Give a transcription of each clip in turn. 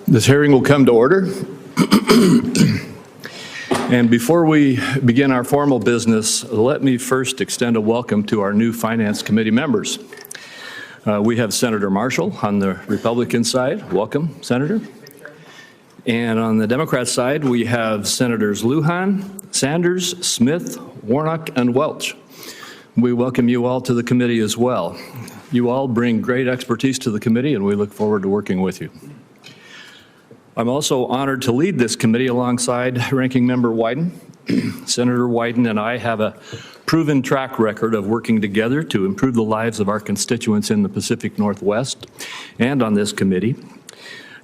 This hearing will come to order. And before we begin our formal business, let me first extend a welcome to our new Finance Committee members. We have Senator Marshall on the Republican side. Welcome, Senator. And on the Democrat side, we have Senators Lujan, Sanders, Smith, Warnock, and Welch. We welcome you all to the committee as well. You all bring great expertise to the committee, and we look forward to working with you. I'm also honored to lead this committee alongside Ranking Member Wyden. Senator Wyden and I have a proven track record of working together to improve the lives of our constituents in the Pacific Northwest and on this committee.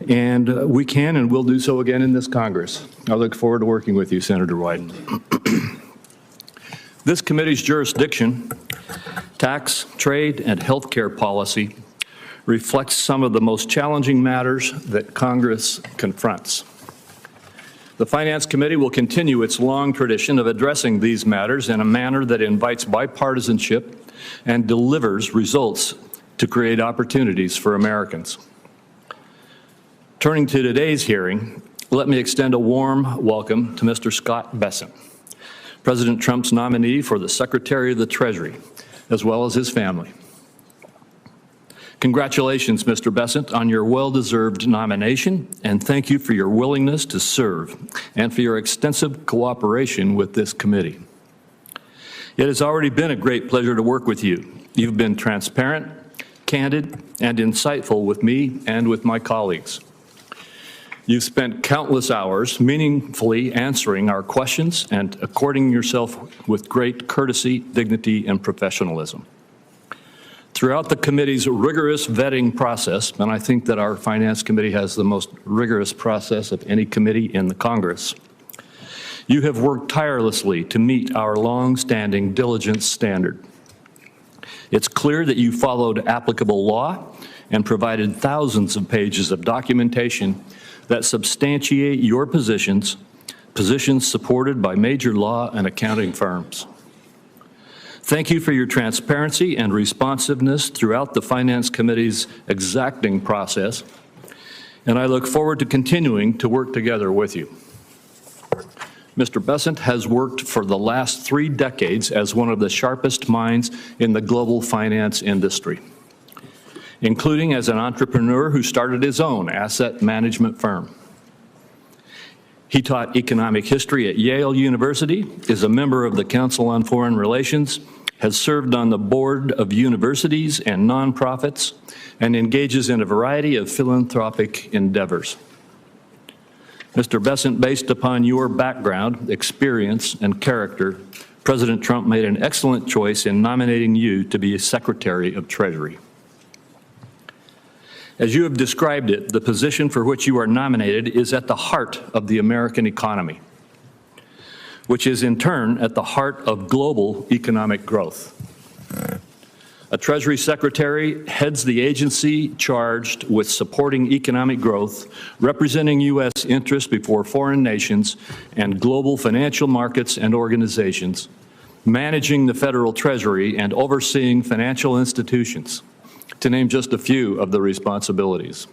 And we can and will do so again in this Congress. I look forward to working with you, Senator Wyden. This committee's jurisdiction, tax, trade, and healthcare policy reflects some of the most challenging matters that Congress confronts. The Finance Committee will continue its long tradition of addressing these matters in a manner that invites bipartisanship and delivers results to create opportunities for Americans. Turning to today's hearing, let me extend a warm welcome to Mr. Scott Bessent, President Trump's nominee for the Secretary of the Treasury, as well as his family. Congratulations, Mr. Bessent, on your well-deserved nomination, and thank you for your willingness to serve and for your extensive cooperation with this committee. It has already been a great pleasure to work with you. You've been transparent, candid, and insightful with me and with my colleagues. You've spent countless hours meaningfully answering our questions and according yourself with great courtesy, dignity, and professionalism. Throughout the committee's rigorous vetting process, and I think that our Finance Committee has the most rigorous process of any committee in the Congress, you have worked tirelessly to meet our long-standing diligence standard. It's clear that you followed applicable law and provided thousands of pages of documentation that substantiate your positions supported by major law and accounting firms. Thank you for your transparency and responsiveness throughout the Finance Committee's exacting process, and I look forward to continuing to work together with you. Mr. Bessent has worked for the last 3 decades as one of the sharpest minds in the global finance industry, including as an entrepreneur who started his own asset management firm. He taught economic history at Yale University, is a member of the Council on Foreign Relations, has served on the board of universities and nonprofits, and engages in a variety of philanthropic endeavors. Mr. Bessent, based upon your background, experience, and character, President Trump made an excellent choice in nominating you to be Secretary of Treasury. As you have described it, the position for which you are nominated is at the heart of the American economy, which is in turn at the heart of global economic growth. A Treasury Secretary heads the agency charged with supporting economic growth, representing U.S. interests before foreign nations and global financial markets and organizations, managing the federal treasury and overseeing financial institutions, to name just a few of the responsibilities.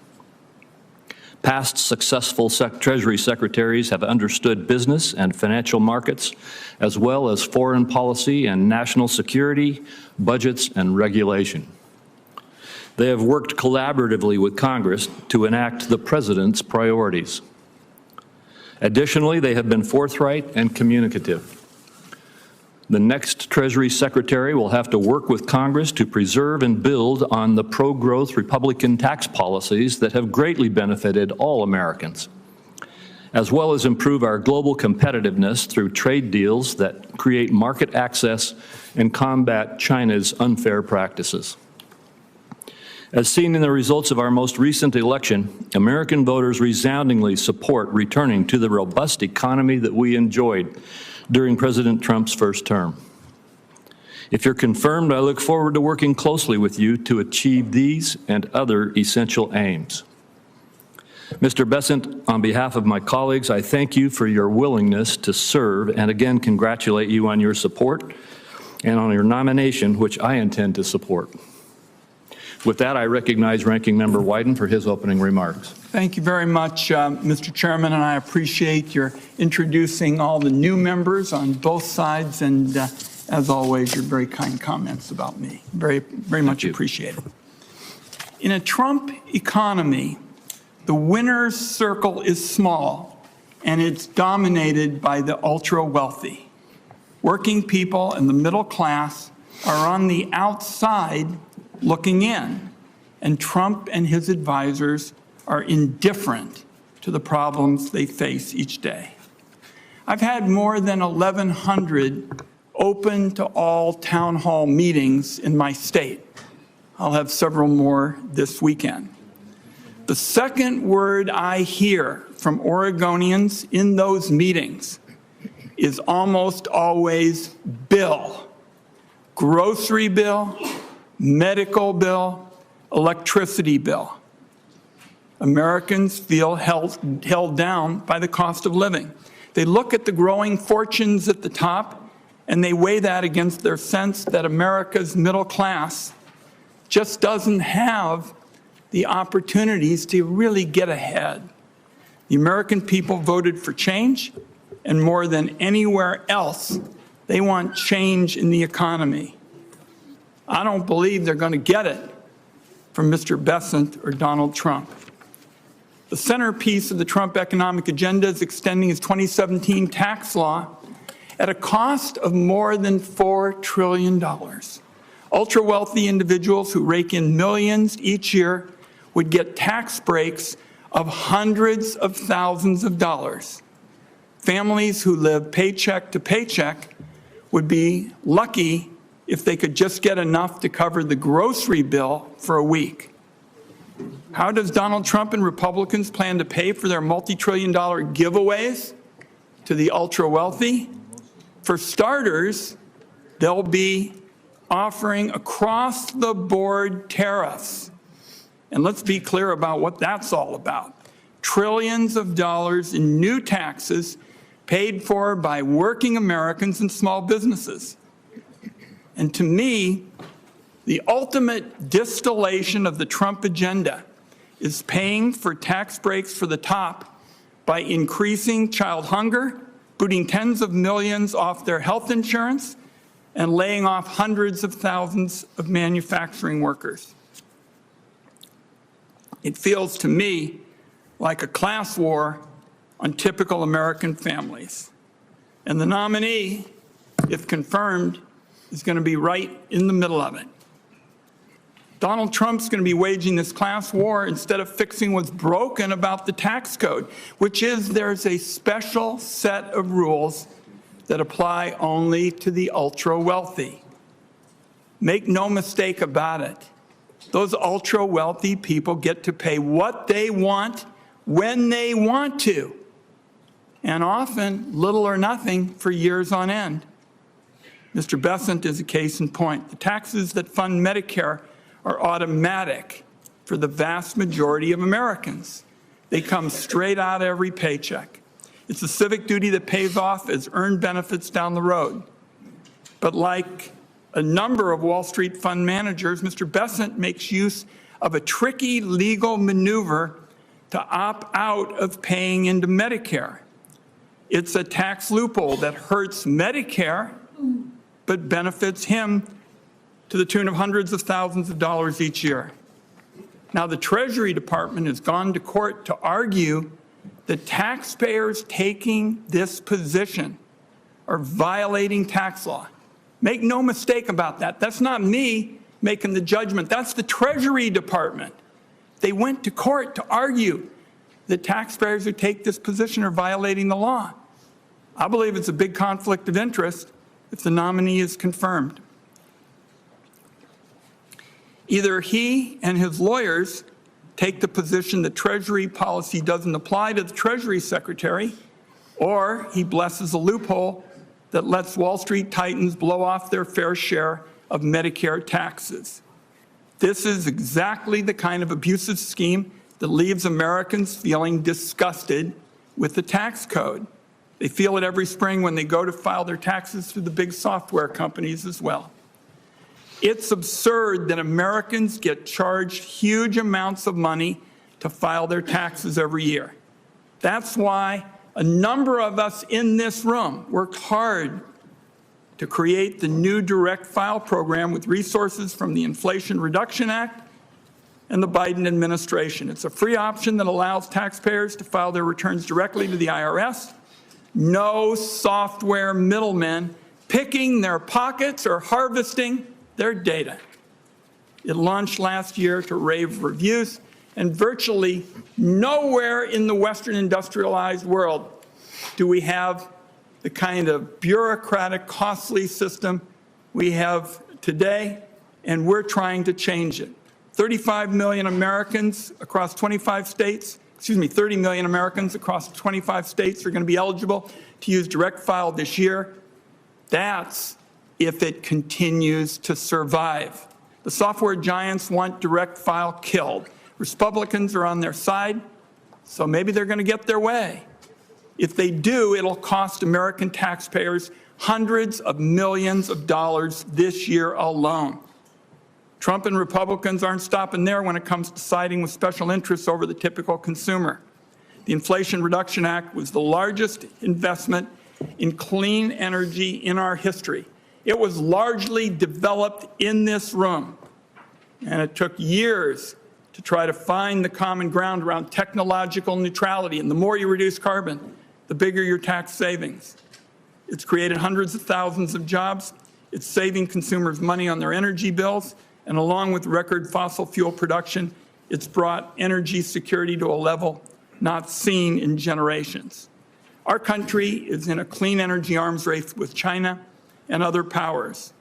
Past successful Treasury Secretaries have understood business and financial markets, as well as foreign policy and national security, budgets, and regulation. They have worked collaboratively with Congress to enact the President's priorities. Additionally, they have been forthright and communicative. The next Treasury Secretary will have to work with Congress to preserve and build on the pro-growth Republican tax policies that have greatly benefited all Americans, as well as improve our global competitiveness through trade deals that create market access and combat China's unfair practices. As seen in the results of our most recent election, American voters resoundingly support returning to the robust economy that we enjoyed during President Trump's first term. If you're confirmed, I look forward to working closely with you to achieve these and other essential aims. Mr. Bessent, on behalf of my colleagues, I thank you for your willingness to serve and again congratulate you on your support and on your nomination, which I intend to support. With that, I recognize Ranking Member Wyden for his opening remarks. Thank you very much, Mr. Chairman, and I appreciate your introducing all the new members on both sides, and as always, your very kind comments about me. Very much appreciated. In a Trump economy, the winner's circle is small, and it's dominated by the ultra-wealthy. Working people and the middle class are on the outside looking in, and Trump and his advisors are indifferent to the problems they face each day. I've had more than 1,100 open to all town hall meetings in my state. I'll have several more this weekend. The second word I hear from Oregonians in those meetings is almost always bill. Grocery bill, medical bill, electricity bill. Americans feel held down by the cost of living. They look at the growing fortunes at the top and they weigh that against their sense that America's middle class just doesn't have the opportunities to really get ahead. The American people voted for change, and more than anywhere else, they want change in the economy. I don't believe they're going to get it from Mr. Bessent or Donald Trump. The centerpiece of the Trump economic agenda is extending his 2017 tax law at a cost of more than $4 trillion. Ultra-wealthy individuals who rake in millions each year would get tax breaks of hundreds of thousands of dollars. Families who live paycheck to paycheck would be lucky if they could just get enough to cover the grocery bill for a week. How does Donald Trump and Republicans plan to pay for their multi-trillion-dollar giveaways to the ultra-wealthy? For starters, they'll be offering across-the-board tariffs. And let's be clear about what that's all about. Trillions of dollars in new taxes paid for by working Americans and small businesses. And to me, the ultimate distillation of the Trump agenda is paying for tax breaks for the top by increasing child hunger, booting tens of millions off their health insurance, and laying off hundreds of thousands of manufacturing workers. It feels to me like a class war on typical American families. And the nominee, if confirmed, is going to be right in the middle of it. Donald Trump's going to be waging this class war instead of fixing what's broken about the tax code, which is there's a special set of rules that apply only to the ultra-wealthy. Make no mistake about it. Those ultra-wealthy people get to pay what they want when they want to, and often little or nothing for years on end. Mr. Bessent is a case in point. The taxes that fund Medicare are automatic for the vast majority of Americans. They come straight out of every paycheck. It's a civic duty that pays off as earned benefits down the road. But like a number of Wall Street fund managers, Mr. Bessent makes use of a tricky legal maneuver to opt out of paying into Medicare. It's a tax loophole that hurts Medicare, but benefits him to the tune of hundreds of thousands of dollars each year. Now, the Treasury Department has gone to court to argue that taxpayers taking this position are violating tax law. Make no mistake about that. That's not me making the judgment. That's the Treasury Department. They went to court to argue that taxpayers who take this position are violating the law. I believe it's a big conflict of interest if the nominee is confirmed. Either he and his lawyers take the position that Treasury policy doesn't apply to the Treasury Secretary, or he blesses a loophole that lets Wall Street titans blow off their fair share of Medicare taxes. This is exactly the kind of abusive scheme that leaves Americans feeling disgusted with the tax code. They feel it every spring when they go to file their taxes through the big software companies as well. It's absurd that Americans get charged huge amounts of money to file their taxes every year. That's why a number of us in this room worked hard to create the new direct file program with resources from the Inflation Reduction Act and the Biden administration. It's a free option that allows taxpayers to file their returns directly to the IRS. No software middlemen picking their pockets or harvesting their data. It launched last year to rave reviews, and virtually nowhere in the Western industrialized world do we have the kind of bureaucratic, costly system we have today, and we're trying to change it. 35 million Americans across 25 states, 30 million Americans across 25 states are going to be eligible to use direct file this year. That's if it continues to survive. The software giants want direct file killed. Republicans are on their side, so maybe they're going to get their way. If they do, it'll cost American taxpayers hundreds of millions of dollars this year alone. Trump and Republicans aren't stopping there when it comes to siding with special interests over the typical consumer. The Inflation Reduction Act was the largest investment in clean energy in our history. It was largely developed in this room, and it took years to try to find the common ground around technological neutrality. And the more you reduce carbon, the bigger your tax savings. It's created hundreds of thousands of jobs. It's saving consumers money on their energy bills. And along with record fossil fuel production, it's brought energy security to a level not seen in generations. Our country is in a clean energy arms race with China and other powers.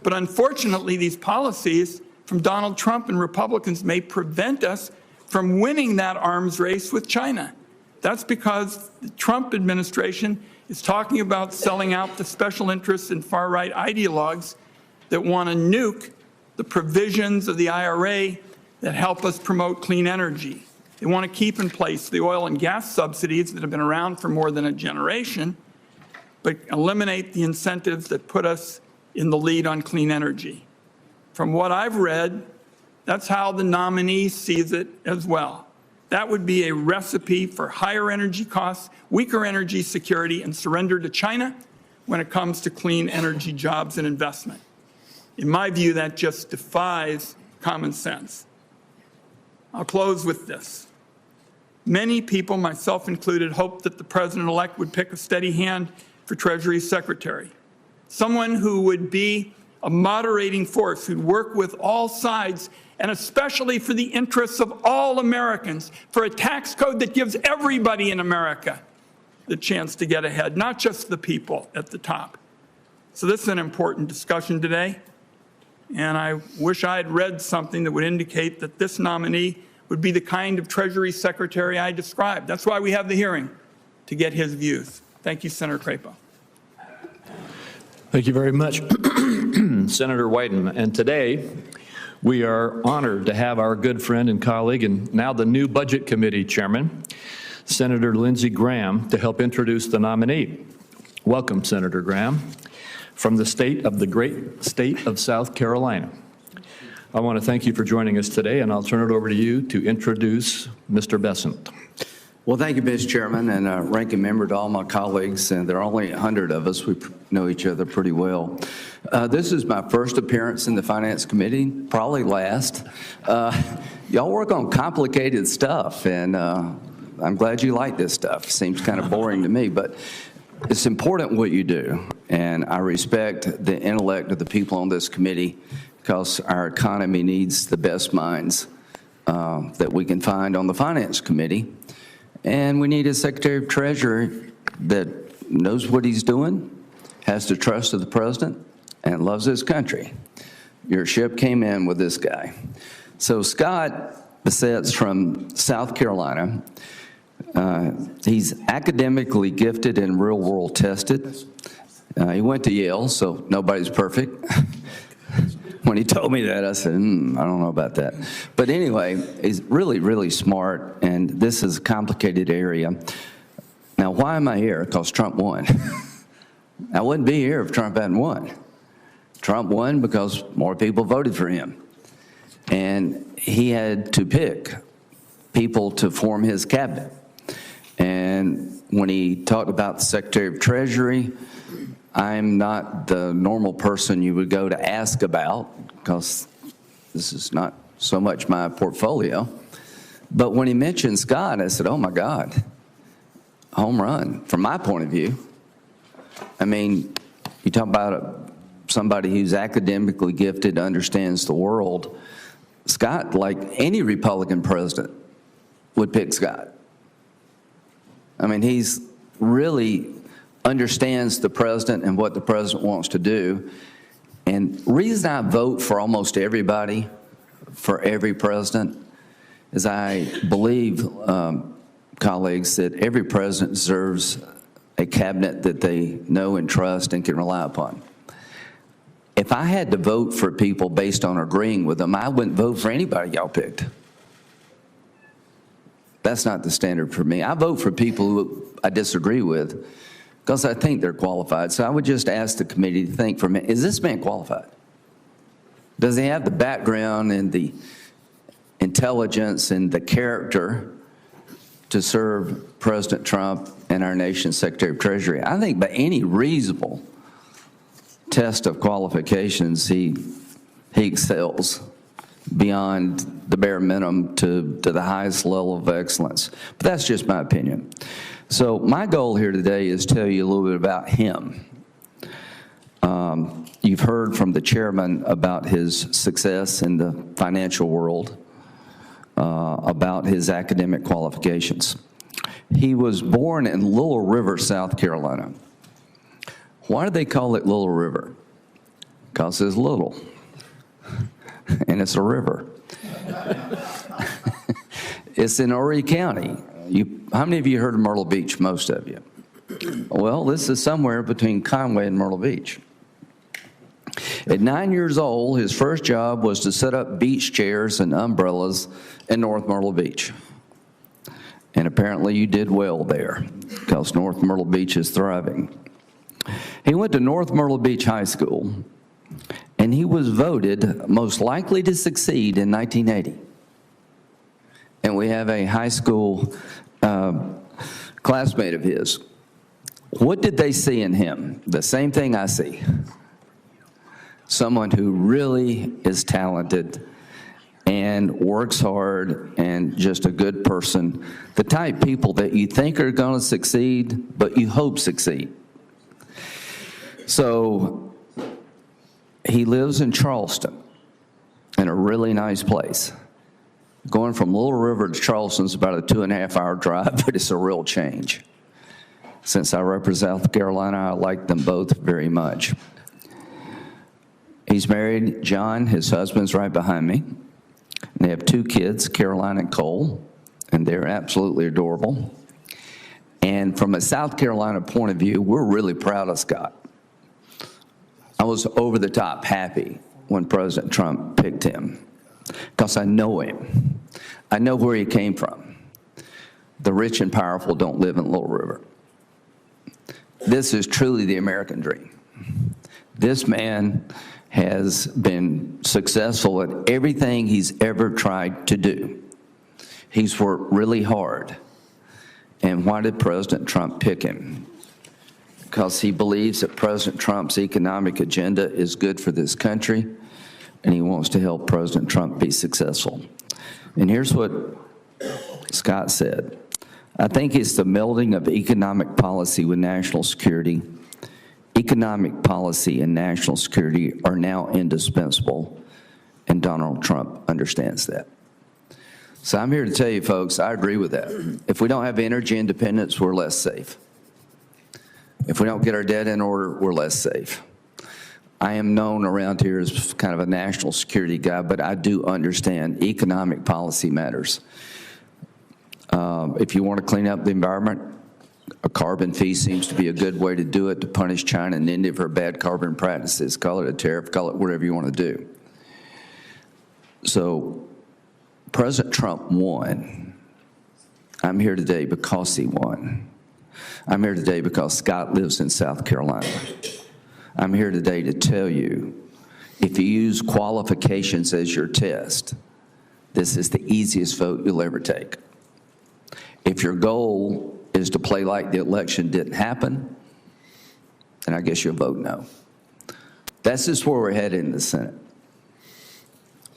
But unfortunately, these policies from Donald Trump and Republicans may prevent us from winning that arms race with China. That's because the Trump administration is talking about selling out to special interests and far-right ideologues that want to nuke the provisions of the IRA that help us promote clean energy. They want to keep in place the oil and gas subsidies that have been around for more than a generation, but eliminate the incentives that put us in the lead on clean energy. From what I've read, that's how the nominee sees it as well. That would be a recipe for higher energy costs, weaker energy security, and surrender to China when it comes to clean energy jobs and investment. In my view, that just defies common sense. I'll close with this. Many people, myself included, hoped that the president-elect would pick a steady hand for Treasury Secretary, someone who would be a moderating force, who'd work with all sides, and especially for the interests of all Americans, for a tax code that gives everybody in America the chance to get ahead, not just the people at the top. So this is an important discussion today, and I wish I had read something that would indicate that this nominee would be the kind of Treasury Secretary I described. That's why we have the hearing, to get his views. Thank you, Senator Crapo. Thank you very much, Senator Wyden. And today, we are honored to have our good friend and colleague, and now the new Budget Committee Chairman, Senator Lindsey Graham, to help introduce the nominee. Welcome, Senator Graham, from the great state of South Carolina. I want to thank you for joining us today, and I'll turn it over to you to introduce Mr. Bessent. Well, thank you, Mr. Chairman, and ranking member to all my colleagues. And there are only 100 of us. We know each other pretty well. This is my first appearance in the Finance Committee, probably last. Y'all work on complicated stuff, and I'm glad you like this stuff. Seems kind of boring to me, but it's important what you do. And I respect the intellect of the people on this committee because our economy needs the best minds that we can find on the Finance Committee. And we need a Secretary of Treasury that knows what he's doing, has the trust of the president, and loves his country. Your ship came in with this guy. So Scott Bessent's from South Carolina. He's academically gifted and real-world tested. He went to Yale, so nobody's perfect. When he told me that, I said, I don't know about that. But anyway, he's really, really smart, and this is a complicated area. Now, why am I here? Because Trump won. I wouldn't be here if Trump hadn't won. Trump won because more people voted for him. And he had to pick people to form his cabinet. And when he talked about the Secretary of Treasury, I'm not the normal person you would go to ask about, because this is not so much my portfolio. But when he mentioned Scott, I said, oh my God, home run, from my point of view. I mean, you talk about somebody who's academically gifted, understands the world. Scott, like any Republican president, would pick Scott. I mean, he's really understands the president and what the president wants to do. And the reason I vote for almost everybody, for every president, is I believe, colleagues, that every president deserves a cabinet that they know and trust and can rely upon. If I had to vote for people based on agreeing with them, I wouldn't vote for anybody y'all picked. That's not the standard for me. I vote for people who I disagree with because I think they're qualified. So I would just ask the committee to think for a minute, is this man qualified? Does he have the background and the intelligence and the character to serve President Trump and our nation's Secretary of Treasury? I think by any reasonable test of qualifications, he excels beyond the bare minimum to the highest level of excellence. But that's just my opinion. So my goal here today is to tell you a little bit about him. You've heard from the chairman about his success in the financial world, about his academic qualifications. He was born in Little River, South Carolina. Why do they call it Little River? Because it's little, and it's a river. It's in Horry County. How many of you heard of Myrtle Beach? Most of you. Well, this is somewhere between Conway and Myrtle Beach. At 9 years old, his first job was to set up beach chairs and umbrellas in North Myrtle Beach. And apparently you did well there, because North Myrtle Beach is thriving. He went to North Myrtle Beach High School, and he was voted most likely to succeed in 1980. And we have a high school classmate of his. What did they see in him? The same thing I see. Someone who really is talented and works hard and just a good person. The type of people that you think are going to succeed, but you hope succeed. So he lives in Charleston, in a really nice place. Going from Little River to Charleston is about a 2.5-hour drive, but it's a real change. Since I represent South Carolina, I like them both very much. He's married, John, his husband's right behind me. They have 2 kids, Caroline and Cole, and they're absolutely adorable. And from a South Carolina point of view, we're really proud of Scott. I was over the top happy when President Trump picked him, because I know him. I know where he came from. The rich and powerful don't live in Little River. This is truly the American dream. This man has been successful at everything he's ever tried to do. He's worked really hard. And why did President Trump pick him? Because he believes that President Trump's economic agenda is good for this country, and he wants to help President Trump be successful. And here's what Scott said. I think it's the melding of economic policy with national security. Economic policy and national security are now indispensable, and Donald Trump understands that. So I'm here to tell you, folks, I agree with that. If we don't have energy independence, we're less safe. If we don't get our debt in order, we're less safe. I am known around here as kind of a national security guy, but I do understand economic policy matters. If you want to clean up the environment, a carbon fee seems to be a good way to do it, to punish China and India for bad carbon practices. Call it a tariff, call it whatever you want to do. So President Trump won. I'm here today because he won. I'm here today because Scott lives in South Carolina. I'm here today to tell you, if you use qualifications as your test, this is the easiest vote you'll ever take. If your goal is to play like the election didn't happen, then I guess you'll vote no. That's just where we're headed in the Senate.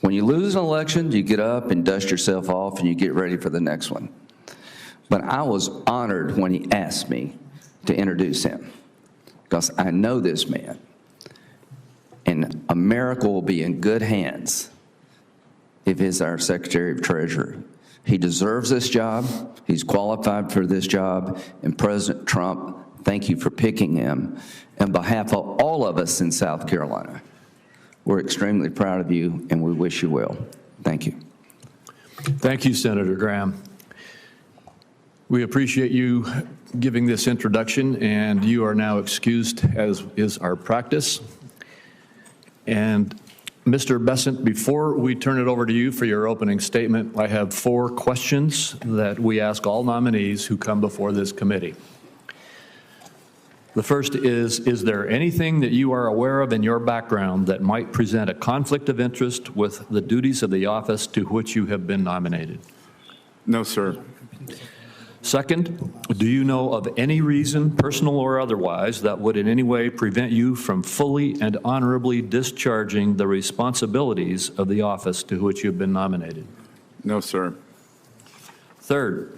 When you lose an election, you get up and dust yourself off and you get ready for the next one. But I was honored when he asked me to introduce him, because I know this man, and America will be in good hands if he's our Secretary of Treasury. He deserves this job. He's qualified for this job. And President Trump, thank you for picking him. On behalf of all of us in South Carolina, we're extremely proud of you, and we wish you well. Thank you. Thank you, Senator Graham. We appreciate you giving this introduction, and you are now excused, as is our practice. And Mr. Bessent, before we turn it over to you for your opening statement, I have 4 questions that we ask all nominees who come before this committee. The first is there anything that you are aware of in your background that might present a conflict of interest with the duties of the office to which you have been nominated? No, sir. Second, do you know of any reason, personal or otherwise, that would in any way prevent you from fully and honorably discharging the responsibilities of the office to which you have been nominated? No, sir. Third,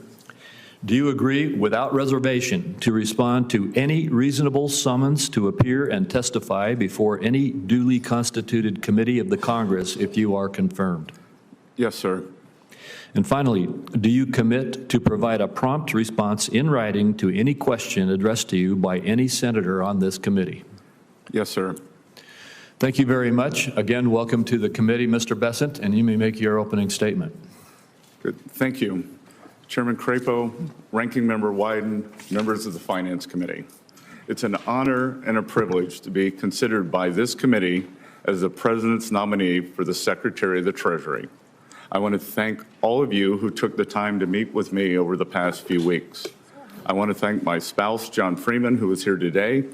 do you agree without reservation to respond to any reasonable summons to appear and testify before any duly constituted committee of the Congress if you are confirmed? Yes, sir. And finally, do you commit to provide a prompt response in writing to any question addressed to you by any senator on this committee? Yes, sir. Thank you very much. Again, welcome to the committee, Mr. Bessent, and you may make your opening statement. Good. Thank you. Chairman Crapo, Ranking Member Wyden, members of the Finance Committee. It's an honor and a privilege to be considered by this committee as the President's nominee for the Secretary of the Treasury. I want to thank all of you who took the time to meet with me over the past few weeks. I want to thank my spouse, John Freeman, who is here today,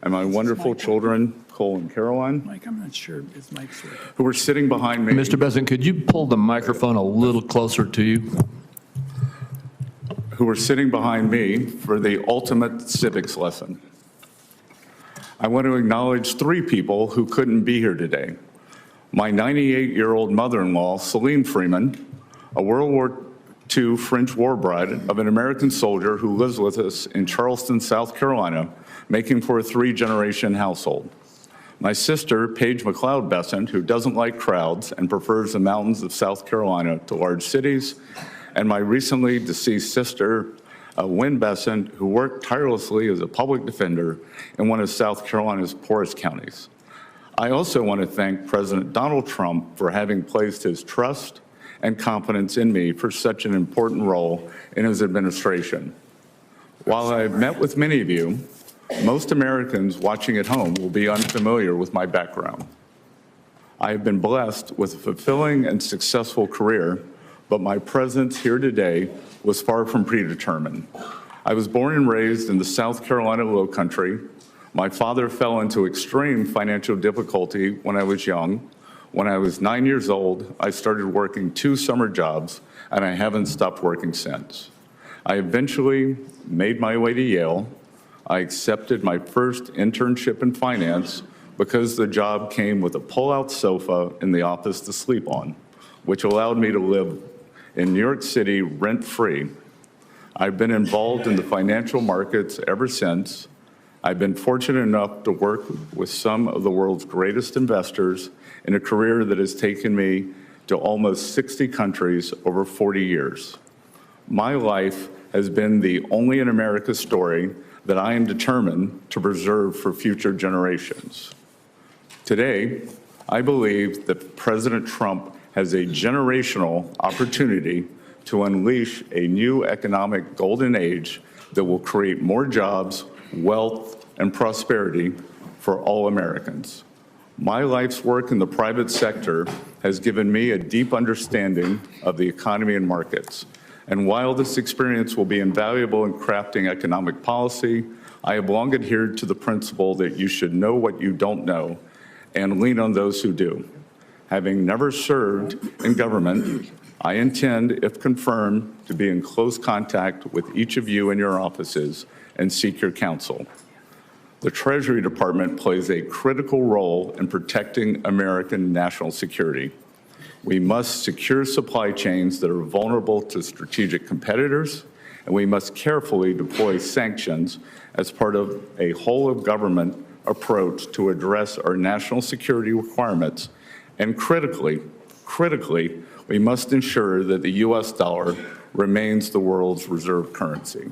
and my wonderful children, Cole and Caroline, Mike, I'm not sure his mic's working. who are sitting behind me. Mr. Bessent, could you pull the microphone a little closer to you? Who are sitting behind me for the ultimate civics lesson. I want to acknowledge 3 people who couldn't be here today. My 98-year-old mother-in-law, Celine Freeman, a World War II French war bride of an American soldier who lives with us in Charleston, South Carolina, making for a 3-generation household. My sister, Paige McLeod Bessent, who doesn't like crowds and prefers the mountains of South Carolina to large cities, and my recently deceased sister, Wynn Bessent, who worked tirelessly as a public defender in one of South Carolina's poorest counties. I also want to thank President Donald Trump for having placed his trust and confidence in me for such an important role in his administration. While I've met with many of you, most Americans watching at home will be unfamiliar with my background. I have been blessed with a fulfilling and successful career, but my presence here today was far from predetermined. I was born and raised in the South Carolina Lowcountry. My father fell into extreme financial difficulty when I was young. When I was 9 years old, I started working 2 summer jobs, and I haven't stopped working since. I eventually made my way to Yale. I accepted my first internship in finance because the job came with a pull-out sofa in the office to sleep on, which allowed me to live in New York City rent-free. I've been involved in the financial markets ever since. I've been fortunate enough to work with some of the world's greatest investors in a career that has taken me to almost 60 countries over 40 years. My life has been the only in America story that I am determined to preserve for future generations. Today, I believe that President Trump has a generational opportunity to unleash a new economic golden age that will create more jobs, wealth, and prosperity for all Americans. My life's work in the private sector has given me a deep understanding of the economy and markets. And while this experience will be invaluable in crafting economic policy, I have long adhered to the principle that you should know what you don't know and lean on those who do. Having never served in government, I intend, if confirmed, to be in close contact with each of you in your offices and seek your counsel. The Treasury Department plays a critical role in protecting American national security. We must secure supply chains that are vulnerable to strategic competitors, and we must carefully deploy sanctions as part of a whole-of-government approach to address our national security requirements. And critically, we must ensure that the U.S. dollar remains the world's reserve currency.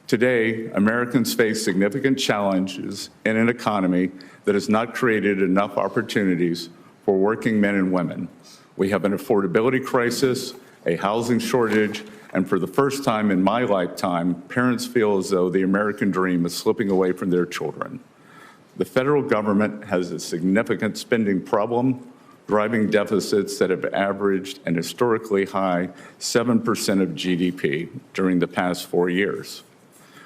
Today, Americans face significant challenges in an economy that has not created enough opportunities for working men and women. We have an affordability crisis, a housing shortage, and for the first time in my lifetime, parents feel as though the American dream is slipping away from their children. The federal government has a significant spending problem, driving deficits that have averaged an historically high 7% of GDP during the past 4 years.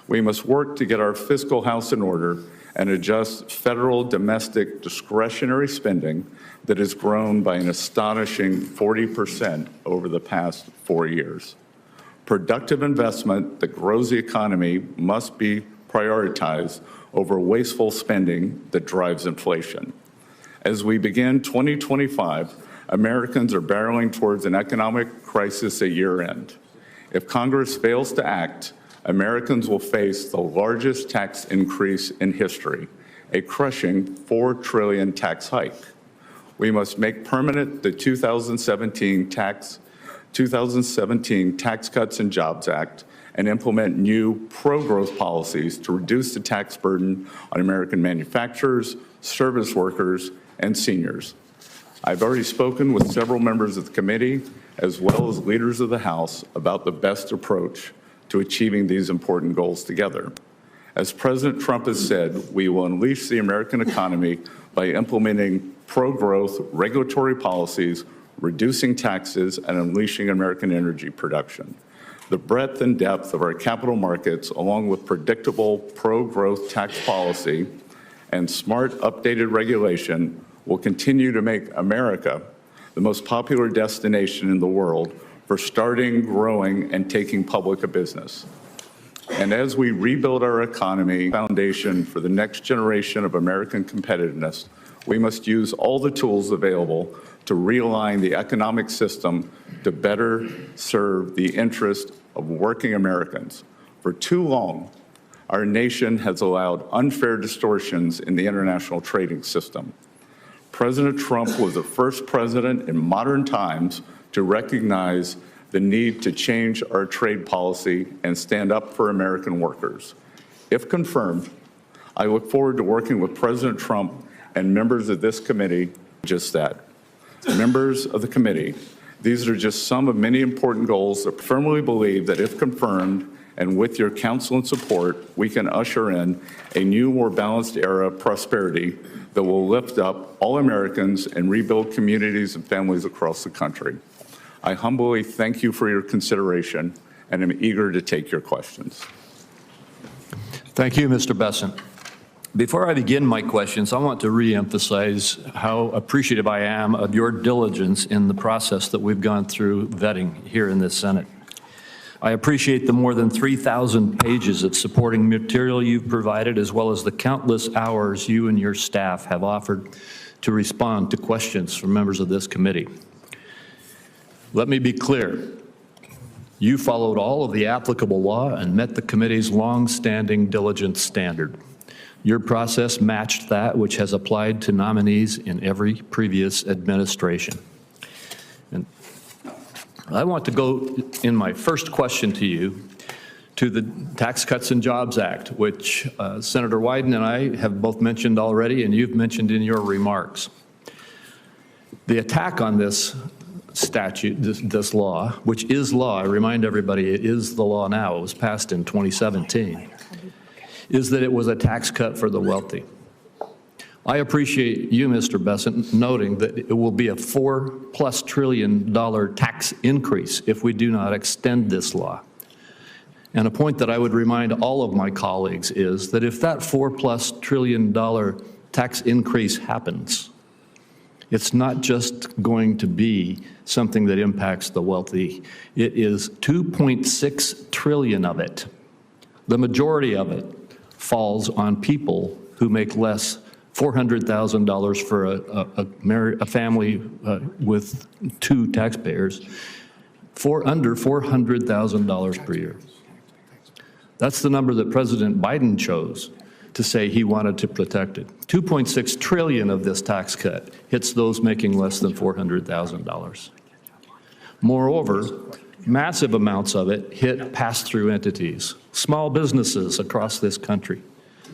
We must work to get our fiscal house in order and adjust federal domestic discretionary spending that has grown by an astonishing 40% over the past 4 years. Productive investment that grows the economy must be prioritized over wasteful spending that drives inflation. As we begin 2025, Americans are barreling towards an economic crisis at year end. If Congress fails to act, Americans will face the largest tax increase in history, a crushing $4 trillion tax hike. We must make permanent the 2017 Tax Cuts and Jobs Act and implement new pro-growth policies to reduce the tax burden on American manufacturers, service workers, and seniors. I've already spoken with several members of the committee, as well as leaders of the House, about the best approach to achieving these important goals together. As President Trump has said, we will unleash the American economy by implementing pro-growth regulatory policies, reducing taxes, and unleashing American energy production. The breadth and depth of our capital markets, along with predictable pro-growth tax policy and smart updated regulation, will continue to make America the most popular destination in the world for starting, growing, and taking public a business. And as we rebuild our economy foundation for the next generation of American competitiveness, we must use all the tools available to realign the economic system to better serve the interest of working Americans. For too long, our nation has allowed unfair distortions in the international trading system. President Trump was the first president in modern times to recognize the need to change our trade policy and stand up for American workers. If confirmed, I look forward to working with President Trump and members of this committee just that. Members of the committee, these are just some of many important goals that firmly believe that if confirmed and with your counsel and support, we can usher in a new, more balanced era of prosperity that will lift up all Americans and rebuild communities and families across the country. I humbly thank you for your consideration and am eager to take your questions. Thank you, Mr. Bessent. Before I begin my questions, I want to reemphasize how appreciative I am of your diligence in the process that we've gone through vetting here in the Senate. I appreciate the more than 3,000 pages of supporting material you've provided, as well as the countless hours you and your staff have offered to respond to questions from members of this committee. Let me be clear. You followed all of the applicable law and met the committee's long-standing diligence standard. Your process matched that which has applied to nominees in every previous administration. And I want to go in my first question to you to the Tax Cuts and Jobs Act, which Senator Wyden and I have both mentioned already, and you've mentioned in your remarks. The attack on this statute, this law, which is law, I remind everybody it is the law now, it was passed in 2017, is that it was a tax cut for the wealthy. I appreciate you, Mr. Bessent, noting that it will be a $4+ trillion tax increase if we do not extend this law. And a point that I would remind all of my colleagues is that if that $4+ trillion tax increase happens, It's not just going to be something that impacts the wealthy. It is 2.6 trillion of it. The majority of it falls on people who make less $400,000 for a family with two taxpayers, for under $400,000 per year. That's the number that President Biden chose to say he wanted to protect it. 2.6 trillion of this tax cut hits those making less than $400,000. Moreover, massive amounts of it hit pass-through entities, small businesses across this country.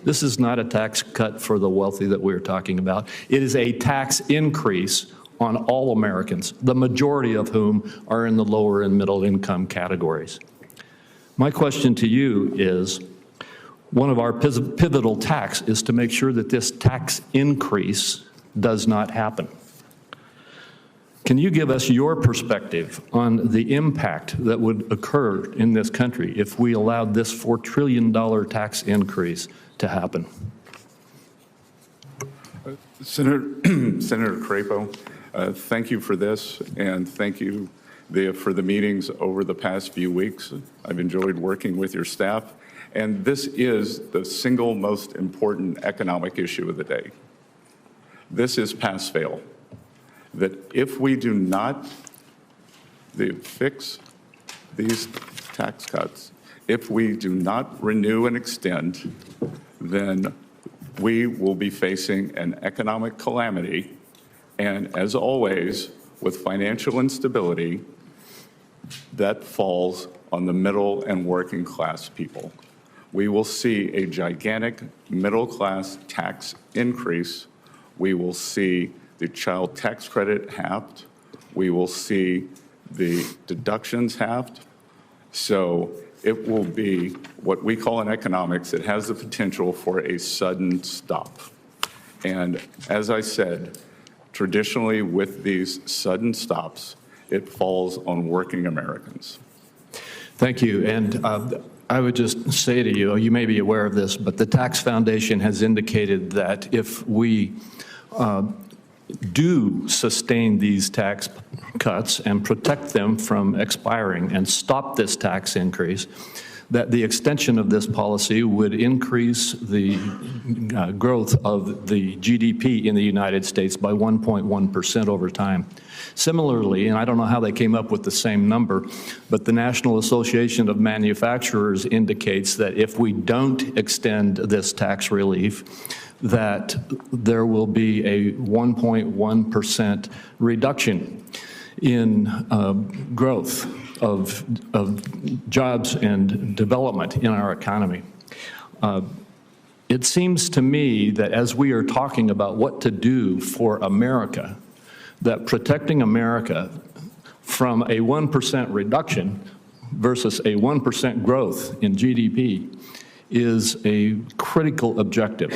This is not a tax cut for the wealthy that we're talking about. It is a tax increase on all Americans, the majority of whom are in the lower and middle income categories. My question to you is, one of our pivotal tasks is to make sure that this tax increase does not happen. Can you give us your perspective on the impact that would occur in this country if we allowed this $4 trillion tax increase to happen? Senator Crapo, thank you for this, and thank you for the meetings over the past few weeks. I've enjoyed working with your staff, and this is the single most important economic issue of the day. This is pass-fail. That if we do not fix these tax cuts, if we do not renew and extend, then we will be facing an economic calamity. And as always, with financial instability, that falls on the middle and working class people. We will see a gigantic middle class tax increase. We will see the child tax credit halved. We will see the deductions halved. So it will be what we call in economics, it has the potential for a sudden stop. And as I said, traditionally with these sudden stops, it falls on working Americans. Thank you. And I would just say to you, you may be aware of this, but the Tax Foundation has indicated that if we do sustain these tax cuts and protect them from expiring and stop this tax increase, that the extension of this policy would increase the growth of the GDP in the United States by 1.1% over time. Similarly, and I don't know how they came up with the same number, but the National Association of Manufacturers indicates that if we don't extend this tax relief, that there will be a 1.1% reduction in growth of jobs and development in our economy. It seems to me that as we are talking about what to do for America, that protecting America from a 1% reduction versus a 1% growth in GDP is a critical objective.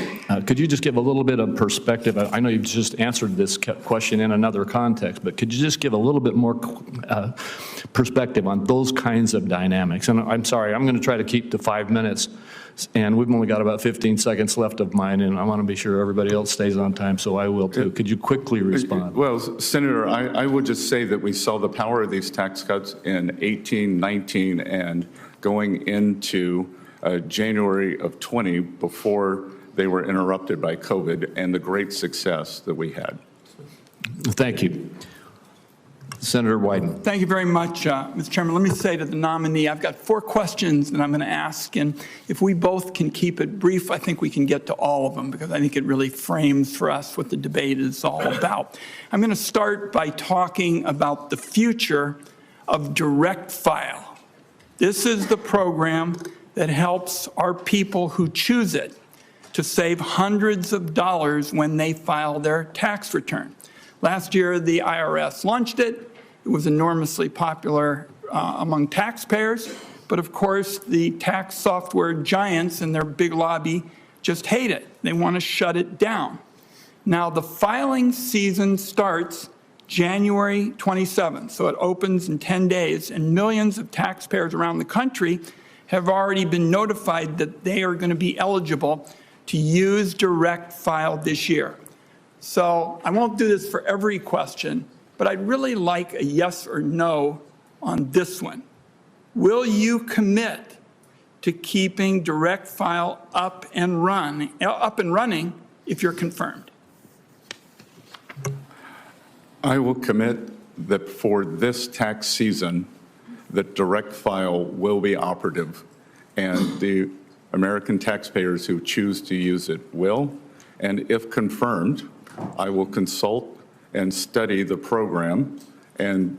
Could you just give a little bit of perspective? I know you've just answered this question in another context, but could you just give a little bit more perspective on those kinds of dynamics? And I'm sorry, I'm going to try to keep to 5 minutes, and we've only got about 15 seconds left of mine, and I want to be sure everybody else stays on time, so I will too. Could you quickly respond? Well, Senator, I would just say that we saw the power of these tax cuts in 18, 19, and going into January of 20 before they were interrupted by COVID, and the great success that we had. Thank you. Senator Wyden. Thank you very much, Mr. Chairman. Let me say to the nominee, I've got 4 questions that I'm going to ask, and if we both can keep it brief, I think we can get to all of them, because I think it really frames for us what the debate is all about. I'm going to start by talking about the future of direct file. This is the program that helps our people who choose it to save hundreds of dollars when they file their tax return. Last year, the IRS launched it. It was enormously popular among taxpayers, but of course, the tax software giants and their big lobby just hate it. They want to shut it down. Now, the filing season starts January 27th, so it opens in 10 days, and millions of taxpayers around the country have already been notified that they are going to be eligible to use direct file this year. So I won't do this for every question, but I'd really like a yes or no on this one. Will you commit to keeping direct file up and running if you're confirmed? I will commit that for this tax season, that direct file will be operative, and the American taxpayers who choose to use it will. And if confirmed, I will consult and study the program and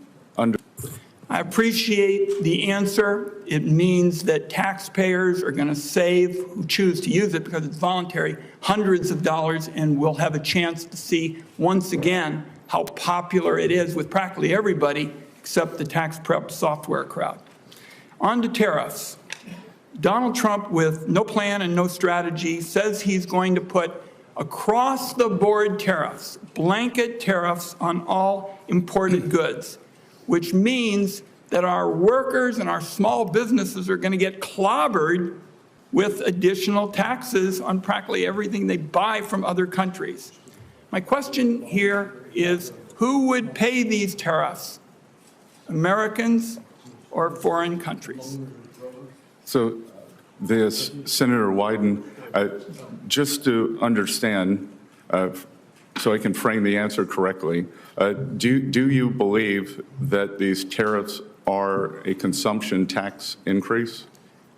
I appreciate the answer. It means that taxpayers are going to save, who choose to use it because it's voluntary, hundreds of dollars, and we'll have a chance to see once again how popular it is with practically everybody except the tax prep software crowd. On to tariffs. Donald Trump, with no plan and no strategy, says he's going to put across-the-board tariffs, blanket tariffs on all imported goods, which means that our workers and our small businesses are going to get clobbered with additional taxes on practically everything they buy from other countries. My question here is, who would pay these tariffs? Americans or foreign countries? So this, Senator Wyden, just to understand, so I can frame the answer correctly, do you believe that these tariffs are a consumption tax increase?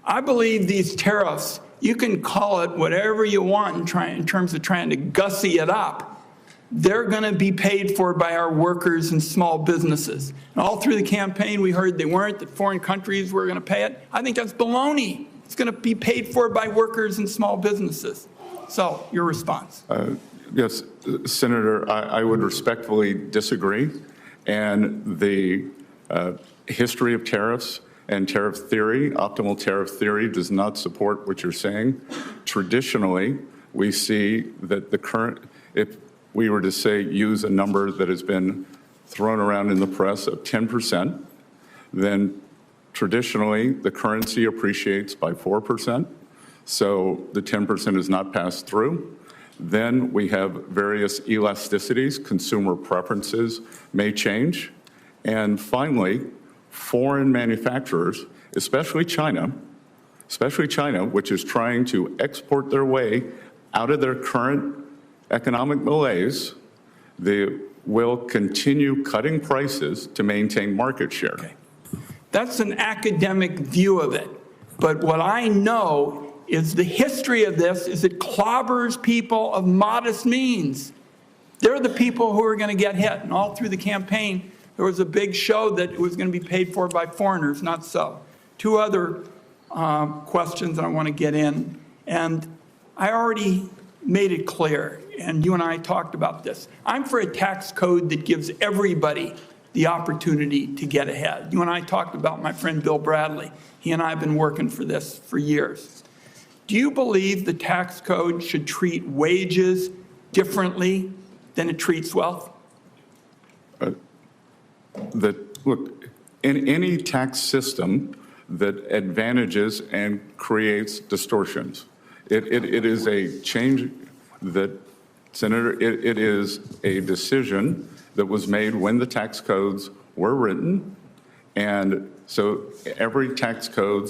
I believe these tariffs, you can call it whatever you want in terms of trying to gussy it up. They're going to be paid for by our workers and small businesses. And all through the campaign, we heard they weren't, that foreign countries were going to pay it. I think that's baloney. It's going to be paid for by workers and small businesses. So, your response. Yes, Senator, I would respectfully disagree. And the history of tariffs and tariff theory, optimal tariff theory, does not support what you're saying. Traditionally, we see that the current, if we were to say use a number that has been thrown around in the press of 10%, then traditionally the currency appreciates by 4%. So the 10% is not passed through. Then we have various elasticities, consumer preferences may change. And finally, foreign manufacturers, especially China, which is trying to export their way out of their current economic malaise, they will continue cutting prices to maintain market share. Okay. That's an academic view of it. But what I know is the history of this is it clobbers people of modest means. They're the people who are going to get hit. And all through the campaign, there was a big show that it was going to be paid for by foreigners, not so. Two other questions that I want to get in. And I already made it clear, and you and I talked about this. I'm for a tax code that gives everybody the opportunity to get ahead. You and I talked about my friend Bill Bradley. He and I have been working for this for years. Do you believe the tax code should treat wages differently than it treats wealth? Look, in any tax system that advantages and creates distortions, it is a change that, Senator, it is a decision that was made when the tax codes were written. And so every tax code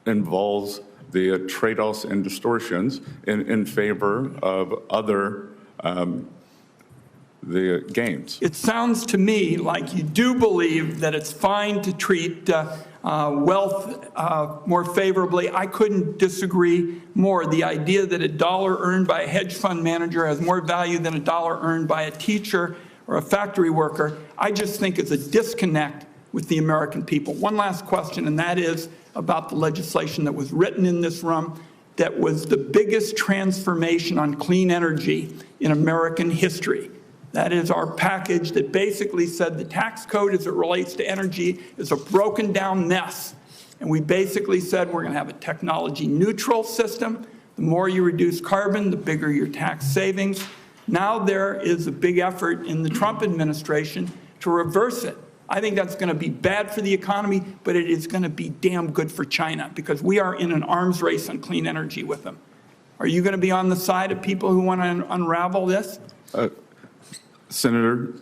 involves the trade-offs and distortions in favor of other the gains. It sounds to me like you do believe that it's fine to treat wealth more favorably. I couldn't disagree more. The idea that a dollar earned by a hedge fund manager has more value than a dollar earned by a teacher or a factory worker, I just think is a disconnect with the American people. One last question, and that is about the legislation that was written in this room that was the biggest transformation on clean energy in American history. That is our package that basically said the tax code as it relates to energy is a broken down mess. And we basically said we're going to have a technology neutral system. The more you reduce carbon, the bigger your tax savings. Now there is a big effort in the Trump administration to reverse it. I think that's going to be bad for the economy, but it is going to be damn good for China because we are in an arms race on clean energy with them. Are you going to be on the side of people who want to unravel this? Senator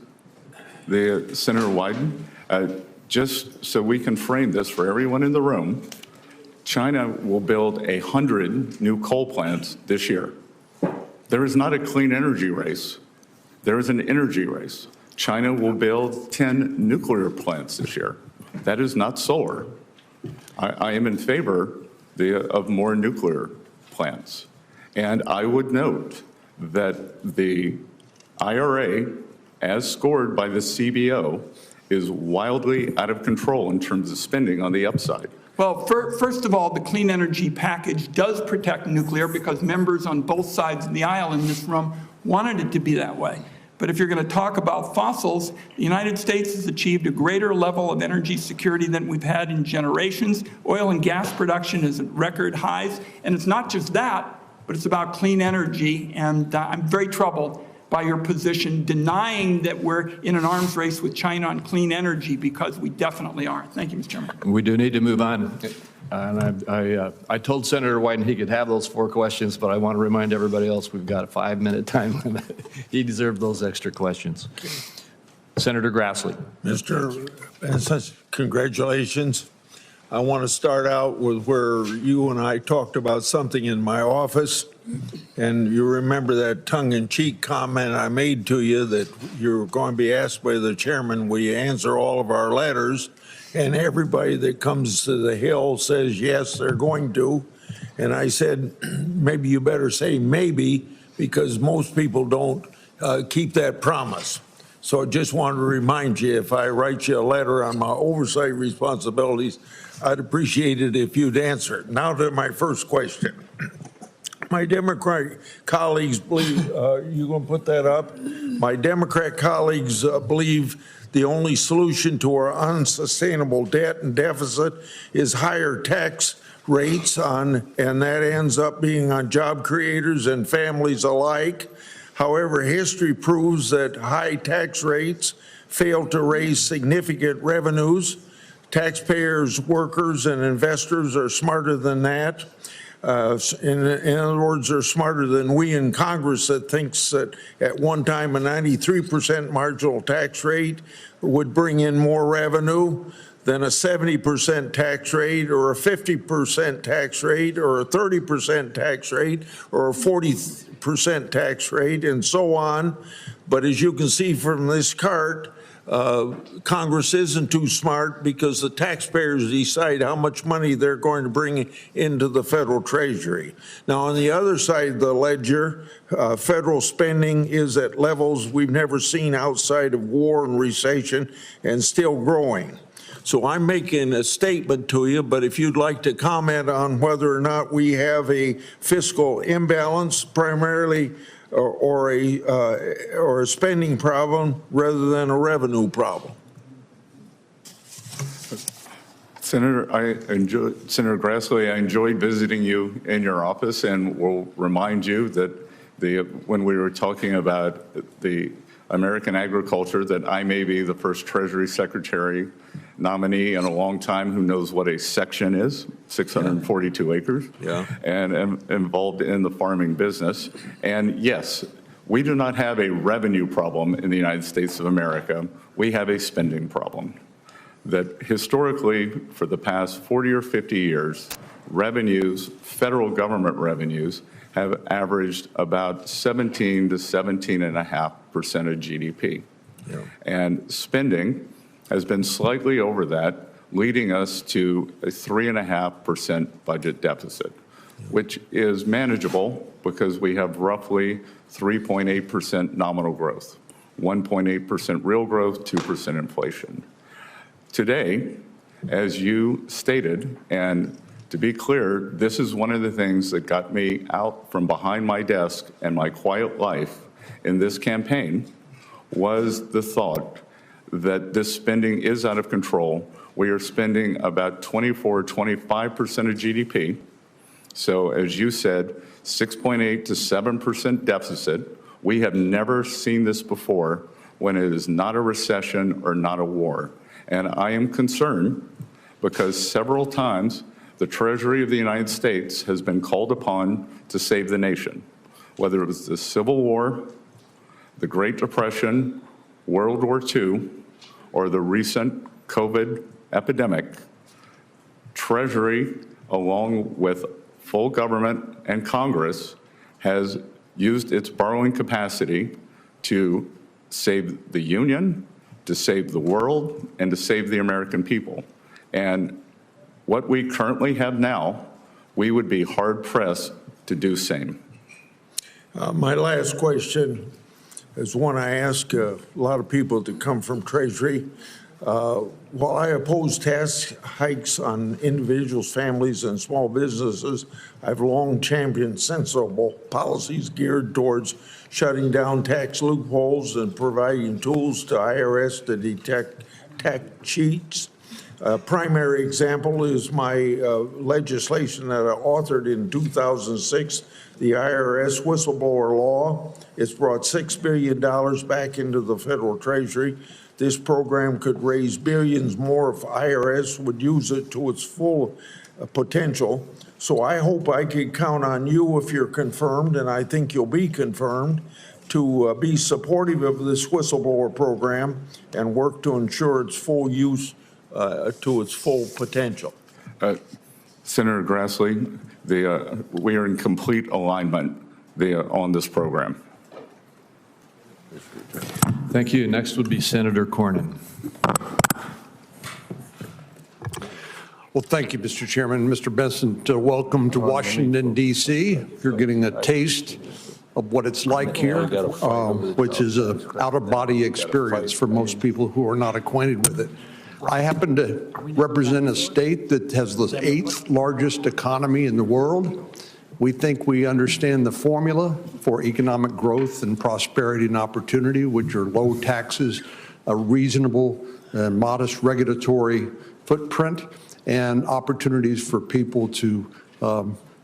Wyden, just so we can frame this for everyone in the room, China will build 100 new coal plants this year. There is not a clean energy race. There is an energy race. China will build 10 nuclear plants this year. That is not solar. I am in favor of more nuclear plants. And I would note that the IRA, as scored by the CBO, is wildly out of control in terms of spending on the upside. Well, first of all, the clean energy package does protect nuclear because members on both sides of the aisle in this room wanted it to be that way. But if you're going to talk about fossils, the United States has achieved a greater level of energy security than we've had in generations. Oil and gas production is at record highs. And it's not just that, but it's about clean energy. And I'm very troubled by your position denying that we're in an arms race with China on clean energy, because we definitely are. Thank you, Mr. Chairman. We do need to move on. And I told Senator Wyden he could have those 4 questions, but I want to remind everybody else we've got a 5-minute time limit. He deserved those extra questions. Senator Grassley. Mr. Bessent, congratulations. I want to start out with where you and I talked about something in my office, and you remember that tongue-in-cheek comment I made to you that you're going to be asked by the chairman, will you answer all of our letters? And everybody that comes to the Hill says, yes, they're going to. And I said, maybe you better say maybe, because most people don't keep that promise. So I just wanted to remind you, if I write you a letter on my oversight responsibilities, I'd appreciate it if you'd answer it. Now to my first question. My Democrat colleagues believe, you gonna put that up? My Democrat colleagues believe the only solution to our unsustainable debt and deficit is higher tax rates and that ends up being on job creators and families alike. However, history proves that high tax rates fail to raise significant revenues. Taxpayers, workers, and investors are smarter than that. In other words, they're smarter than we in Congress that thinks that at one time a 93% marginal tax rate would bring in more revenue than a 70% tax rate or a 50% tax rate or a 30% tax rate or a 40% tax rate and so on. But as you can see from this chart, Congress isn't too smart because the taxpayers decide how much money they're going to bring into the federal treasury. Now, on the other side of the ledger, federal spending is at levels we've never seen outside of war and recession and still growing. So I'm making a statement to you, but if you'd like to comment on whether or not we have a fiscal imbalance primarily or a spending problem rather than a revenue problem. Senator Grassley, I enjoyed visiting you in your office, and will remind you that when we were talking about the American agriculture, that I may be the first Treasury Secretary nominee in a long time who knows what a section is, 642 acres, and am involved in the farming business. And yes, we do not have a revenue problem in the United States of America. We have a spending problem. That historically, for the past 40 or 50 years, revenues, federal government revenues, have averaged about 17 to 17.5% of GDP. And spending has been slightly over that, leading us to a 3.5% budget deficit, which is manageable because we have roughly 3.8% nominal growth, 1.8% real growth, 2% inflation. Today, as you stated, and to be clear, this is one of the things that got me out from behind my desk and my quiet life in this campaign, was the thought that this spending is out of control. We are spending about 24, 25% of GDP. So as you said, 6.8 to 7% deficit. We have never seen this before when it is not a recession or not a war. And I am concerned because several times the Treasury of the United States has been called upon to save the nation, whether it was the Civil War, the Great Depression, World War II, or the recent COVID epidemic. Treasury, along with full government and Congress, has used its borrowing capacity to save the Union, to save the world, and to save the American people. And what we currently have now, we would be hard-pressed to do same. My last question is one I ask a lot of people to come from Treasury. While I oppose tax hikes on individuals, families, and small businesses, I've long championed sensible policies geared towards shutting down tax loopholes and providing tools to IRS to detect tax cheats. A primary example is my legislation that I authored in 2006, the IRS whistleblower law. It's brought $6 billion back into the federal treasury. This program could raise billions more if IRS would use it to its full potential. So I hope I can count on you if you're confirmed, and I think you'll be confirmed, to be supportive of this whistleblower program and work to ensure its full use to its full potential. Senator Grassley, we are in complete alignment on this program. Thank you. Next would be Senator Cornyn. Well, thank you, Mr. Chairman. Mr. Bessent, welcome to Washington, D.C. You're getting a taste of what it's like here, which is an out-of-body experience for most people who are not acquainted with it. I happen to represent a state that has the 8th largest economy in the world. We think we understand the formula for economic growth and prosperity and opportunity, which are low taxes, a reasonable and modest regulatory footprint, and opportunities for people to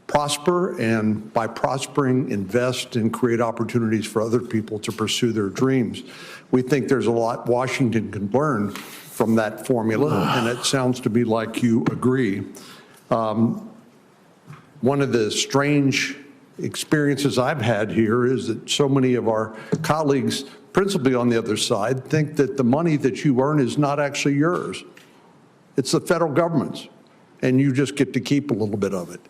prosper, and by prospering, invest and create opportunities for other people to pursue their dreams. We think there's a lot Washington can learn from that formula, and it sounds to me like you agree. One of the strange experiences I've had here is that so many of our colleagues, principally on the other side, think that the money that you earn is not actually yours. It's the federal government's, and you just get to keep a little bit of it.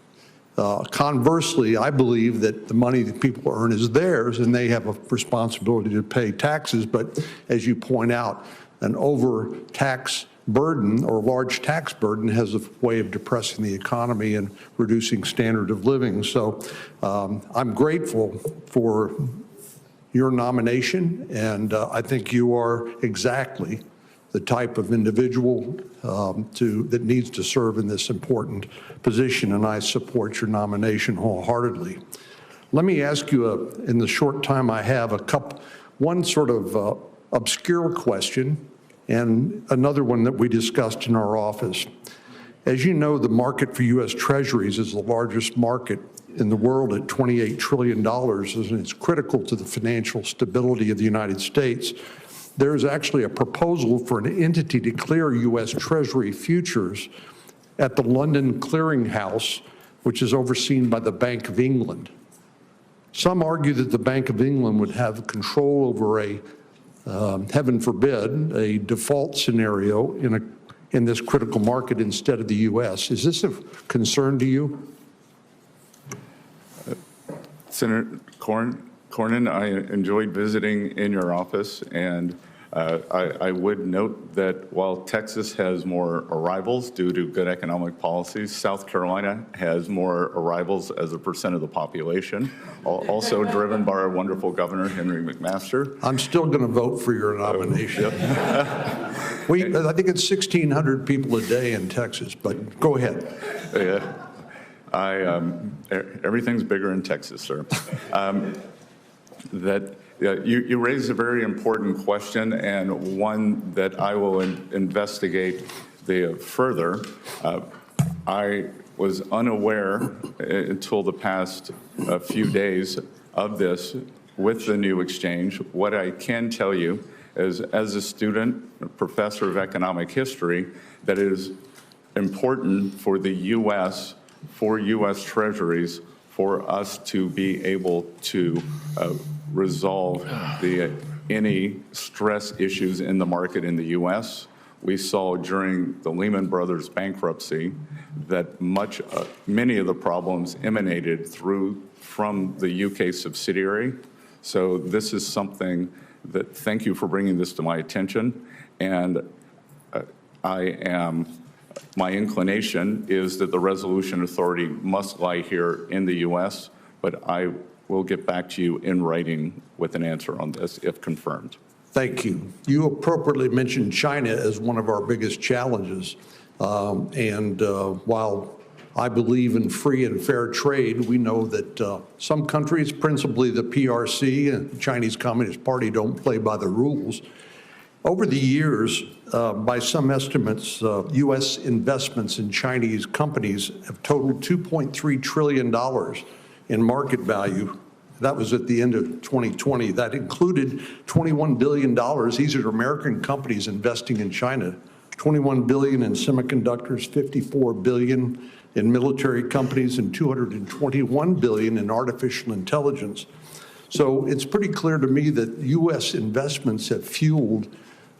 Conversely, I believe that the money that people earn is theirs, and they have a responsibility to pay taxes, but as you point out, an over-tax burden or large tax burden has a way of depressing the economy and reducing standard of living. So I'm grateful for your nomination, and I think you are exactly the type of individual that needs to serve in this important position, and I support your nomination wholeheartedly. Let me ask you, in the short time I have, one sort of obscure question and another one that we discussed in our office. As you know, the market for U.S. Treasuries is the largest market in the world at $28 trillion, and it's critical to the financial stability of the United States. There is actually a proposal for an entity to clear U.S. Treasury futures at the London Clearing House, which is overseen by the Bank of England. Some argue that the Bank of England would have control over a heaven forbid, a default scenario in this critical market instead of the U.S. Is this a concern to you? Senator Cornyn, I enjoyed visiting in your office, and I would note that while Texas has more arrivals due to good economic policies, South Carolina has more arrivals as a percent of the population, also driven by our wonderful governor, Henry McMaster. I'm still going to vote for your nomination. I think it's 1,600 people a day in Texas, but go ahead. Yeah, everything's bigger in Texas, sir. You raised a very important question, and one that I will investigate further. I was unaware until the past few days of this with the new exchange. What I can tell you is, as a student, a professor of economic history, that it is important for the U.S., for U.S. Treasuries, for us to be able to resolve any stress issues in the market in the U.S. We saw during the Lehman Brothers bankruptcy that many of the problems emanated from the UK subsidiary. So this is something that, thank you for bringing this to my attention. And my inclination is that the resolution authority must lie here in the U.S., but I will get back to you in writing with an answer on this if confirmed. Thank you. You appropriately mentioned China as one of our biggest challenges. While I believe in free and fair trade, we know that some countries, principally the PRC and the Chinese Communist Party, don't play by the rules. Over the years, by some estimates, U.S. investments in Chinese companies have totaled $2.3 trillion in market value. That was at the end of 2020. That included $21 billion. These are American companies investing in China. $21 billion in semiconductors, $54 billion in military companies, and $221 billion in artificial intelligence. So it's pretty clear to me that U.S. investments have fueled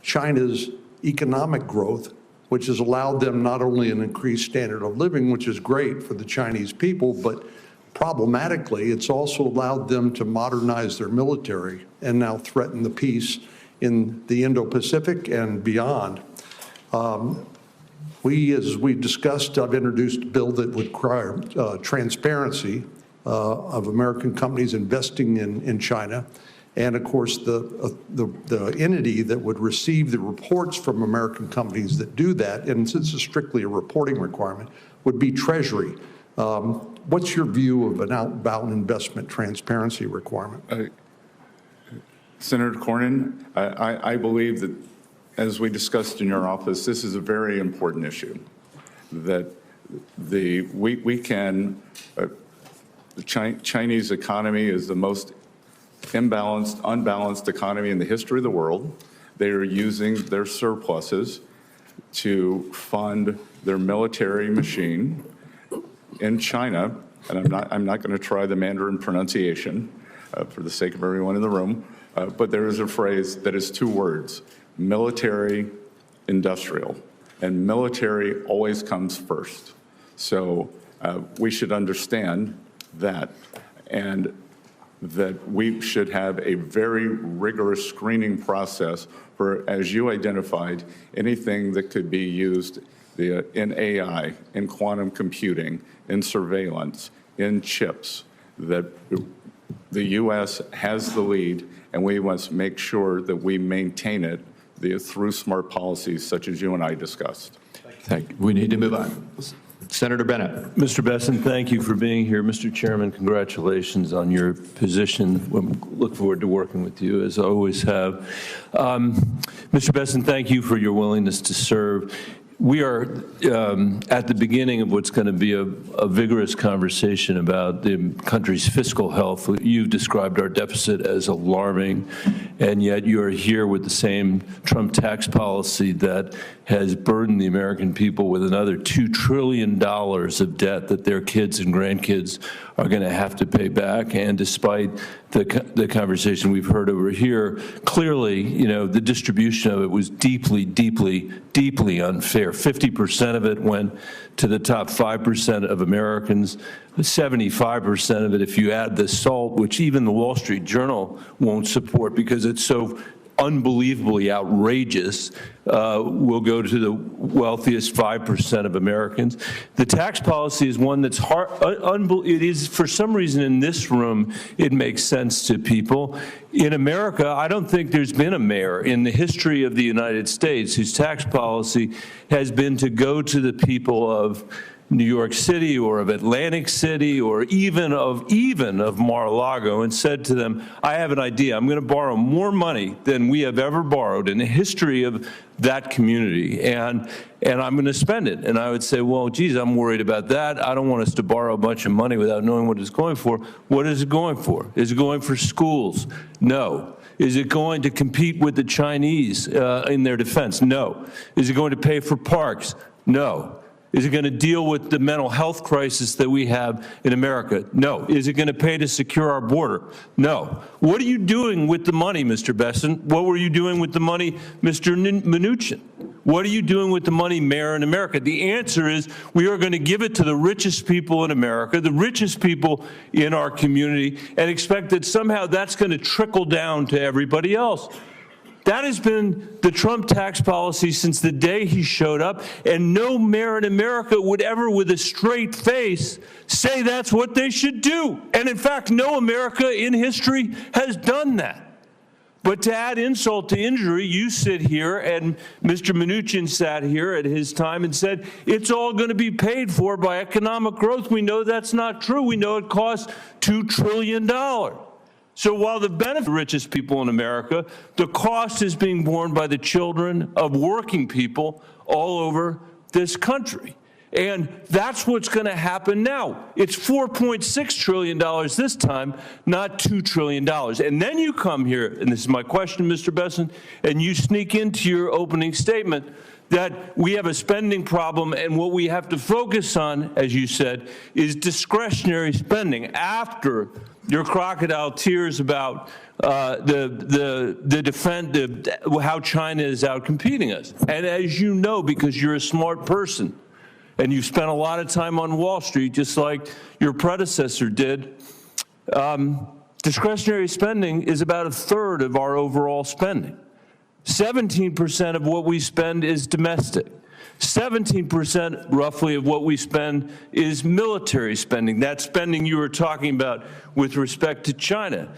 China's economic growth, which has allowed them not only an increased standard of living, which is great for the Chinese people, but problematically, it's also allowed them to modernize their military and now threaten the peace in the Indo-Pacific and beyond. As we discussed, I've introduced a bill that would require transparency of American companies investing in China. And of course, the entity that would receive the reports from American companies that do that, and since it's strictly a reporting requirement, would be Treasury. What's your view of an outbound investment transparency requirement? Senator Cornyn, I believe that, as we discussed in your office, this is a very important issue. That the Chinese economy is the most unbalanced economy in the history of the world. They are using their surpluses to fund their military machine in China, and I'm not going to try the Mandarin pronunciation for the sake of everyone in the room, but there is a phrase that is two words: military industrial, and military always comes first. So we should understand that, and that we should have a very rigorous screening process for, as you identified, anything that could be used in AI, in quantum computing, in surveillance, in chips, that the U.S. has the lead, and we must make sure that we maintain it through smart policies such as you and I discussed. Thank you. We need to move on. Senator Bennett. Mr. Bessent, thank you for being here. Mr. Chairman, congratulations on your position. We look forward to working with you, as I always have. Mr. Bessent, thank you for your willingness to serve. We are at the beginning of what's going to be a vigorous conversation about the country's fiscal health. You've described our deficit as alarming, and yet you are here with the same Trump tax policy that has burdened the American people with another $2 trillion of debt that their kids and grandkids are going to have to pay back. And despite the conversation we've heard over here, clearly, the distribution of it was deeply, deeply, deeply unfair. 50% of it went to the top 5% of Americans, 75% of it, if you add the SALT, which even the Wall Street Journal won't support because it's so unbelievably outrageous, will go to the wealthiest 5% of Americans. The tax policy is one that's hard. It is, for some reason in this room, it makes sense to people. In America, I don't think there's been a mayor in the history of the United States whose tax policy has been to go to the people of New York City or of Atlantic City or even of Mar-a-Lago and said to them, I have an idea. I'm going to borrow more money than we have ever borrowed in the history of that community, and I'm going to spend it. And I would say, well, geez, I'm worried about that. I don't want us to borrow a bunch of money without knowing what it's going for. What is it going for? Is it going for schools? No. Is it going to compete with the Chinese in their defense? No. Is it going to pay for parks? No. Is it going to deal with the mental health crisis that we have in America? No. Is it going to pay to secure our border? No. What are you doing with the money, Mr. Bessent? What were you doing with the money, Mr. Mnuchin? What are you doing with the money, Mayor, in America? The answer is we are going to give it to the richest people in America, the richest people in our community, and expect that somehow that's going to trickle down to everybody else. That has been the Trump tax policy since the day he showed up, and no mayor in America would ever, with a straight face, say that's what they should do. And in fact, no America in history has done that. But to add insult to injury, you sit here, and Mr. Mnuchin sat here at his time and said, it's all going to be paid for by economic growth. We know that's not true. We know it costs $2 trillion. So while the benefit of the richest people in America, the cost is being borne by the children of working people all over this country. And that's what's going to happen now. It's $4.6 trillion this time, not $2 trillion. And then you come here, and this is my question, Mr. Bessent, and you sneak into your opening statement that we have a spending problem, and what we have to focus on, as you said, is discretionary spending after your crocodile tears about how China is outcompeting us. And as you know, because you're a smart person, and you've spent a lot of time on Wall Street, just like your predecessor did, discretionary spending is about a third of our overall spending. 17% of what we spend is domestic. 17% roughly of what we spend is military spending, that spending you were talking about with respect to China.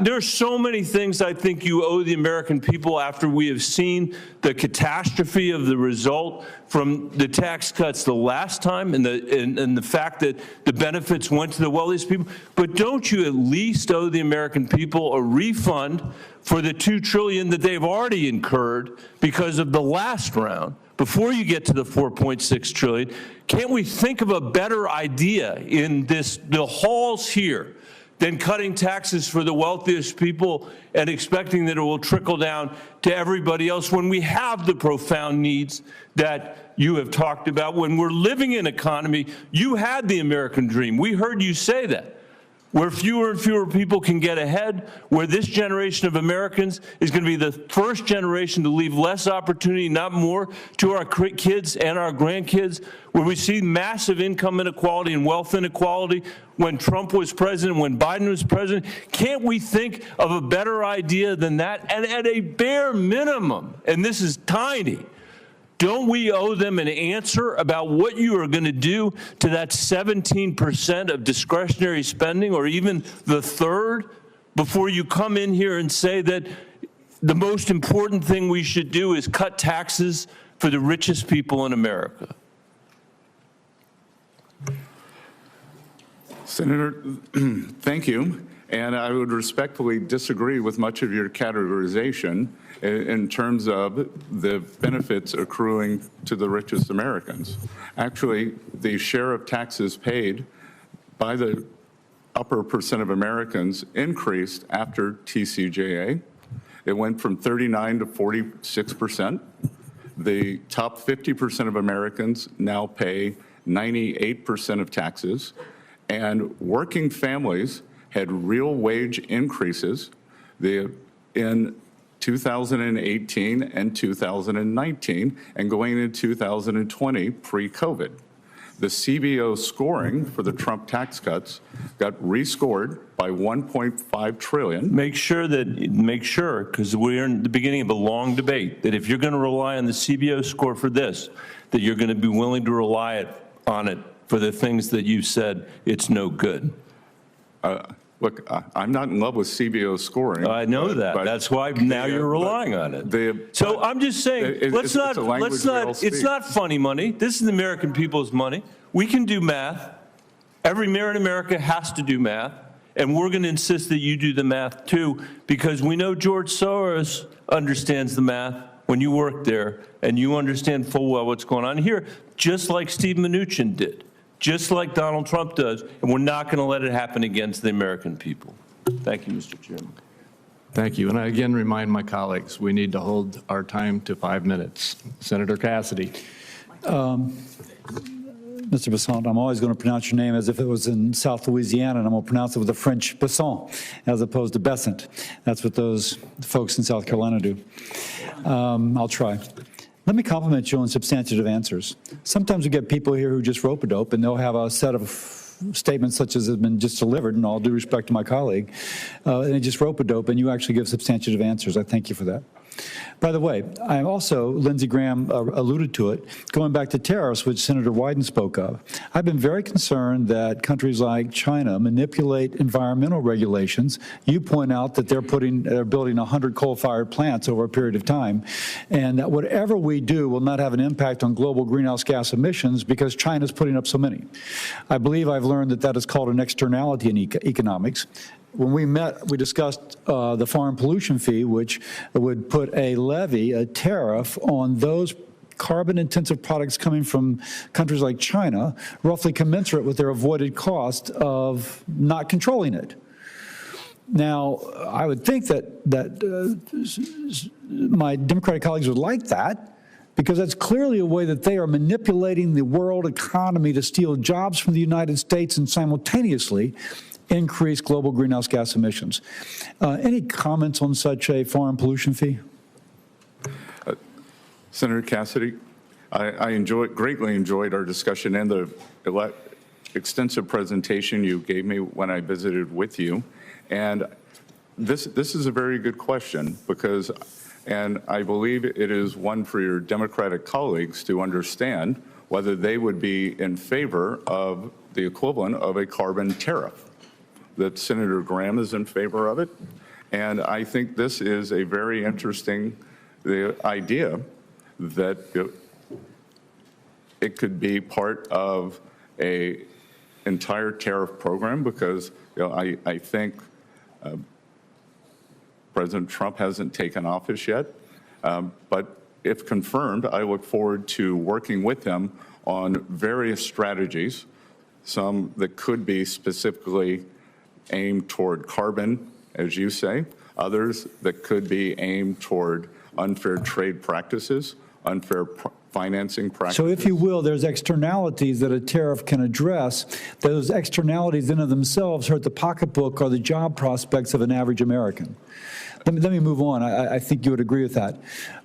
There are so many things I think you owe the American people after we have seen the catastrophe of the result from the tax cuts the last time and the fact that the benefits went to the wealthiest people. But don't you at least owe the American people a refund for the $2 trillion that they've already incurred because of the last round? Before you get to the $4.6 trillion, can't we think of a better idea in the halls here than cutting taxes for the wealthiest people and expecting that it will trickle down to everybody else when we have the profound needs that you have talked about? When we're living in an economy, you had the American dream. We heard you say that, where fewer and fewer people can get ahead, where this generation of Americans is going to be the first generation to leave less opportunity, not more, to our kids and our grandkids, where we see massive income inequality and wealth inequality when Trump was president, when Biden was president. Can't we think of a better idea than that? And at a bare minimum, and this is tiny, don't we owe them an answer about what you are going to do to that 17% of discretionary spending, or even the third, before you come in here and say that the most important thing we should do is cut taxes for the richest people in America? Senator, thank you. And I would respectfully disagree with much of your categorization in terms of the benefits accruing to the richest Americans. Actually, the share of taxes paid by the upper percent of Americans increased after TCJA. It went from 39 to 46%. The top 50% of Americans now pay 98% of taxes, and working families had real wage increases in 2018 and 2019, and going into 2020 pre-COVID. The CBO scoring for the Trump tax cuts got rescored by $1.5 trillion. Make sure, because we're in the beginning of a long debate, that if you're going to rely on the CBO score for this, that you're going to be willing to rely on it for the things that you said it's no good. Look, I'm not in love with CBO scoring. I know that. That's why now you're relying on it. So I'm just saying, it's not funny money. This is the American people's money. We can do math. Every mayor in America has to do math, and we're going to insist that you do the math too, because we know George Soros understands the math when you work there, and you understand full well what's going on here, just like Steve Mnuchin did, just like Donald Trump does, and we're not going to let it happen against the American people. Thank you, Mr. Chairman. Thank you. And I again remind my colleagues, we need to hold our time to 5 minutes. Senator Cassidy. Mr. Bessent, I'm always going to pronounce your name as if it was in South Louisiana, and I'm going to pronounce it with a French Bessent as opposed to Bessent. That's what those folks in South Carolina do. I'll try. Let me compliment you on substantive answers. Sometimes we get people here who just rope-a-dope, and they'll have a set of statements such as have been just delivered, and all due respect to my colleague, and they just rope-a-dope, and you actually give substantive answers. I thank you for that. By the way, I also, Lindsey Graham alluded to it, going back to tariffs, which Senator Wyden spoke of. I've been very concerned that countries like China manipulate environmental regulations. You point out that they're building 100 coal-fired plants over a period of time, and that whatever we do will not have an impact on global greenhouse gas emissions because China's putting up so many. I believe I've learned that that is called an externality in economics. When we met, we discussed the foreign pollution fee, which would put a levy, a tariff on those carbon-intensive products coming from countries like China, roughly commensurate with their avoided cost of not controlling it. Now, I would think that my Democratic colleagues would like that, because that's clearly a way that they are manipulating the world economy to steal jobs from the United States and simultaneously increase global greenhouse gas emissions. Any comments on such a foreign pollution fee? Senator Cassidy, I greatly enjoyed our discussion and the extensive presentation you gave me when I visited with you. And this is a very good question because, and I believe it is one for your Democratic colleagues to understand whether they would be in favor of the equivalent of a carbon tariff. That Senator Graham is in favor of it. And I think this is a very interesting idea that it could be part of a entire tariff program because I think President Trump hasn't taken office yet. But if confirmed, I look forward to working with him on various strategies, some that could be specifically aimed toward carbon, as you say, others that could be aimed toward unfair trade practices, unfair financing practices. So if you will, there's externalities that a tariff can address. Those externalities in and of themselves hurt the pocketbook or the job prospects of an average American. Let me move on. I think you would agree with that.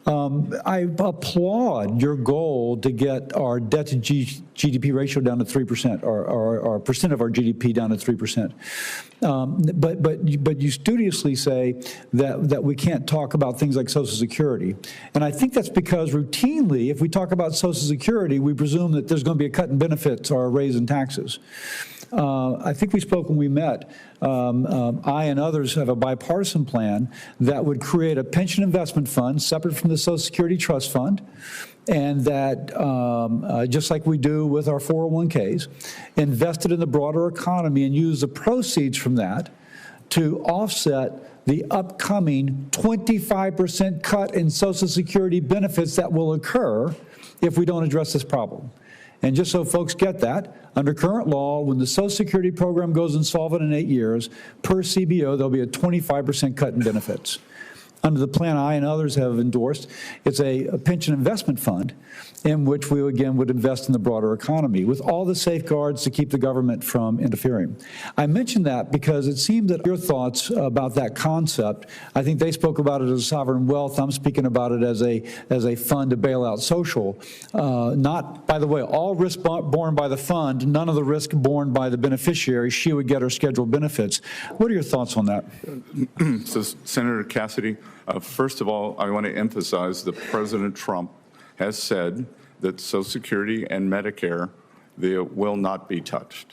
I applaud your goal to get our debt to GDP ratio down to 3%, or percent of our GDP down to 3%. But you studiously say that we can't talk about things like Social Security. And I think that's because routinely, if we talk about Social Security, we presume that there's going to be a cut in benefits or a raise in taxes. I think we spoke when we met. I and others have a bipartisan plan that would create a pension investment fund separate from the Social Security Trust Fund, and that, just like we do with our 401ks, invested in the broader economy and use the proceeds from that to offset the upcoming 25% cut in Social Security benefits that will occur if we don't address this problem. And just so folks get that, under current law, when the Social Security program goes insolvent in 8 years, per CBO, there'll be a 25% cut in benefits. Under the plan I and others have endorsed, it's a pension investment fund in which we, again, would invest in the broader economy with all the safeguards to keep the government from interfering. I mention that because it seemed that your thoughts about that concept, I think they spoke about it as sovereign wealth. I'm speaking about it as a fund to bail out social. Not, by the way, all risk borne by the fund, none of the risk borne by the beneficiary. She would get her scheduled benefits. What are your thoughts on that? So, Senator Cassidy, first of all, I want to emphasize that President Trump has said that Social Security and Medicare, they will not be touched.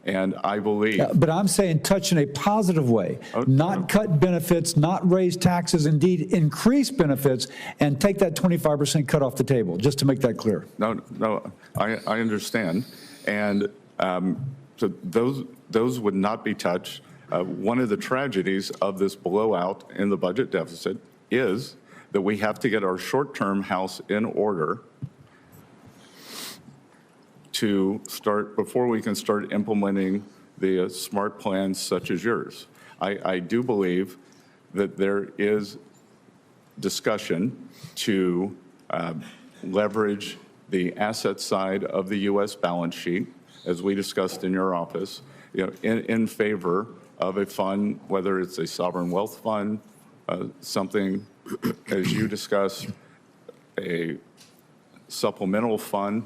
And I believe... Yeah, but I'm saying touch in a positive way, not cut benefits, not raise taxes, indeed increase benefits, and take that 25% cut off the table, just to make that clear. No, I understand. And so those would not be touched. One of the tragedies of this blowout in the budget deficit is that we have to get our short-term house in order to start, before we can start implementing the smart plans such as yours. I do believe that there is discussion to leverage the asset side of the U.S. balance sheet, as we discussed in your office, in favor of a fund, whether it's a sovereign wealth fund, something, as you discussed, a supplemental fund.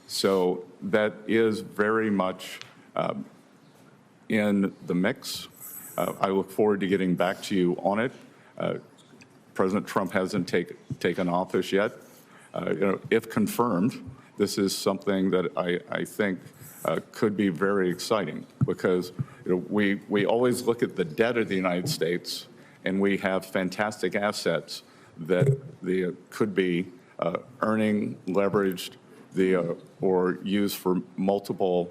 So that is very much in the mix. I look forward to getting back to you on it. President Trump hasn't taken office yet. If confirmed, this is something that I think could be very exciting, because we always look at the debt of the United States, and we have fantastic assets that could be earning, leveraged, or used for multiple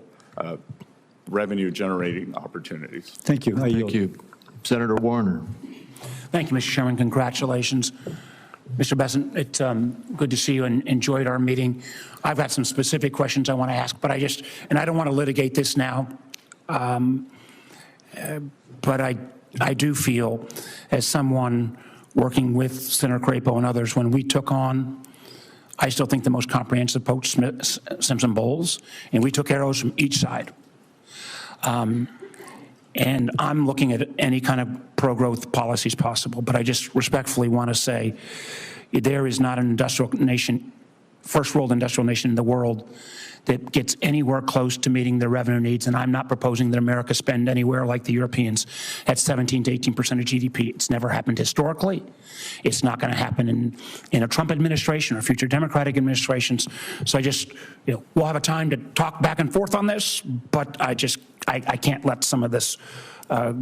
revenue-generating opportunities. Thank you. Thank you. Senator Warner. Thank you, Mr. Chairman. Congratulations. Mr. Bessent, it's good to see you and enjoyed our meeting. I've got some specific questions I want to ask, but I don't want to litigate this now. But I do feel, as someone working with Senator Crapo and others, when we took on, I still think, the most comprehensive post-Simpson-Bowles, and we took arrows from each side. And I'm looking at any kind of pro-growth policies possible, but I just respectfully want to say there is not an industrial nation, first world industrial nation in the world, that gets anywhere close to meeting their revenue needs, and I'm not proposing that America spend anywhere like the Europeans at 17 to 18% of GDP. It's never happened historically. It's not going to happen in a Trump administration or future Democratic administrations. So we'll have a time to talk back and forth on this, but I can't let some of this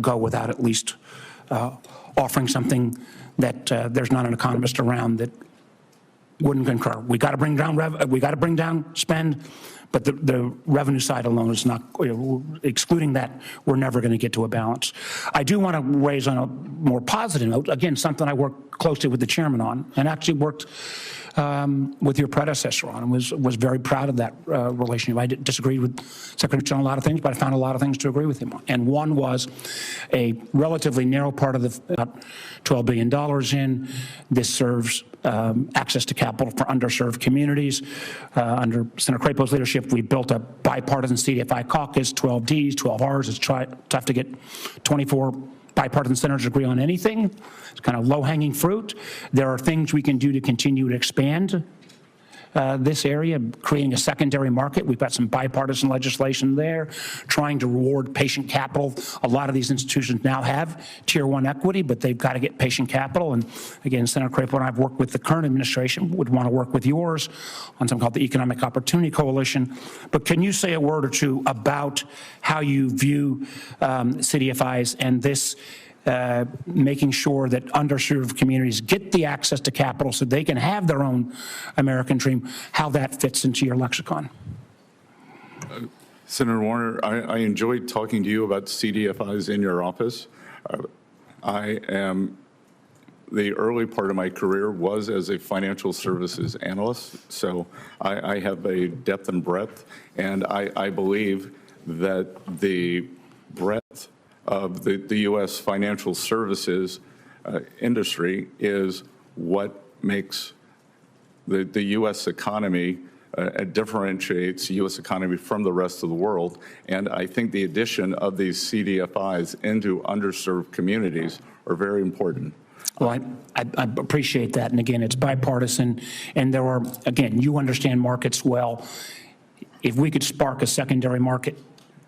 go without at least offering something that there's not an economist around that wouldn't concur. We got to bring down spend, but the revenue side alone is not, excluding that, we're never going to get to a balance. I do want to raise on a more positive note, again, something I worked closely with the chairman on, and actually worked with your predecessor on, and was very proud of that relationship. I disagreed with Secretary on a lot of things, but I found a lot of things to agree with him on. And one was a relatively narrow part of the about $12 billion in. This serves access to capital for underserved communities. Under Senator Crapo's leadership, we built a bipartisan CDFI caucus, 12 Ds, 12 Rs. It's tough to get 24 bipartisan senators to agree on anything. It's kind of low-hanging fruit. There are things we can do to continue to expand this area, creating a secondary market. We've got some bipartisan legislation there, trying to reward patient capital. A lot of these institutions now have Tier 1 equity, but they've got to get patient capital. And again, Senator Crapo and I have worked with the current administration, would want to work with yours on something called the Economic Opportunity Coalition. But can you say a word or two about how you view CDFIs and this making sure that underserved communities get the access to capital so they can have their own American dream, how that fits into your lexicon? Senator Warner, I enjoyed talking to you about CDFIs in your office. The early part of my career was as a financial services analyst, so I have a depth and breadth, and I believe that the breadth of the U.S. financial services industry is what makes the U.S. economy, differentiates the U.S. economy from the rest of the world. And I think the addition of these CDFIs into underserved communities are very important. Well, I appreciate that. And again, it's bipartisan. And there are, again, you understand markets well. If we could spark a secondary market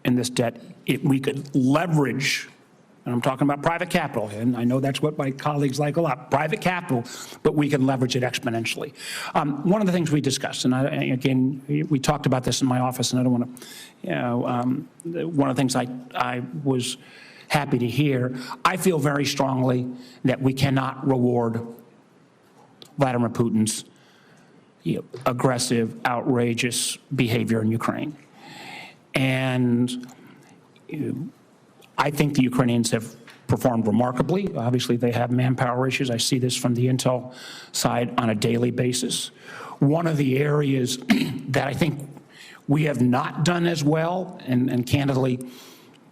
in this debt, if we could leverage, and I'm talking about private capital, and I know that's what my colleagues like a lot, private capital, but we can leverage it exponentially. One of the things we discussed, and again, we talked about this in my office, and I don't want to, one of the things I was happy to hear, I feel very strongly that we cannot reward Vladimir Putin's aggressive, outrageous behavior in Ukraine. And I think the Ukrainians have performed remarkably. Obviously, they have manpower issues. I see this from the intel side on a daily basis. One of the areas that I think we have not done as well, and candidly,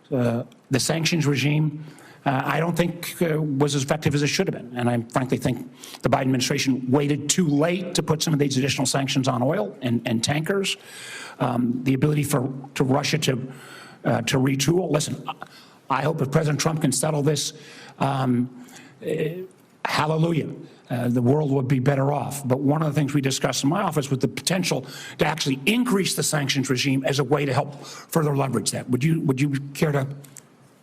the sanctions regime I don't think was as effective as it should have been. And I frankly think the Biden administration waited too late to put some of these additional sanctions on oil and tankers. The ability to Russia to retool. Listen, I hope if President Trump can settle this, hallelujah. The world would be better off. But one of the things we discussed in my office was the potential to actually increase the sanctions regime as a way to help further leverage that. Would you care to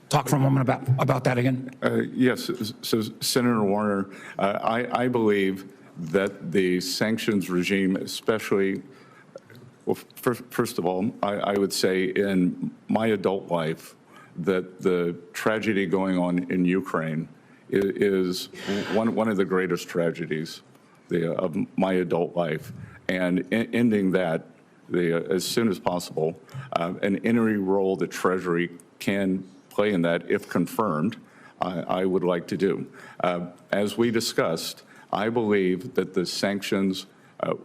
talk for a moment about that again? Yes. So, Senator Warner, I believe that the sanctions regime, especially, well, first of all, I would say in my adult life that the tragedy going on in Ukraine is one of the greatest tragedies of my adult life, and ending that as soon as possible, and any role the Treasury can play in that, if confirmed, I would like to do. As we discussed, I believe that the sanctions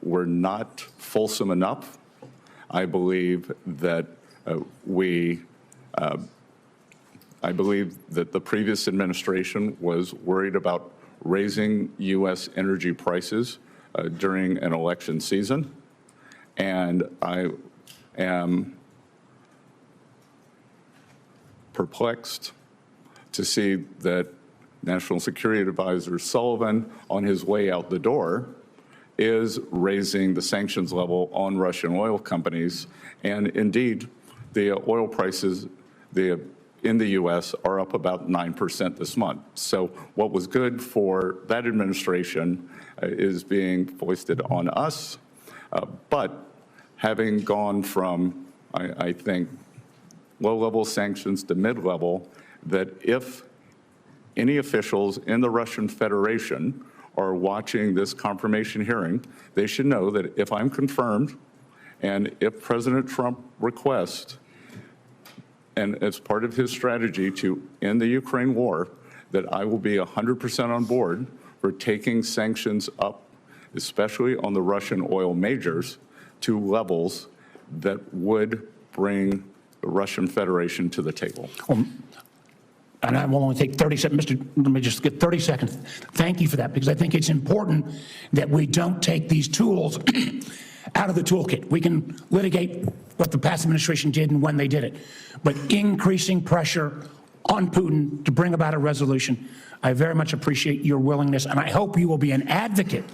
were not fulsome enough. I believe that I believe that the previous administration was worried about raising U.S. energy prices during an election season, and I am perplexed to see that National Security Advisor Sullivan, on his way out the door, is raising the sanctions level on Russian oil companies, and indeed, the oil prices in the U.S. are up about 9% this month. So what was good for that administration is being foisted on us. But having gone from, I think, low-level sanctions to mid-level, that if any officials in the Russian Federation are watching this confirmation hearing, they should know that if I'm confirmed and if President Trump requests, and as part of his strategy to end the Ukraine war, that I will be 100% on board for taking sanctions up, especially on the Russian oil majors, to levels that would bring the Russian Federation to the table. And I will only take 30 seconds. Let me just get 30 seconds. Thank you for that, because I think it's important that we don't take these tools out of the toolkit. We can litigate what the past administration did and when they did it, but increasing pressure on Putin to bring about a resolution, I very much appreciate your willingness, and I hope you will be an advocate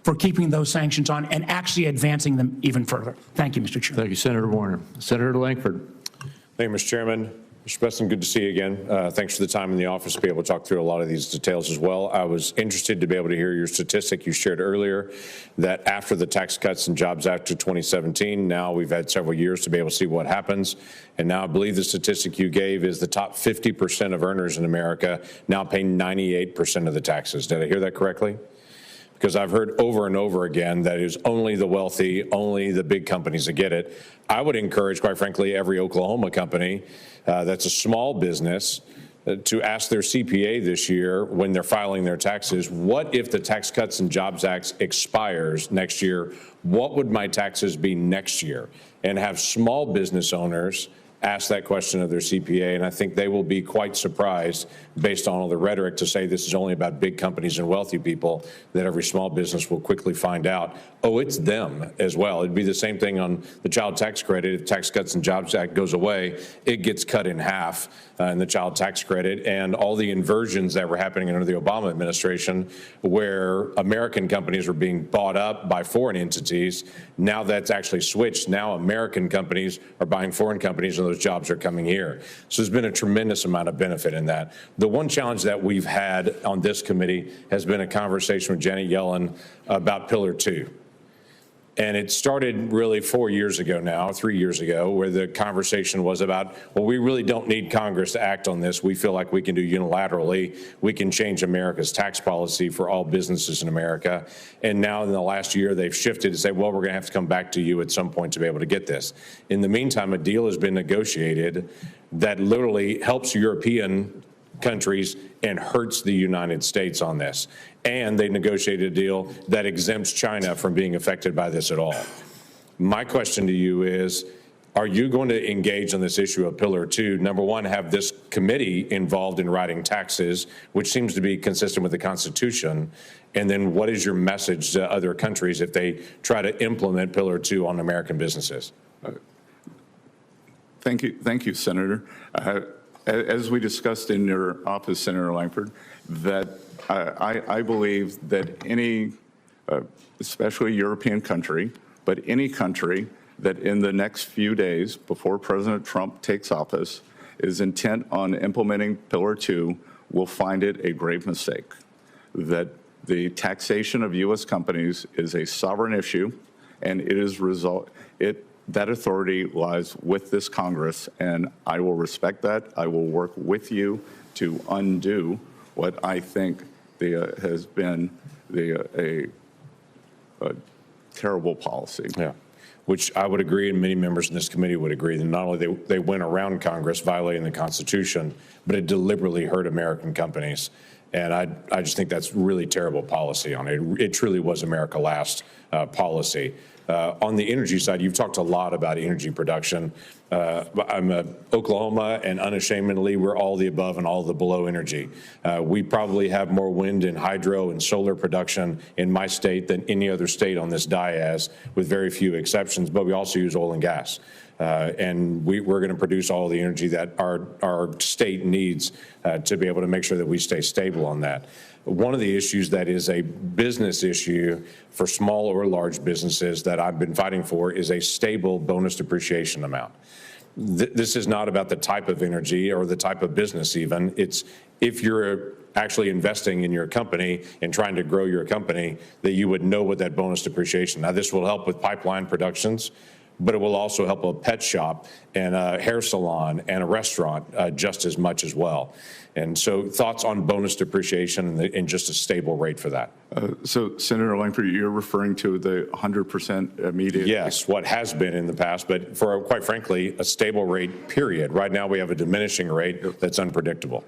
for keeping those sanctions on and actually advancing them even further. Thank you, Mr. Chair. Thank you, Senator Warner. Senator Langford. Thank you, Mr. Chairman. Mr. Bessent, good to see you again. Thanks for the time in the office to be able to talk through a lot of these details as well. I was interested to be able to hear your statistic you shared earlier that after the Tax Cuts and Jobs Act of 2017, now we've had several years to be able to see what happens. And now I believe the statistic you gave is the top 50% of earners in America now pay 98% of the taxes. Did I hear that correctly? Because I've heard over and over again that it is only the wealthy, only the big companies that get it. I would encourage, quite frankly, every Oklahoma company that's a small business to ask their CPA this year when they're filing their taxes, what if the Tax Cuts and Jobs Act expires next year? What would my taxes be next year? And have small business owners ask that question of their CPA, and I think they will be quite surprised, based on all the rhetoric, to say this is only about big companies and wealthy people, that every small business will quickly find out, oh, it's them as well. It'd be the same thing on the child tax credit. If Tax Cuts and Jobs Act goes away, it gets cut in half in the child tax credit, and all the inversions that were happening under the Obama administration, where American companies were being bought up by foreign entities, now that's actually switched. Now American companies are buying foreign companies, and those jobs are coming here. So there's been a tremendous amount of benefit in that. The one challenge that we've had on this committee has been a conversation with Janet Yellen about Pillar 2. And it started really 4 years ago now, 3 years ago, where the conversation was about, well, we really don't need Congress to act on this. We feel like we can do unilaterally. We can change America's tax policy for all businesses in America. And now in the last year, they've shifted to say, well, we're going to have to come back to you at some point to be able to get this. In the meantime, a deal has been negotiated that literally helps European countries and hurts the United States on this. And they negotiated a deal that exempts China from being affected by this at all. My question to you is, Are you going to engage on this issue of Pillar 2? Number one, have this committee involved in writing taxes, which seems to be consistent with the Constitution. And then what is your message to other countries if they try to implement Pillar 2 on American businesses? Thank you, Senator. As we discussed in your office, Senator Langford, that I believe that any, especially European country, but any country that in the next few days before President Trump takes office is intent on implementing Pillar 2 will find it a grave mistake. That the taxation of U.S. companies is a sovereign issue, and that authority lies with this Congress, and I will respect that. I will work with you to undo what I think has been a terrible policy. Yeah. Which I would agree, and many members in this committee would agree, that not only they went around Congress violating the Constitution, but it deliberately hurt American companies. And I just think that's really terrible policy on it. It truly was America Last policy. On the energy side, you've talked a lot about energy production. I'm Oklahoma, and unashamedly, we're all the above and all the below energy. We probably have more wind and hydro and solar production in my state than any other state on this dais, with very few exceptions, but we also use oil and gas. And we're going to produce all the energy that our state needs to be able to make sure that we stay stable on that. One of the issues that is a business issue for small or large businesses that I've been fighting for is a stable bonus depreciation amount. This is not about the type of energy or the type of business even. It's if you're actually investing in your company and trying to grow your company, that you would know what that bonus depreciation. Now, this will help with pipeline productions, but it will also help a pet shop and a hair salon and a restaurant just as much as well. And so thoughts on bonus depreciation and just a stable rate for that? So, Senator Langford, you're referring to the 100% immediate? Yes, what has been in the past, but for, quite frankly, a stable rate, period. Right now, we have a diminishing rate that's unpredictable.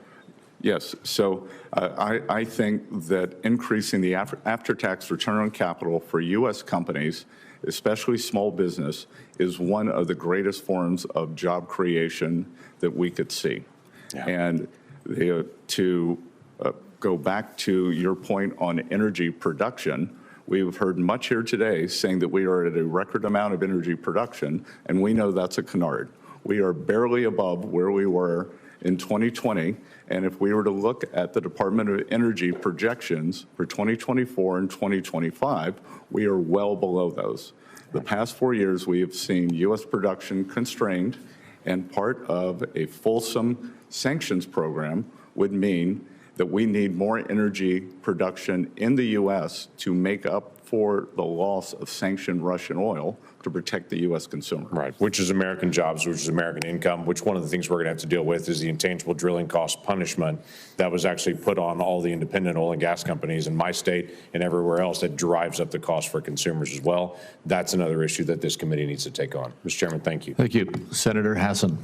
Yes. So I think that increasing the after-tax return on capital for U.S. companies, especially small business, is one of the greatest forms of job creation that we could see. Yeah. And to go back to your point on energy production, we've heard much here today saying that we are at a record amount of energy production, and we know that's a canard. We are barely above where we were in 2020, and if we were to look at the Department of Energy projections for 2024 and 2025, we are well below those. The past 4 years, we have seen U.S. production constrained, and part of a fulsome sanctions program would mean that we need more energy production in the U.S. to make up for the loss of sanctioned Russian oil to protect the U.S. consumer. Right, which is American jobs, which is American income, which one of the things we're going to have to deal with is the intangible drilling cost punishment that was actually put on all the independent oil and gas companies in my state and everywhere else that drives up the cost for consumers as well. That's another issue that this committee needs to take on. Mr. Chairman, thank you. Thank you. Senator Hassan.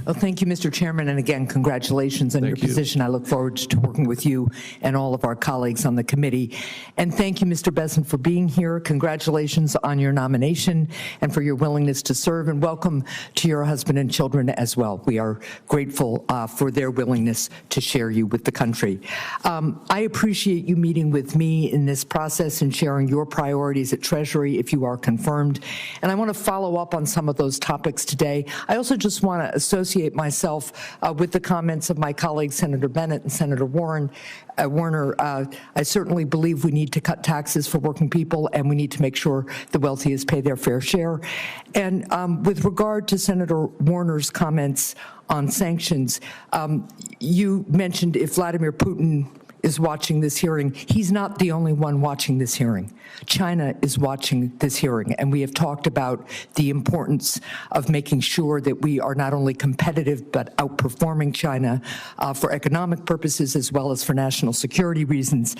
Well, thank you, Mr. Chairman, and again, congratulations on your position. I look forward to working with you and all of our colleagues on the committee. And thank you, Mr. Bessent, for being here. Congratulations on your nomination and for your willingness to serve, and welcome to your husband and children as well. We are grateful for their willingness to share you with the country. I appreciate you meeting with me in this process and sharing your priorities at Treasury if you are confirmed. And I want to follow up on some of those topics today. I also just want to associate myself with the comments of my colleagues, Senator Bennett and Senator Warner. I certainly believe we need to cut taxes for working people, and we need to make sure the wealthiest pay their fair share. And with regard to Senator Warner's comments on sanctions, you mentioned if Vladimir Putin is watching this hearing. He's not the only one watching this hearing. China is watching this hearing, and we have talked about the importance of making sure that we are not only competitive but outperforming China for economic purposes as well as for national security reasons.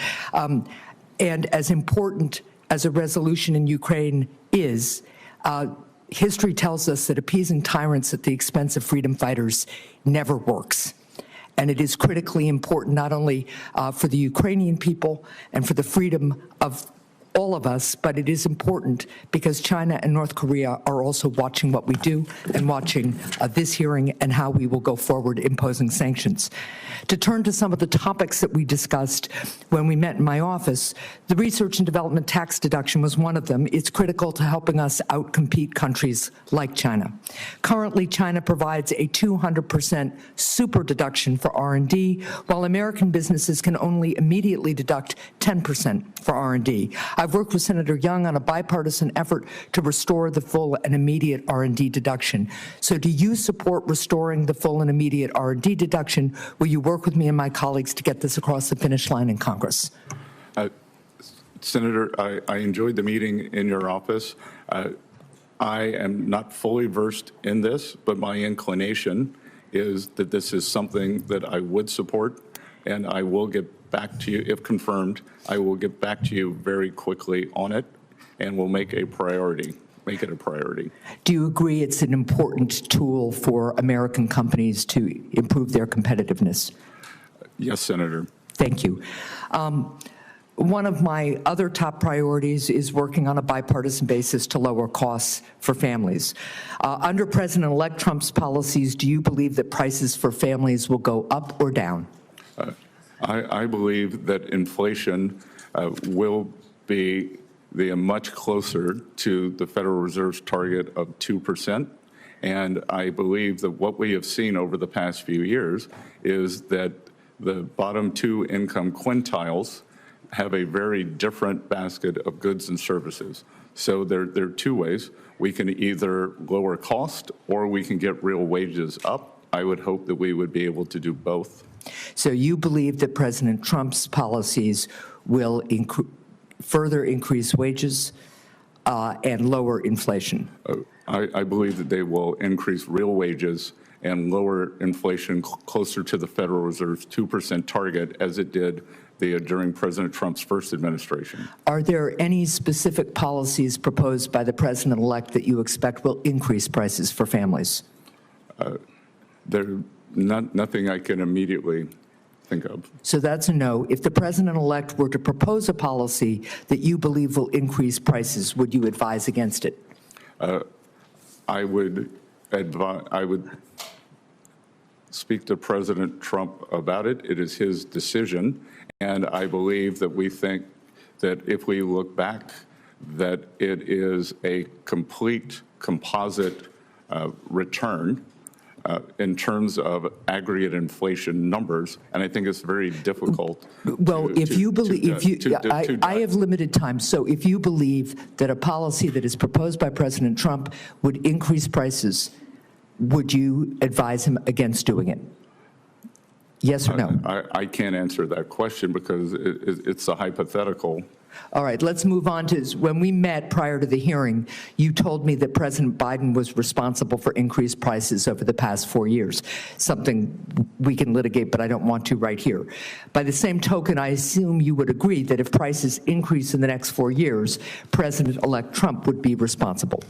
And as important as a resolution in Ukraine is, history tells us that appeasing tyrants at the expense of freedom fighters never works. And it is critically important not only for the Ukrainian people and for the freedom of all of us, but it is important because China and North Korea are also watching what we do and watching this hearing and how we will go forward imposing sanctions. To turn to some of the topics that we discussed when we met in my office, the research and development tax deduction was one of them. It's critical to helping us outcompete countries like China. Currently, China provides a 200% super deduction for R&D, while American businesses can only immediately deduct 10% for R&D. I've worked with Senator Young on a bipartisan effort to restore the full and immediate R&D deduction. So do you support restoring the full and immediate R&D deduction? Will you work with me and my colleagues to get this across the finish line in Congress? Senator, I enjoyed the meeting in your office. I am not fully versed in this, but my inclination is that this is something that I would support, and I will get back to you, if confirmed, I will get back to you very quickly on it, and we'll make it a priority. Do you agree it's an important tool for American companies to improve their competitiveness? Yes, Senator. Thank you. One of my other top priorities is working on a bipartisan basis to lower costs for families. Under President-elect Trump's policies, do you believe that prices for families will go up or down? I believe that inflation will be much closer to the Federal Reserve's target of 2%. And I believe that what we have seen over the past few years is that the bottom two income quintiles have a very different basket of goods and services. So there are two ways. We can either lower cost or we can get real wages up. I would hope that we would be able to do both. So you believe that President Trump's policies will further increase wages and lower inflation? I believe that they will increase real wages and lower inflation closer to the Federal Reserve's 2% target as it did during President Trump's first administration. Are there any specific policies proposed by the president-elect that you expect will increase prices for families? There's nothing I can immediately think of. So that's a no. If the president-elect were to propose a policy that you believe will increase prices, would you advise against it? I would speak to President Trump about it. It is his decision. And I believe that we think that if we look back, that it is a complete composite return in terms of aggregate inflation numbers, and I think it's very difficult. Well, if you believe, I have limited time, so if you believe that a policy that is proposed by President Trump would increase prices, would you advise him against doing it? Yes or no? I can't answer that question because it's a hypothetical. All right, let's move on to, when we met prior to the hearing, you told me that President Biden was responsible for increased prices over the past 4 years, something we can litigate, but I don't want to right here. By the same token, I assume you would agree that if prices increase in the next 4 years, President-elect Trump would be responsible.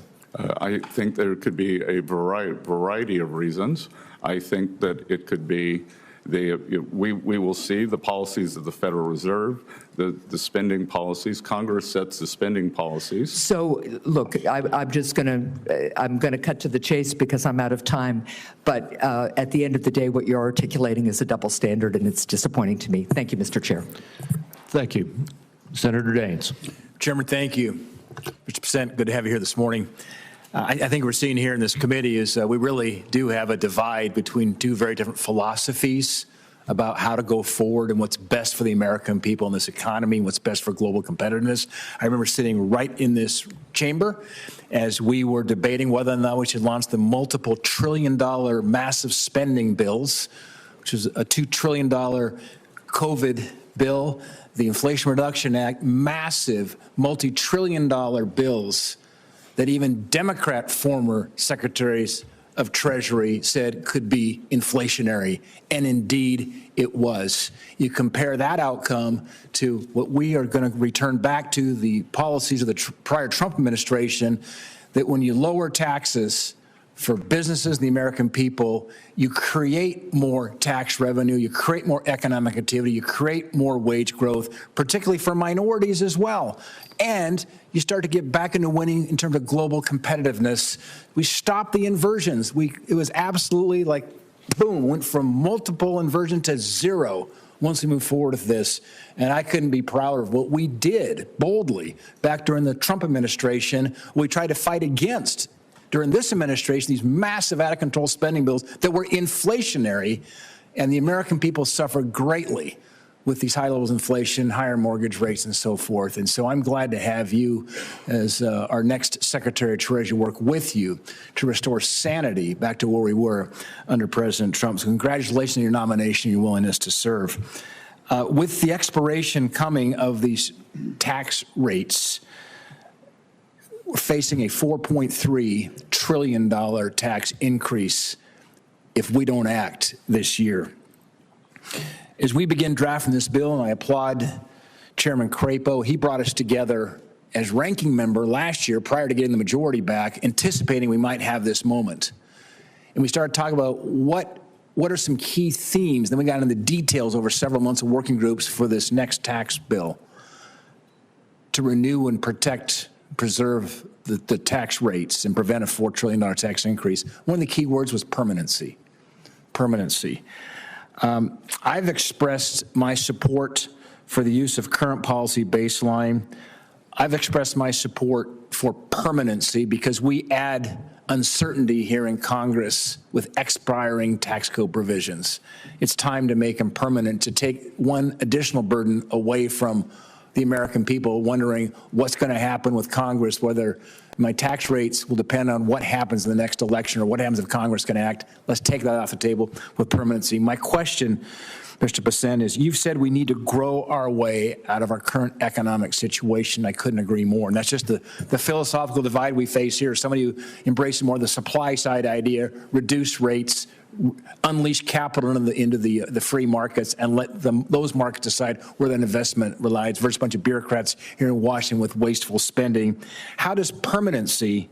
I think there could be a variety of reasons. I think that it could be we will see the policies of the Federal Reserve, the spending policies. Congress sets the spending policies. So, look, I'm going to cut to the chase because I'm out of time. But at the end of the day, what you're articulating is a double standard, and it's disappointing to me. Thank you, Mr. Chair. Thank you. Senator Daines. Chairman, thank you. Mr. Bessent, good to have you here this morning. I think we're seeing here in this committee is we really do have a divide between two very different philosophies about how to go forward and what's best for the American people in this economy and what's best for global competitiveness. I remember sitting right in this chamber as we were debating whether or not we should launch the multiple trillion-dollar massive spending bills, which is a $2 trillion COVID bill, the Inflation Reduction Act, massive multi-trillion-dollar bills that even Democrat former secretaries of Treasury said could be inflationary, and indeed it was. You compare that outcome to what we are going to return back to the policies of the prior Trump administration, that when you lower taxes for businesses and the American people, you create more tax revenue, you create more economic activity, you create more wage growth, particularly for minorities as well. And you start to get back into winning in terms of global competitiveness. We stopped the inversions. It was absolutely like, boom, went from multiple inversion to zero once we move forward with this. And I couldn't be prouder of what we did boldly back during the Trump administration. We tried to fight against during this administration, these massive out-of-control spending bills that were inflationary, and the American people suffered greatly with these high levels of inflation, higher mortgage rates, and so forth. And so I'm glad to have you as our next Secretary of Treasury work with you to restore sanity back to where we were under President Trump. So congratulations on your nomination and your willingness to serve. With the expiration coming of these tax rates, we're facing a $4.3 trillion tax increase if we don't act this year. As we begin drafting this bill, and I applaud Chairman Crapo, he brought us together as ranking member last year prior to getting the majority back, anticipating we might have this moment. And we started talking about what are some key themes. Then we got into the details over several months of working groups for this next tax bill to renew and protect, preserve the tax rates and prevent a $4 trillion tax increase. One of the key words was permanency. Permanency. I've expressed my support for the use of current policy baseline. I've expressed my support for permanency because we add uncertainty here in Congress with expiring tax code provisions. It's time to make them permanent, to take one additional burden away from the American people wondering what's going to happen with Congress, whether my tax rates will depend on what happens in the next election or what happens if Congress can act. Let's take that off the table with permanency. My question, Mr. Bessent, is you've said we need to grow our way out of our current economic situation. I couldn't agree more. And that's just the philosophical divide we face here. Somebody who embraces more the supply side idea, reduce rates, unleash capital into the free markets and let those markets decide where that investment relies versus a bunch of bureaucrats here in Washington with wasteful spending. How does permanency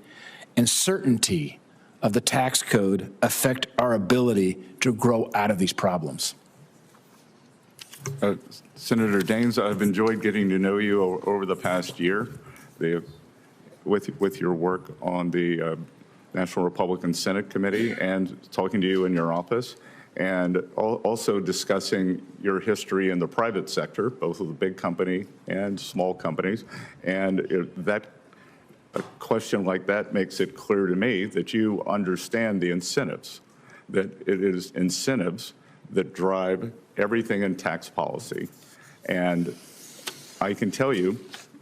and certainty of the tax code affect our ability to grow out of these problems? Senator Daines, I've enjoyed getting to know you over the past year with your work on the National Republican Senate Committee and talking to you in your office, and also discussing your history in the private sector, both of the big company and small companies. And a question like that makes it clear to me that you understand the incentives, that it is incentives that drive everything in tax policy. And I can tell you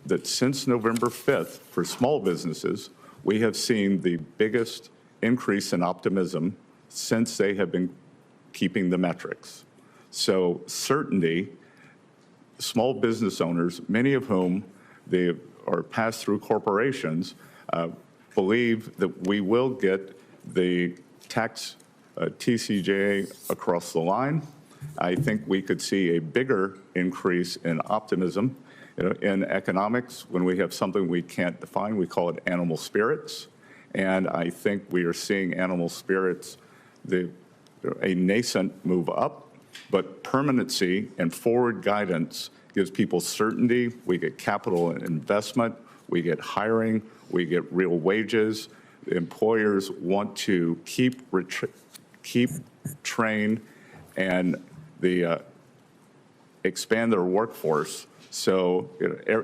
that since November 5th, for small businesses, we have seen the biggest increase in optimism since they have been keeping the metrics. So certainty, small business owners, many of whom they are pass-through corporations, believe that we will get the tax TCJA across the line. I think we could see a bigger increase in optimism. In economics, when we have something we can't define, we call it animal spirits. And I think we are seeing animal spirits, a nascent move up, but permanency and forward guidance gives people certainty. We get capital and investment, we get hiring, we get real wages. Employers want to keep train and expand their workforce. So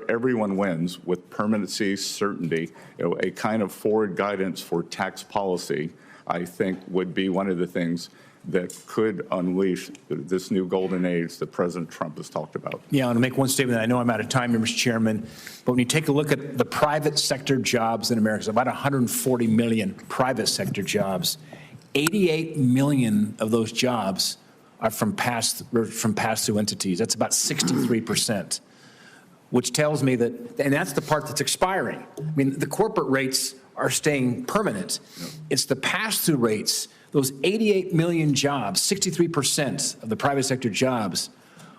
everyone wins with permanency, certainty. A kind of forward guidance for tax policy, I think, would be one of the things that could unleash this new golden age that President Trump has talked about. Yeah, I want to make one statement. I know I'm out of time here, Mr. Chairman, but when you take a look at the private sector jobs in America, it's about 140 million private sector jobs. 88 million of those jobs are from pass-through entities. That's about 63%. Which tells me that, and that's the part that's expiring. I mean, the corporate rates are staying permanent. It's the pass-through rates, those 88 million jobs, 63% of the private sector jobs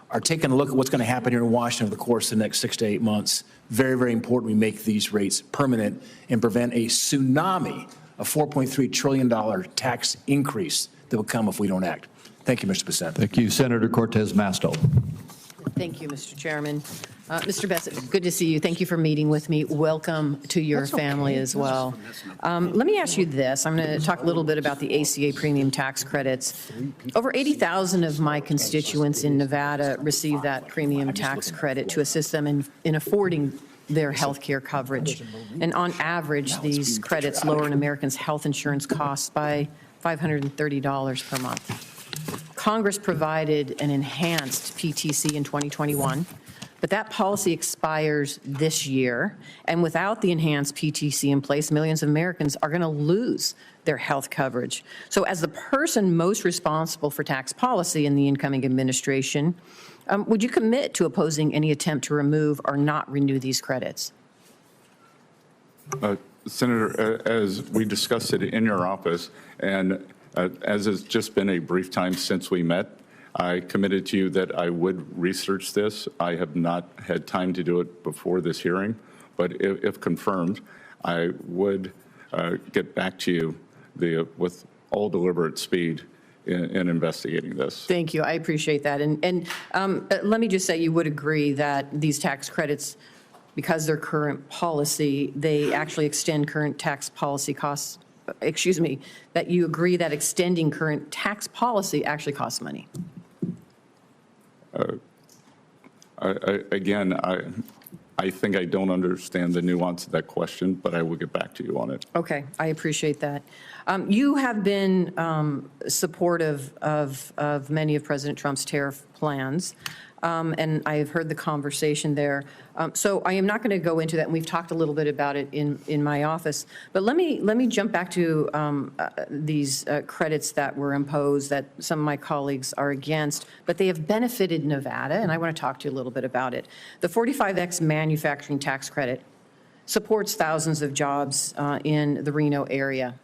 are taking a look at what's going to happen here in Washington over the course of the next 6 to 8 months. Very, very important we make these rates permanent and prevent a tsunami a $4.3 trillion tax increase that will come if we don't act. Thank you, Mr. Bessent. Thank you, Senator Cortez Masto. Thank you, Mr. Chairman. Mr. Bessent, good to see you. Thank you for meeting with me. Welcome to your family as well. Let me ask you this. I'm going to talk a little bit about the ACA premium tax credits. Over 80,000 of my constituents in Nevada receive that premium tax credit to assist them in affording their health care coverage. And on average, these credits lower an American's health insurance costs by $530 per month. Congress provided an enhanced PTC in 2021, but that policy expires this year. And without the enhanced PTC in place, millions of Americans are going to lose their health coverage. So as the person most responsible for tax policy in the incoming administration, would you commit to opposing any attempt to remove or not renew these credits? Senator, as we discussed it in your office, and as it's just been a brief time since we met, I committed to you that I would research this. I have not had time to do it before this hearing, but if confirmed, I would get back to you with all deliberate speed in investigating this. Thank you. I appreciate that. And let me just say you would agree that these tax credits, because they're current policy, they actually extend current tax policy costs. Excuse me, that you agree that extending current tax policy actually costs money. Again, I think I don't understand the nuance of that question, but I will get back to you on it. Okay, I appreciate that. You have been supportive of many of President Trump's tariff plans, and I have heard the conversation there. So I am not going to go into that, and we've talked a little bit about it in my office. But let me jump back to these credits that were imposed that some of my colleagues are against, but they have benefited Nevada, and I want to talk to you a little bit about it. The 45X manufacturing tax credit supports thousands of jobs in the Reno area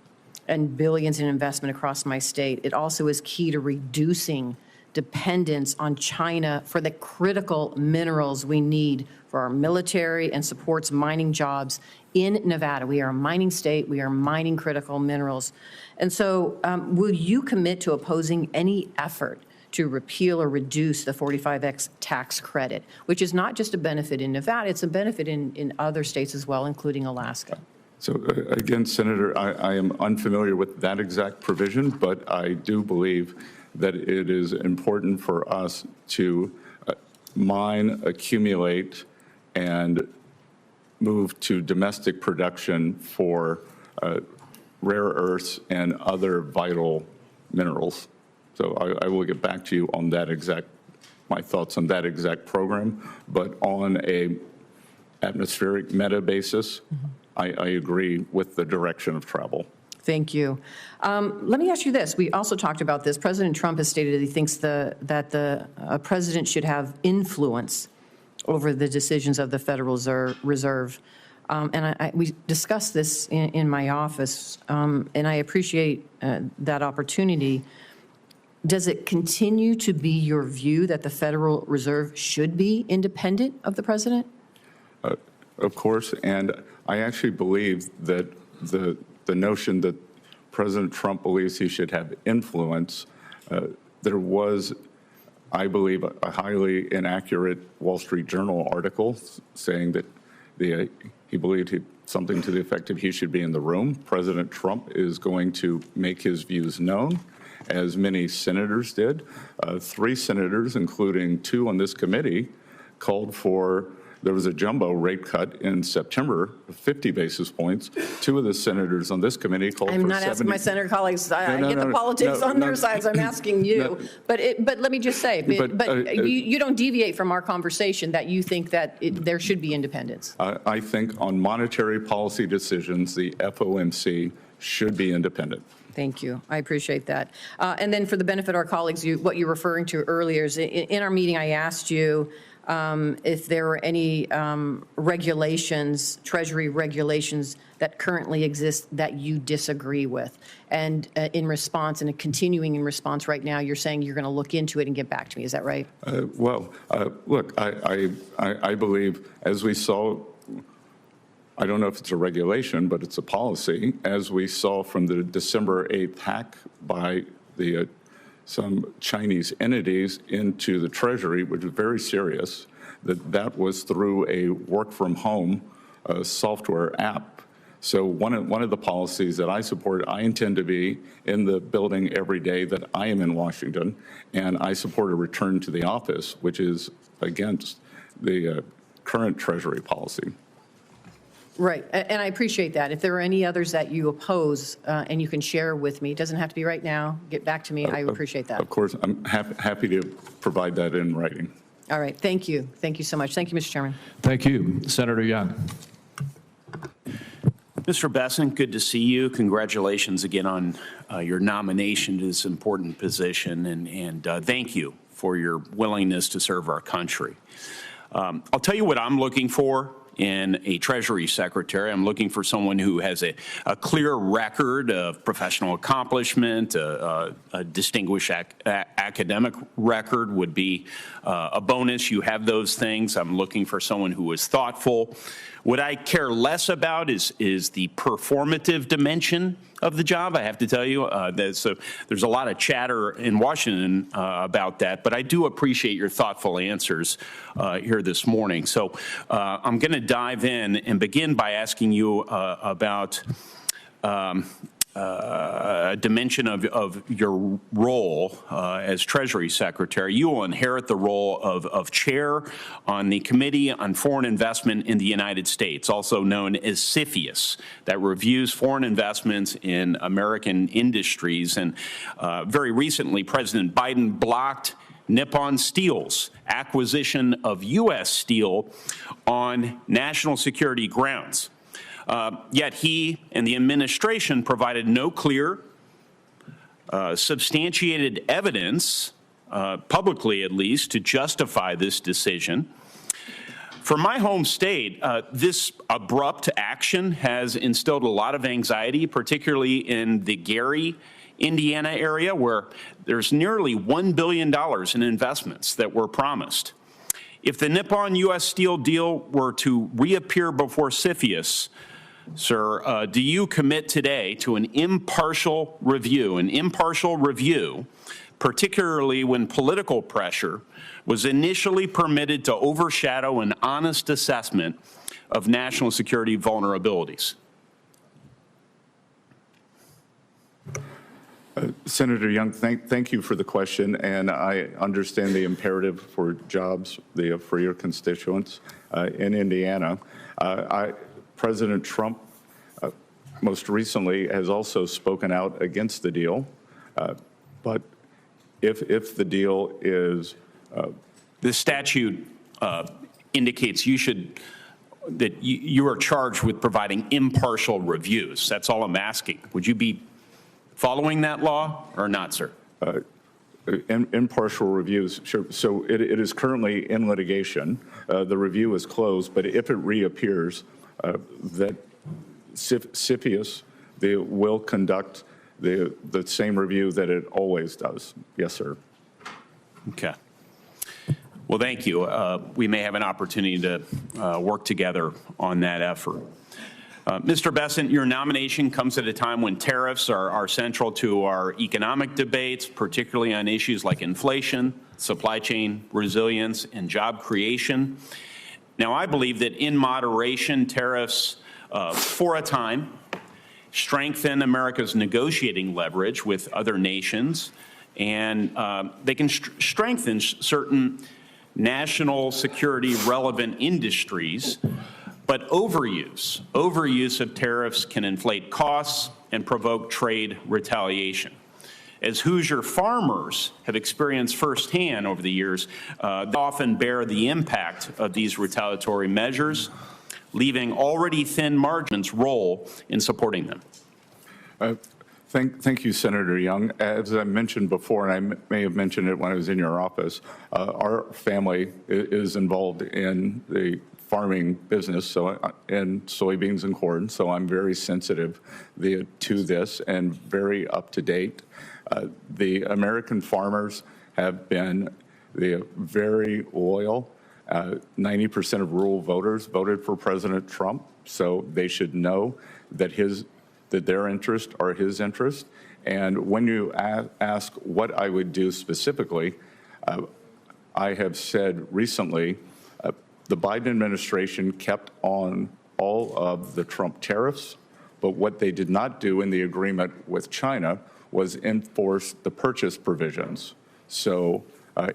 and billions in investment across my state. It also is key to reducing dependence on China for the critical minerals we need for our military and supports mining jobs in Nevada. We are a mining state. We are mining critical minerals. And so will you commit to opposing any effort to repeal or reduce the 45X tax credit, which is not just a benefit in Nevada, it's a benefit in other states as well, including Alaska? So again, Senator, I am unfamiliar with that exact provision, but I do believe that it is important for us to mine, accumulate, and move to domestic production for rare earths and other vital minerals. So I will get back to you on that my thoughts on that exact program, but on a atmospheric meta basis, I agree with the direction of travel. Thank you. Let me ask you this. We also talked about this. President Trump has stated that he thinks that the president should have influence over the decisions of the Federal Reserve. And we discussed this in my office, and I appreciate that opportunity. Does it continue to be your view that the Federal Reserve should be independent of the president? Of course, and I actually believe that the notion that President Trump believes he should have influence, there was, I believe, a highly inaccurate Wall Street Journal article saying that he believed something to the effect of he should be in the room. President Trump is going to make his views known, as many senators did. 3 senators, including 2 on this committee, called for. There was a jumbo rate cut in September, 50 basis points. 2 of the senators on this committee called for 70. I'm not asking my senator colleagues. I get the politics on their sides. I'm asking you. But let me just say, you don't deviate from our conversation that you think that there should be independence. I think on monetary policy decisions, the FOMC should be independent. Thank you. I appreciate that. And then for the benefit of our colleagues, what you're referring to earlier is in our meeting, I asked you if there were any regulations, Treasury regulations that currently exist that you disagree with. And in response, and continuing in response right now, you're saying you're going to look into it and get back to me. Is that right? Look, I believe, as we saw I don't know if it's a regulation, but it's a policy, as we saw from the December 8th hack by the some Chinese entities into the Treasury, which is very serious, that was through a work-from-home software app. So one of the policies that I support, I intend to be in the building every day that I am in Washington, and I support a return to the office, which is against the current Treasury policy. Right, and I appreciate that. If there are any others that you oppose and you can share with me, it doesn't have to be right now, get back to me, I appreciate that. Of course, I'm happy to provide that in writing. All right, thank you. Thank you so much. Thank you, Mr. Chairman. Thank you. Senator Young. Mr. Bessent, good to see you. Congratulations again on your nomination to this important position, and thank you for your willingness to serve our country. I'll tell you what I'm looking for in a Treasury Secretary. I'm looking for someone who has a clear record of professional accomplishment, a distinguished academic record would be a bonus. You have those things. I'm looking for someone who is thoughtful. What I care less about is the performative dimension of the job. I have to tell you, there's a lot of chatter in Washington about that, but I do appreciate your thoughtful answers here this morning. So I'm going to dive in and begin by asking you about a dimension of your role as Treasury Secretary. You will inherit the role of chair on the Committee on Foreign Investment in the United States, also known as CFIUS, that reviews foreign investments in American industries. And very recently, President Biden blocked Nippon Steel's acquisition of U.S. steel on national security grounds. Yet he and the administration provided no clear, substantiated evidence, publicly at least, to justify this decision. For my home state, this abrupt action has instilled a lot of anxiety, particularly in the Gary, Indiana area, where there's nearly $1 billion in investments that were promised. If the Nippon U.S. Steel deal were to reappear before CFIUS, sir, do you commit today to an impartial review, particularly when political pressure was initially permitted to overshadow an honest assessment of national security vulnerabilities? Senator Young, thank you for the question, and I understand the imperative for jobs for your constituents in Indiana. President Trump most recently has also spoken out against the deal, but if the deal is... The statute indicates that you are charged with providing impartial reviews. That's all I'm asking. Would you be following that law or not, sir? Impartial reviews, sure. So it is currently in litigation. The review is closed, but if it reappears, that CFIUS will conduct the same review that it always does. Yes, sir. Okay. Well, thank you. We may have an opportunity to work together on that effort. Mr. Bessent, your nomination comes at a time when tariffs are central to our economic debates, particularly on issues like inflation, supply chain resilience, and job creation. Now, I believe that in moderation, tariffs, for a time, strengthen America's negotiating leverage with other nations, and they can strengthen certain national security relevant industries. But overuse of tariffs can inflate costs and provoke trade retaliation. As Hoosier farmers have experienced firsthand over the years, they often bear the impact of these retaliatory measures, leaving already thin margins role in supporting them. Thank you, Senator Young. As I mentioned before, and I may have mentioned it when I was in your office, our family is involved in the farming business, and soybeans and corn, so I'm very sensitive to this and very up to date. The American farmers have been very loyal 90% of rural voters voted for President Trump, so they should know that their interests are his interests. And when you ask what I would do specifically, I have said recently, the Biden administration kept on all of the Trump tariffs, but what they did not do in the agreement with China was enforce the purchase provisions. So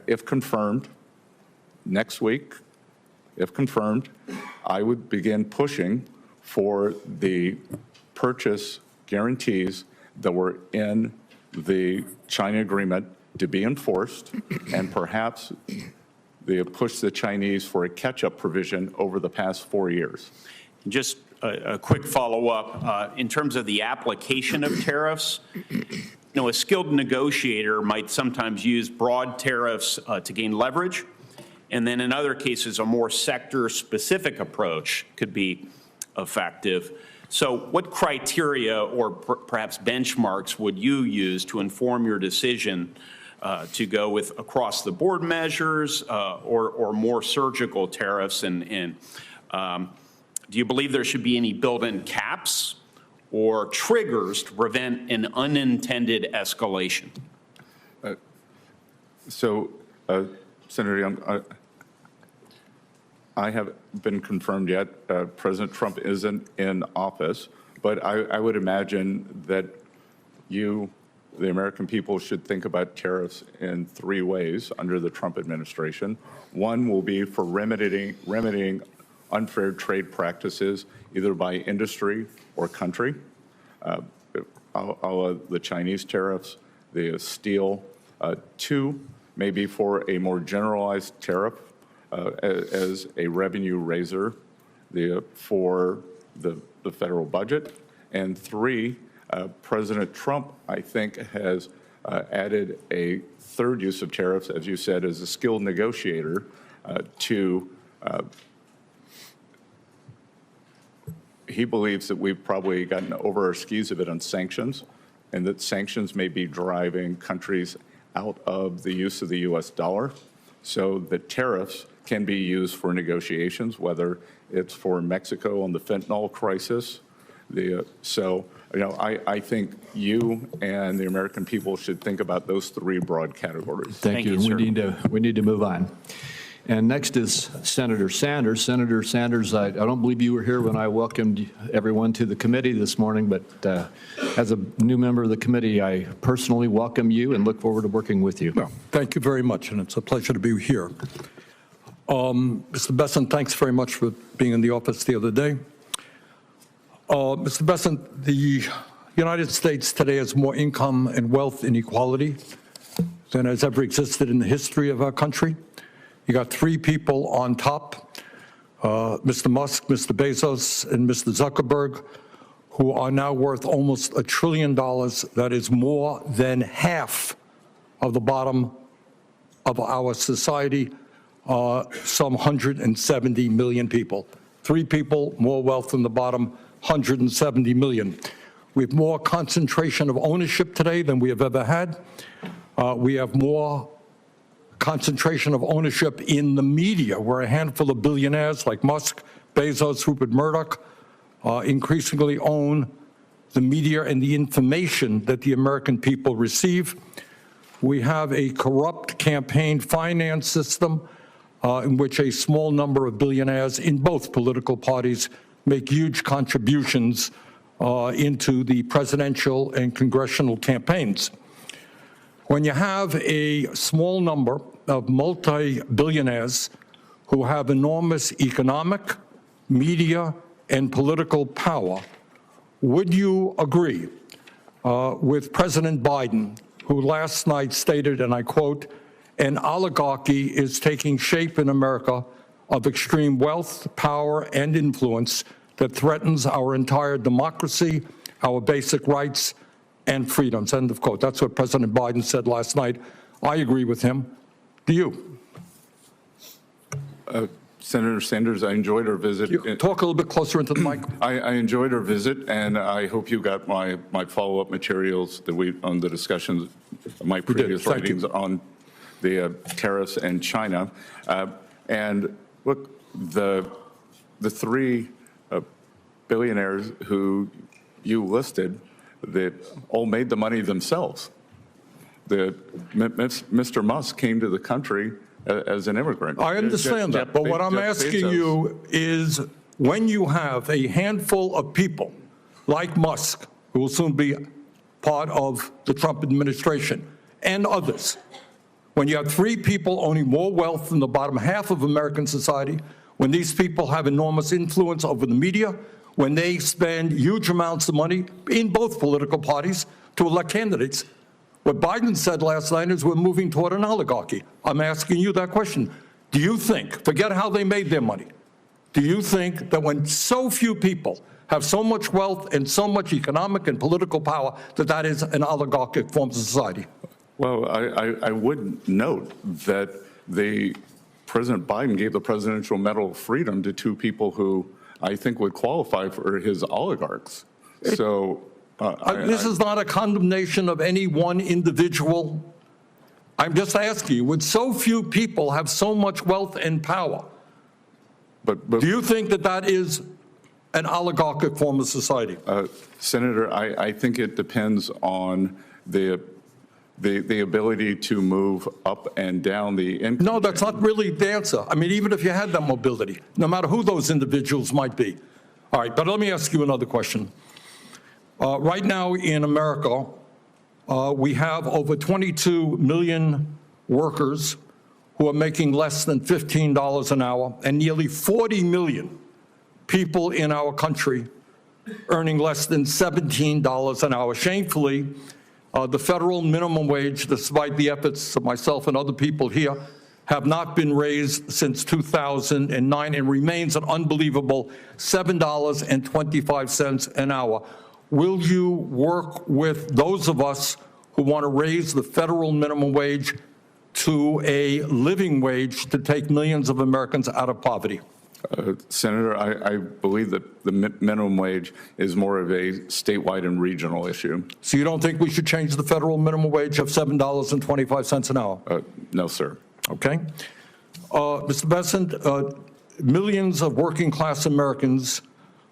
if confirmed, next week, if confirmed, I would begin pushing for the purchase guarantees that were in the China agreement to be enforced, and perhaps they push the Chinese for a catch-up provision over the past 4 years. Just a quick follow-up. In terms of the application of tariffs, a skilled negotiator might sometimes use broad tariffs to gain leverage, and then in other cases, a more sector-specific approach could be effective. So what criteria or perhaps benchmarks would you use to inform your decision to go with across-the-board measures or more surgical tariffs? And do you believe there should be any built-in caps or triggers to prevent an unintended escalation? Senator Young, I haven't been confirmed yet. President Trump isn't in office, but I would imagine that you, the American people, should think about tariffs in 3 ways under the Trump administration. One will be for remedying unfair trade practices, either by industry or country. The Chinese tariffs, the steel. 2, maybe for a more generalized tariff as a revenue raiser for the federal budget. And 3, President Trump, I think, has added a 3rd use of tariffs, as you said, as a skilled negotiator to he believes that we've probably gotten over our skis a bit on sanctions, and that sanctions may be driving countries out of the use of the U.S. dollar. So the tariffs can be used for negotiations, whether it's for Mexico on the fentanyl crisis. I think you and the American people should think about those 3 broad categories. Thank you. We need to move on. And next is Senator Sanders. Senator Sanders, I don't believe you were here when I welcomed everyone to the committee this morning, but as a new member of the committee, I personally welcome you and look forward to working with you. Well, thank you very much, and it's a pleasure to be here. Mr. Bessent, thanks very much for being in the office the other day. Mr. Bessent, the United States today has more income and wealth inequality than has ever existed in the history of our country. You got 3 people on top, Mr. Musk, Mr. Bezos, and Mr. Zuckerberg, who are now worth almost $1 trillion. That is more than half of the bottom of our society, some 170 million people. 3 people, more wealth than the bottom, 170 million. We have more concentration of ownership today than we have ever had. We have more concentration of ownership in the media, where a handful of billionaires like Musk, Bezos, Rupert Murdoch increasingly own the media and the information that the American people receive. We have a corrupt campaign finance system in which a small number of billionaires in both political parties make huge contributions into the presidential and congressional campaigns. When you have a small number of multi-billionaires who have enormous economic, media, and political power, would you agree with President Biden, who last night stated, and I quote, "An oligarchy is taking shape in America of extreme wealth, power, and influence that threatens our entire democracy, our basic rights, and freedoms," end of quote. That's what President Biden said last night. I agree with him. Do you? Senator Sanders, I enjoyed our visit. Talk a little bit closer into the mic. I enjoyed our visit, and I hope you got my follow-up materials on the discussions, my previous writings on the tariffs and China. And Look, the three billionaires who you listed that all made the money themselves. Mr. Musk came to the country as an immigrant. I understand that, but what I'm asking you is, when you have a handful of people like Musk, who will soon be part of the Trump administration, and others, when you have three people owning more wealth than the bottom half of American society, when these people have enormous influence over the media, when they spend huge amounts of money in both political parties to elect candidates, what Biden said last night is we're moving toward an oligarchy. I'm asking you that question. Do you think, forget how they made their money, do you think that when so few people have so much wealth and so much economic and political power, that that is an oligarchic form of society? Well, I would note that President Biden gave the Presidential Medal of Freedom to two people who I think would qualify for his oligarchs. So this is not a condemnation of any one individual. I'm just asking you, would so few people have so much wealth and power, do you think that that is an oligarchic form of society? Senator, I think it depends on the ability to move up and down the income. No, that's not really the answer. I mean, even if you had that mobility, no matter who those individuals might be. All right, but let me ask you another question. Right now in America, we have over 22 million workers who are making less than $15 an hour, and nearly 40 million people in our country earning less than $17 an hour. Shamefully, the federal minimum wage, despite the efforts of myself and other people here, have not been raised since 2009 and remains an unbelievable $7.25 an hour. Will you work with those of us who want to raise the federal minimum wage to a living wage to take millions of Americans out of poverty? Senator, I believe that the minimum wage is more of a statewide and regional issue. So you don't think we should change the federal minimum wage of $7.25 an hour? No, sir. Okay. Mr. Bessent, millions of working-class Americans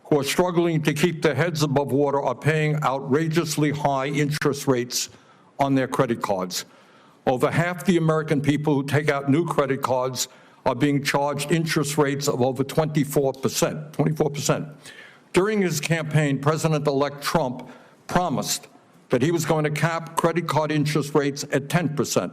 who are struggling to keep their heads above water are paying outrageously high interest rates on their credit cards. Over half the American people who take out new credit cards are being charged interest rates of over 24%. During his campaign, President-elect Trump promised that he was going to cap credit card interest rates at 10%.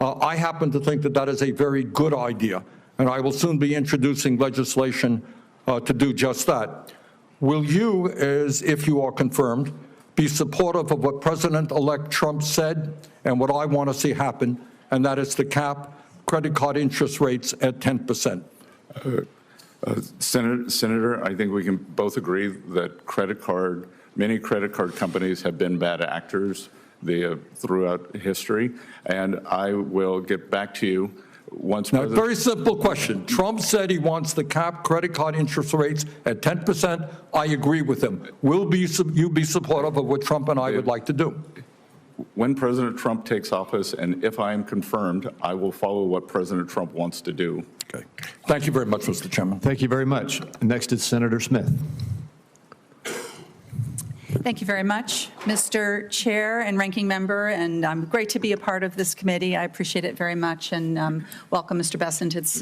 I happen to think that that is a very good idea, and I will soon be introducing legislation to do just that. Will you, as if you are confirmed, be supportive of what President-elect Trump said and what I want to see happen, and that is to cap credit card interest rates at 10%? Senator, I think we can both agree that many credit card companies have been bad actors throughout history, and I will get back to you once. Now, very simple question. Trump said he wants to cap credit card interest rates at 10%. I agree with him. Will you be supportive of what Trump and I would like to do? When President Trump takes office, and if I am confirmed, I will follow what President Trump wants to do. Okay. Thank you very much, Mr. Chairman. Thank you very much. Next is Senator Smith. Thank you very much, Mr. Chair and Ranking Member, and great to be a part of this committee. I appreciate it very much, and welcome, Mr. Bessent. It's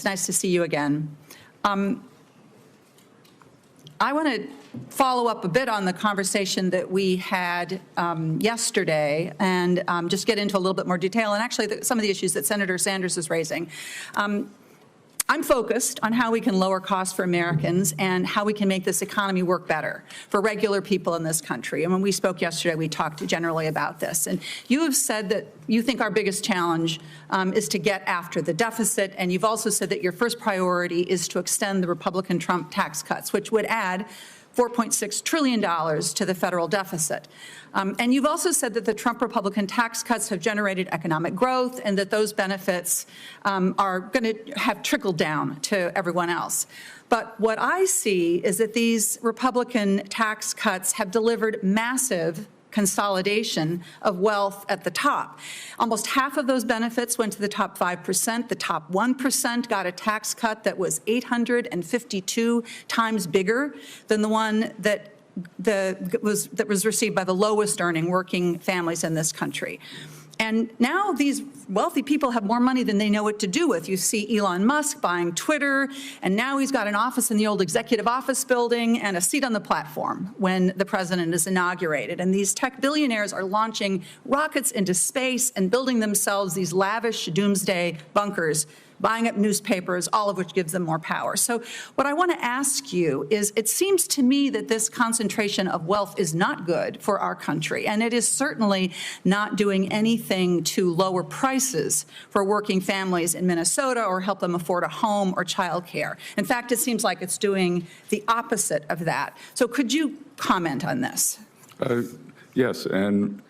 nice to see you again. I want to follow up a bit on the conversation that we had yesterday and just get into a little bit more detail, and actually some of the issues that Senator Sanders is raising. I'm focused on how we can lower costs for Americans and how we can make this economy work better for regular people in this country. And when we spoke yesterday, we talked generally about this. And you have said that you think our biggest challenge is to get after the deficit. And you've also said that your first priority is to extend the Republican Trump tax cuts, which would add $4.6 trillion to the federal deficit. And you've also said that the Trump Republican tax cuts have generated economic growth and that those benefits are going to have trickled down to everyone else. But what I see is that these Republican tax cuts have delivered massive consolidation of wealth at the top. Almost half of those benefits went to the top 5%. The top 1% got a tax cut that was 852 times bigger than the one that was received by the lowest earning working families in this country. And now these wealthy people have more money than they know what to do with. You see Elon Musk buying Twitter, and now he's got an office in the old executive office building and a seat on the platform when the president is inaugurated. And these tech billionaires are launching rockets into space and building themselves these lavish doomsday bunkers, buying up newspapers, all of which gives them more power. So what I want to ask you is, it seems to me that this concentration of wealth is not good for our country, and it is certainly not doing anything to lower prices for working families in Minnesota or help them afford a home or childcare. In fact, it seems like it's doing the opposite of that. So could you comment on this? Yes, and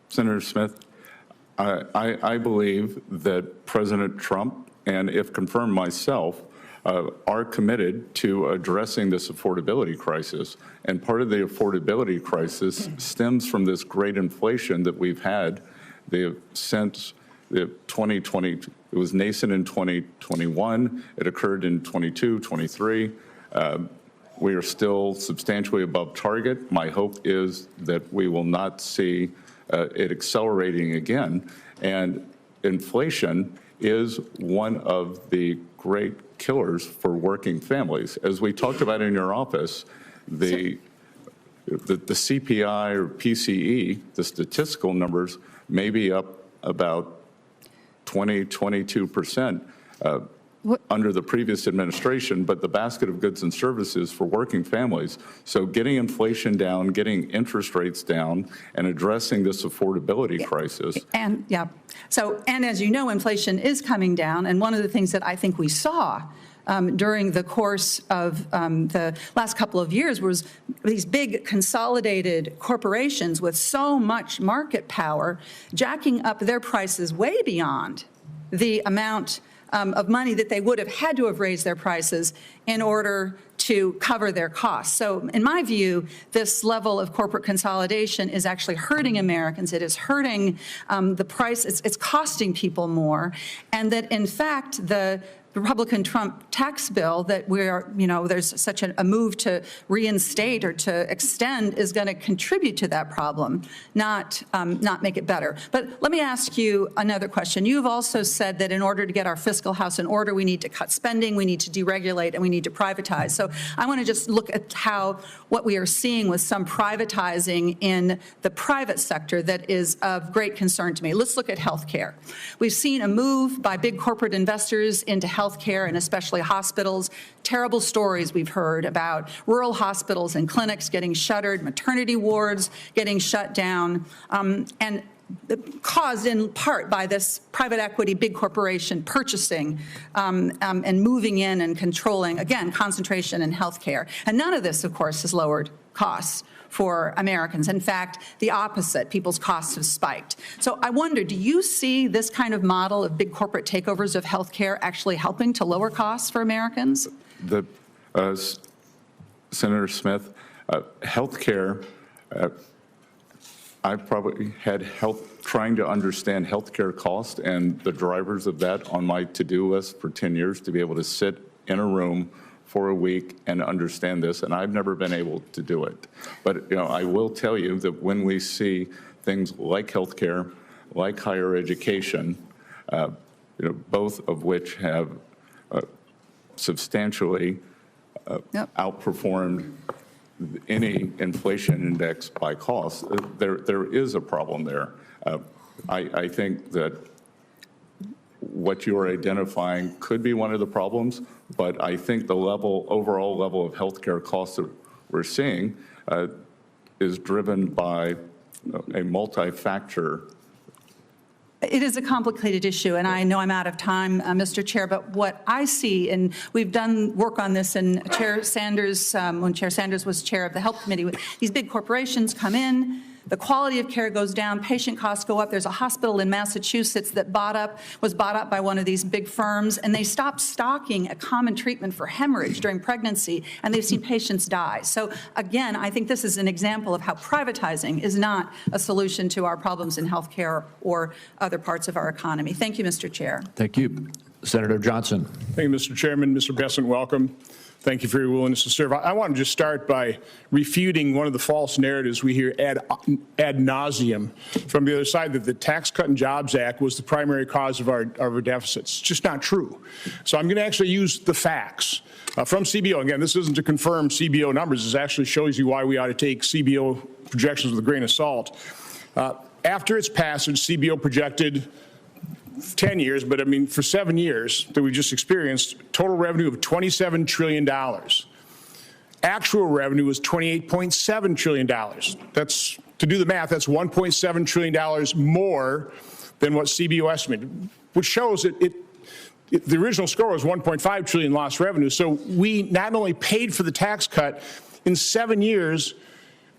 Senator Smith, I believe that President Trump, and if confirmed myself, are committed to addressing this affordability crisis. And part of the affordability crisis stems from this great inflation that we've had since 2020. It was nascent in 2021. It occurred in 22, 23. We are still substantially above target. My hope is that we will not see it accelerating again. And inflation is one of the great killers for working families. As we talked about in your office, the CPI or PCE, the statistical numbers, may be up about 20, 22%. Under the previous administration, but the basket of goods and services for working families. So getting inflation down, getting interest rates down, and addressing this affordability crisis. And and as you know, inflation is coming down. And one of the things that I think we saw during the course of the last couple of years was these big consolidated corporations with so much market power jacking up their prices way beyond the amount of money that they would have had to have raised their prices in order to cover their costs. So in my view, this level of corporate consolidation is actually hurting Americans. It is hurting the price. It's costing people more. And that, in fact, the Republican Trump tax bill that there's such a move to reinstate or to extend is going to contribute to that problem, not make it better. But let me ask you another question. You've also said that in order to get our fiscal house in order, we need to cut spending, we need to deregulate, and we need to privatize. So I want to just look at what we are seeing with some privatizing in the private sector that is of great concern to me. Let's look at healthcare. We've seen a move by big corporate investors into healthcare and especially hospitals. Terrible stories we've heard about rural hospitals and clinics getting shuttered, maternity wards getting shut down, and caused in part by this private equity big corporation purchasing and moving in and controlling, again, concentration in healthcare. And none of this, of course, has lowered costs for Americans. In fact, the opposite, people's costs have spiked. So I wonder, do you see this kind of model of big corporate takeovers of healthcare actually helping to lower costs for Americans? Senator Smith, healthcare, I've probably had help trying to understand healthcare cost and the drivers of that on my to-do list for 10 years to be able to sit in a room for a week and understand this, and I've never been able to do it. But I will tell you that when we see things like healthcare, like higher education, both of which have substantially outperformed any inflation index by cost, there is a problem there. I think that what you're identifying could be one of the problems, but I think the overall level of healthcare costs that we're seeing is driven by a multi-factor. It is a complicated issue, and I know I'm out of time, Mr. Chair, but what I see, and we've done work on this in Chair Sanders, when Chair Sanders was chair of the Health Committee, these big corporations come in, the quality of care goes down, patient costs go up. There's a hospital in Massachusetts that was bought up by one of these big firms, and they stopped stocking a common treatment for hemorrhage during pregnancy, and they've seen patients die. So again, I think this is an example of how privatizing is not a solution to our problems in healthcare or other parts of our economy. Thank you, Mr. Chair. Thank you. Senator Johnson. Thank you, Mr. Chairman. Mr. Bessent, welcome. Thank you for your willingness to serve. I want to just start by refuting one of the false narratives we hear ad nauseum from the other side, that the Tax Cut and Jobs Act was the primary cause of our deficits. It's just not true. So I'm going to actually use the facts from CBO. Again, this isn't to confirm CBO numbers. This actually shows you why we ought to take CBO projections with a grain of salt. After its passage, CBO projected 10 years, but I mean for 7 years that we just experienced, total revenue of $27 trillion. Actual revenue was $28.7 trillion. That's, to do the math, that's $1.7 trillion more than what CBO estimated, which shows that the original score was $1.5 trillion lost revenue. So we not only paid for the tax cut, in 7 years,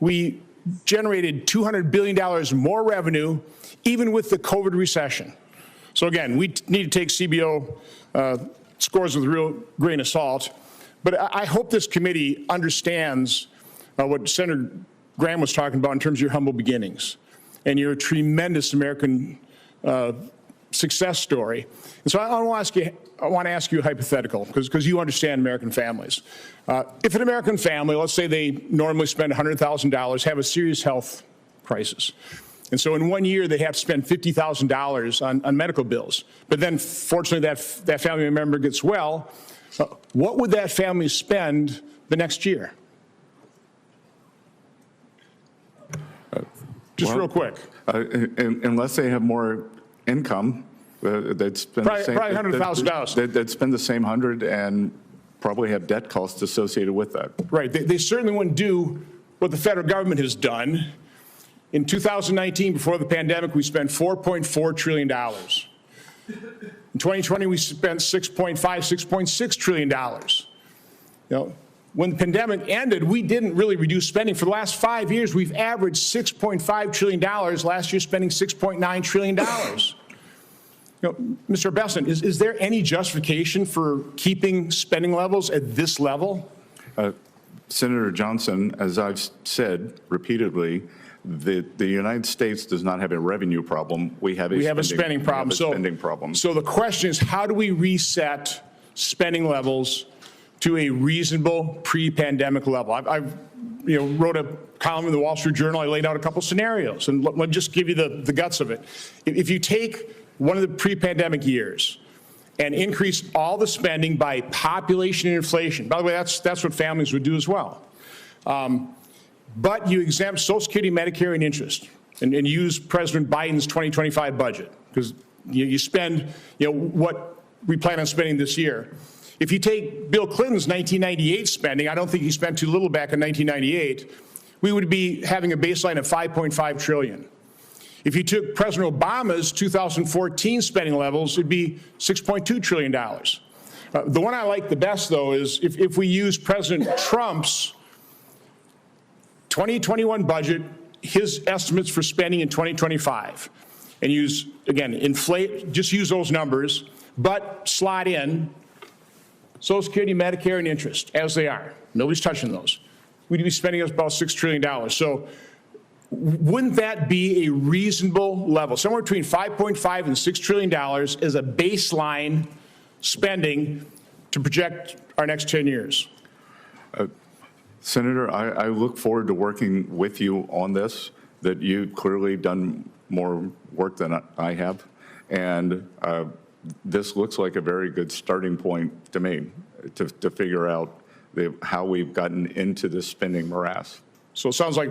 we generated $200 billion more revenue, even with the COVID recession. So again, we need to take CBO scores with a real grain of salt. But I hope this committee understands what Senator Graham was talking about in terms of your humble beginnings and your tremendous American success story. And so I want to ask you a hypothetical, because you understand American families. If an American family, let's say they normally spend $100,000, have a serious health crisis, and so in 1 year, they have to spend $50,000 on medical bills. But then, fortunately, that family member gets well. What would that family spend the next year? Real quick. Unless they have more income, they'd spend probably $100,000. They'd spend the same 100 and probably have debt costs associated with that. Right. They certainly wouldn't do what the federal government has done. In 2019, before the pandemic, we spent $4.4 trillion. In 2020, we spent $6.6 trillion. When the pandemic ended, we didn't really reduce spending. For the last 5 years, we've averaged $6.5 trillion. Last year, spending $6.9 trillion. Mr. Bessent, is there any justification for keeping spending levels at this level? Senator Johnson, as I've said repeatedly, the United States does not have a revenue problem. We have a spending problem. So the question is, how do we reset spending levels to a reasonable pre-pandemic level? I wrote a column in the Wall Street Journal. I laid out a couple scenarios, and let me just give you the guts of it. If you take one of the pre-pandemic years and increase all the spending by population and inflation, by the way, that's what families would do as well. But you exempt Social Security, Medicare, and interest, and use President Biden's 2025 budget, because you spend what we plan on spending this year. If you take Bill Clinton's 1998 spending, I don't think he spent too little back in 1998, we would be having a baseline of $5.5 trillion. If you took President Obama's 2014 spending levels, it'd be $6.2 trillion. The one I like the best, though, is if we use President Trump's 2021 budget, his estimates for spending in 2025, and use, again, just use those numbers, but slot in Social Security, Medicare, and interest as they are. Nobody's touching those. We'd be spending about $6 trillion. So wouldn't that be a reasonable level? Somewhere between $5.5 and $6 trillion as a baseline spending to project our next 10 years. Senator, I look forward to working with you on this, that you've clearly done more work than I have. And this looks like a very good starting point to me to figure out how we've gotten into this spending morass. So it sounds like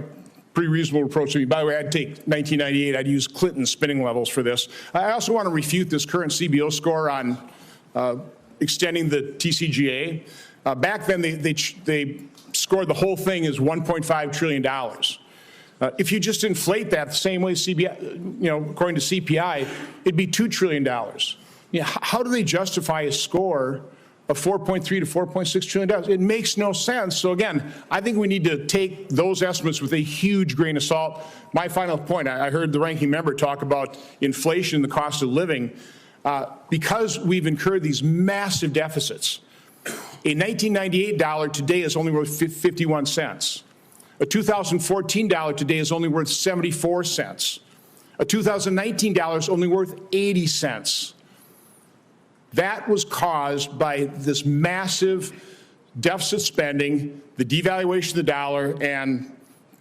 pretty reasonable approach to me. By the way, I'd take 1998, I'd use Clinton's spending levels for this. I also want to refute this current CBO score on extending the TCJA. Back then, they scored the whole thing as $1.5 trillion. If you just inflate that the same way according to CPI, it'd be $2 trillion. How do they justify a score of $4.3 to $4.6 trillion. It makes no sense. So again, I think we need to take those estimates with a huge grain of salt. My final point, I heard the ranking member talk about inflation, the cost of living. Because we've incurred these massive deficits, a 1998 dollar today is only worth 51 cents. A 2014 dollar today is only worth 74 cents. A 2019 dollar is only worth 80 cents. That was caused by this massive deficit spending, the devaluation of the dollar, and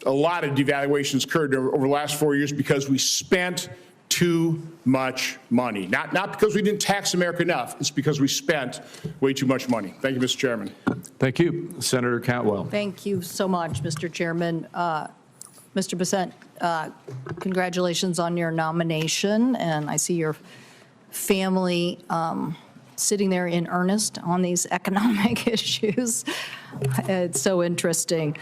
a lot of devaluations occurred over the last 4 years because we spent too much money. Not because we didn't tax America enough, it's because we spent way too much money. Thank you, Mr. Chairman. Thank you. Senator Cantwell. Thank you so much, Mr. Chairman. Mr. Bessent, congratulations on your nomination, and I see your family sitting there in earnest on these economic issues. It's so interesting.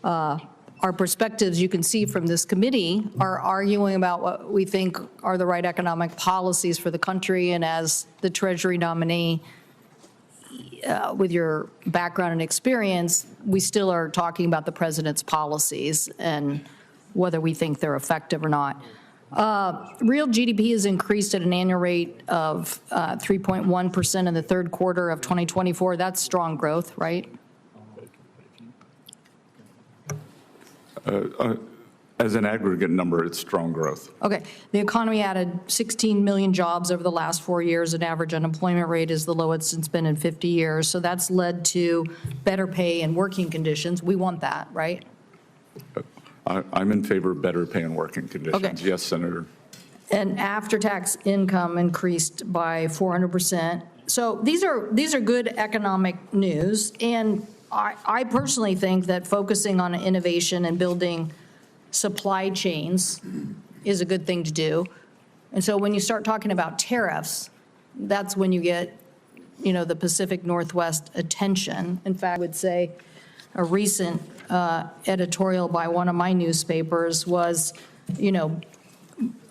Our perspectives, you can see from this committee, are arguing about what we think are the right economic policies for the country, and as the Treasury nominee, with your background and experience, we still are talking about the president's policies and whether we think they're effective or not. Real GDP has increased at an annual rate of 3.1% in the third quarter of 2024. That's strong growth, right? As an aggregate number, it's strong growth. Okay. The economy added 16 million jobs over the last 4 years. An average unemployment rate is the lowest it's been in 50 years. So that's led to better pay and working conditions. We want that, right? I'm in favor of better pay and working conditions. Okay. Yes, Senator. And after-tax income increased by 400%. So these are good economic news. And I personally think that focusing on innovation and building supply chains is a good thing to do. And so when you start talking about tariffs, that's when you get, the Pacific Northwest attention. In fact, I would say a recent editorial by one of my newspapers was,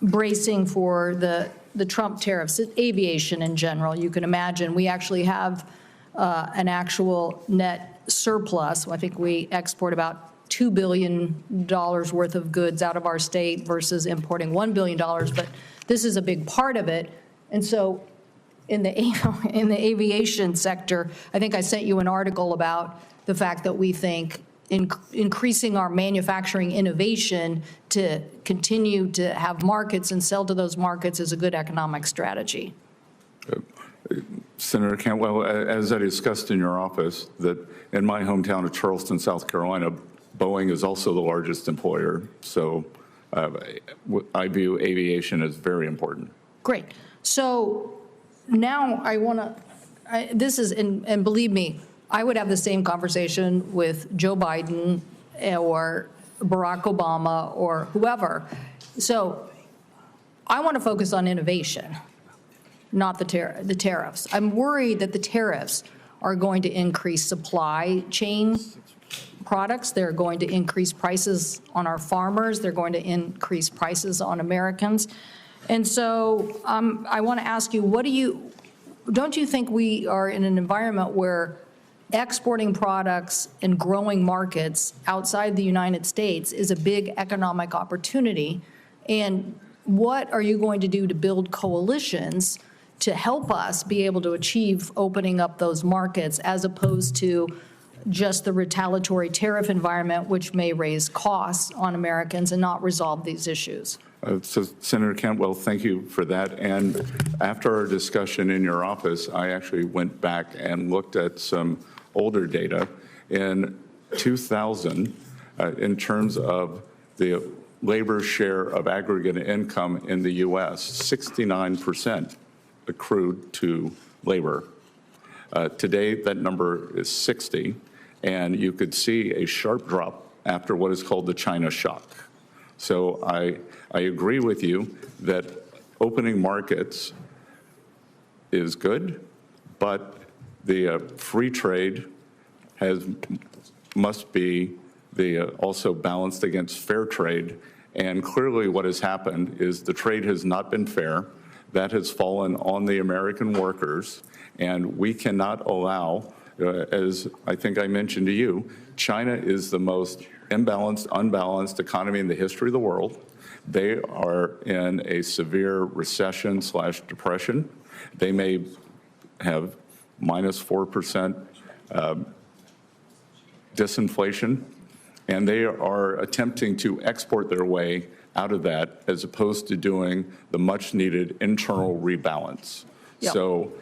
bracing for the Trump tariffs, aviation in general. You can imagine we actually have an actual net surplus. I think we export about $2 billion worth of goods out of our state versus importing $1 billion, but this is a big part of it. And so in the aviation sector, I think I sent you an article about the fact that we think increasing our manufacturing innovation to continue to have markets and sell to those markets is a good economic strategy. Senator Cantwell, as I discussed in your office, that in my hometown of Charleston, South Carolina, Boeing is also the largest employer. So I view aviation as very important. Great. So now I want to, and believe me, I would have the same conversation with Joe Biden or Barack Obama or whoever. So I want to focus on innovation, not the tariffs. I'm worried that the tariffs are going to increase supply chain products. They're going to increase prices on our farmers. They're going to increase prices on Americans. And so I want to ask you, don't you think we are in an environment where exporting products and growing markets outside the United States is a big economic opportunity? And what are you going to do to build coalitions to help us be able to achieve opening up those markets as opposed to just the retaliatory tariff environment, which may raise costs on Americans and not resolve these issues? So, Senator Cantwell, thank you for that. And after our discussion in your office, I actually went back and looked at some older data. In 2000, in terms of the labor share of aggregate income in the U.S., 69% accrued to labor. Today, that number is 60, and you could see a sharp drop after what is called the China shock. So I agree with you that opening markets is good, but the free trade must be also balanced against fair trade. And clearly what has happened is the trade has not been fair. that has fallen on the American workers, and we cannot allow, as I think I mentioned to you, China is the most imbalanced, unbalanced economy in the history of the world. They are in a severe recession/depression. They may have -4% disinflation, and they are attempting to export their way out of that as opposed to doing the much-needed internal rebalance. Yep. So,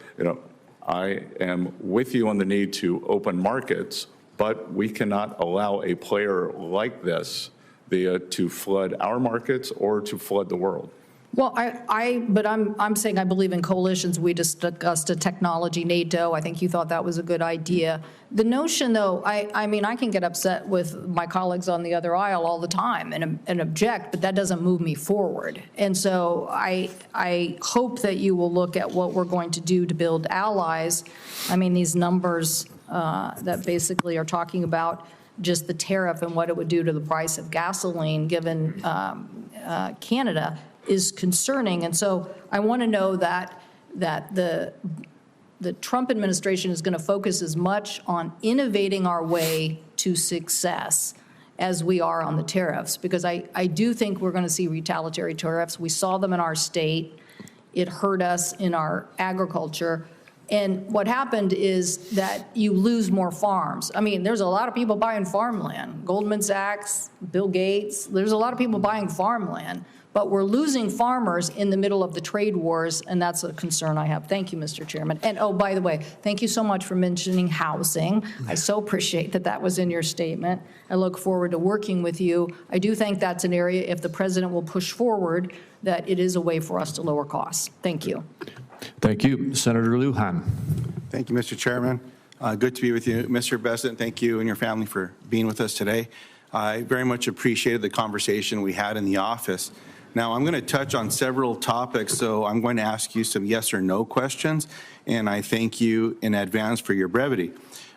I am with you on the need to open markets, but we cannot allow a player like this to flood our markets or to flood the world. Well, but I'm saying I believe in coalitions. We just discussed a technology NATO. I think you thought that was a good idea. The notion, though, I mean, I can get upset with my colleagues on the other aisle all the time and object, but that doesn't move me forward. And so I hope that you will look at what we're going to do to build allies. I mean, these numbers that basically are talking about just the tariff and what it would do to the price of gasoline given Canada is concerning. And so I want to know that the Trump administration is going to focus as much on innovating our way to success as we are on the tariffs, because I do think we're going to see retaliatory tariffs. We saw them in our state. It hurt us in our agriculture. And what happened is that you lose more farms. I mean, there's a lot of people buying farmland. Goldman Sachs, Bill Gates, there's a lot of people buying farmland. But we're losing farmers in the middle of the trade wars, and that's a concern I have. Thank you, Mr. Chairman. And oh, by the way, thank you so much for mentioning housing. I so appreciate that that was in your statement. I look forward to working with you. I do think that's an area, if the president will push forward, that it is a way for us to lower costs. Thank you. Thank you. Senator Lujan. Thank you, Mr. Chairman. Good to be with you. Mr. Bessent, thank you and your family for being with us today. I very much appreciated the conversation we had in the office. Now, I'm going to touch on several topics, so I'm going to ask you some yes or no questions, and I thank you in advance for your brevity.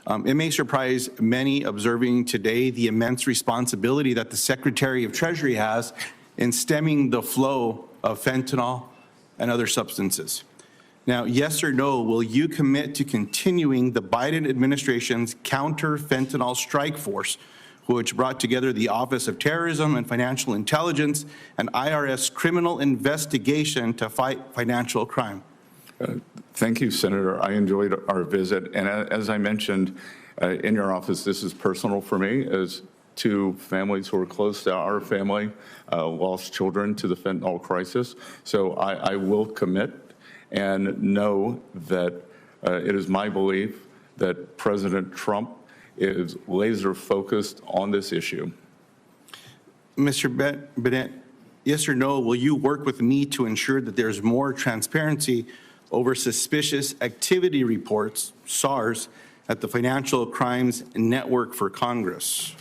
It may surprise many observing today the immense responsibility that the Secretary of Treasury has in stemming the flow of fentanyl and other substances. Now, yes or no, will you commit to continuing the Biden administration's counter-fentanyl strike force, which brought together the Office of Terrorism and Financial Intelligence and IRS criminal investigation to fight financial crime? Thank you, Senator. I enjoyed our visit. And as I mentioned in your office, this is personal for me, as two families who are close to our family lost children to the fentanyl crisis. So I will commit and know that it is my belief that President Trump is laser focused on this issue. Mr. Bennett, yes or no, will you work with me to ensure that there's more transparency over suspicious activity reports, SARS, at the Financial Crimes Network for Congress?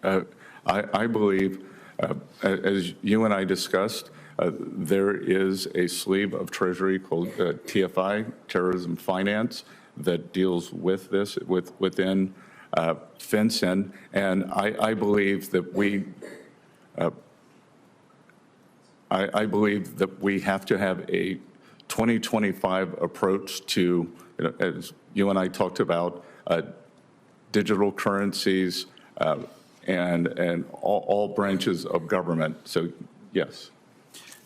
I believe, as you and I discussed, there is a sleeve of Treasury called TFI, Terrorism Finance, that deals with this within FinCEN, and I believe that we have to have a 2025 approach to, as you and I talked about, digital currencies and all branches of government. So, yes.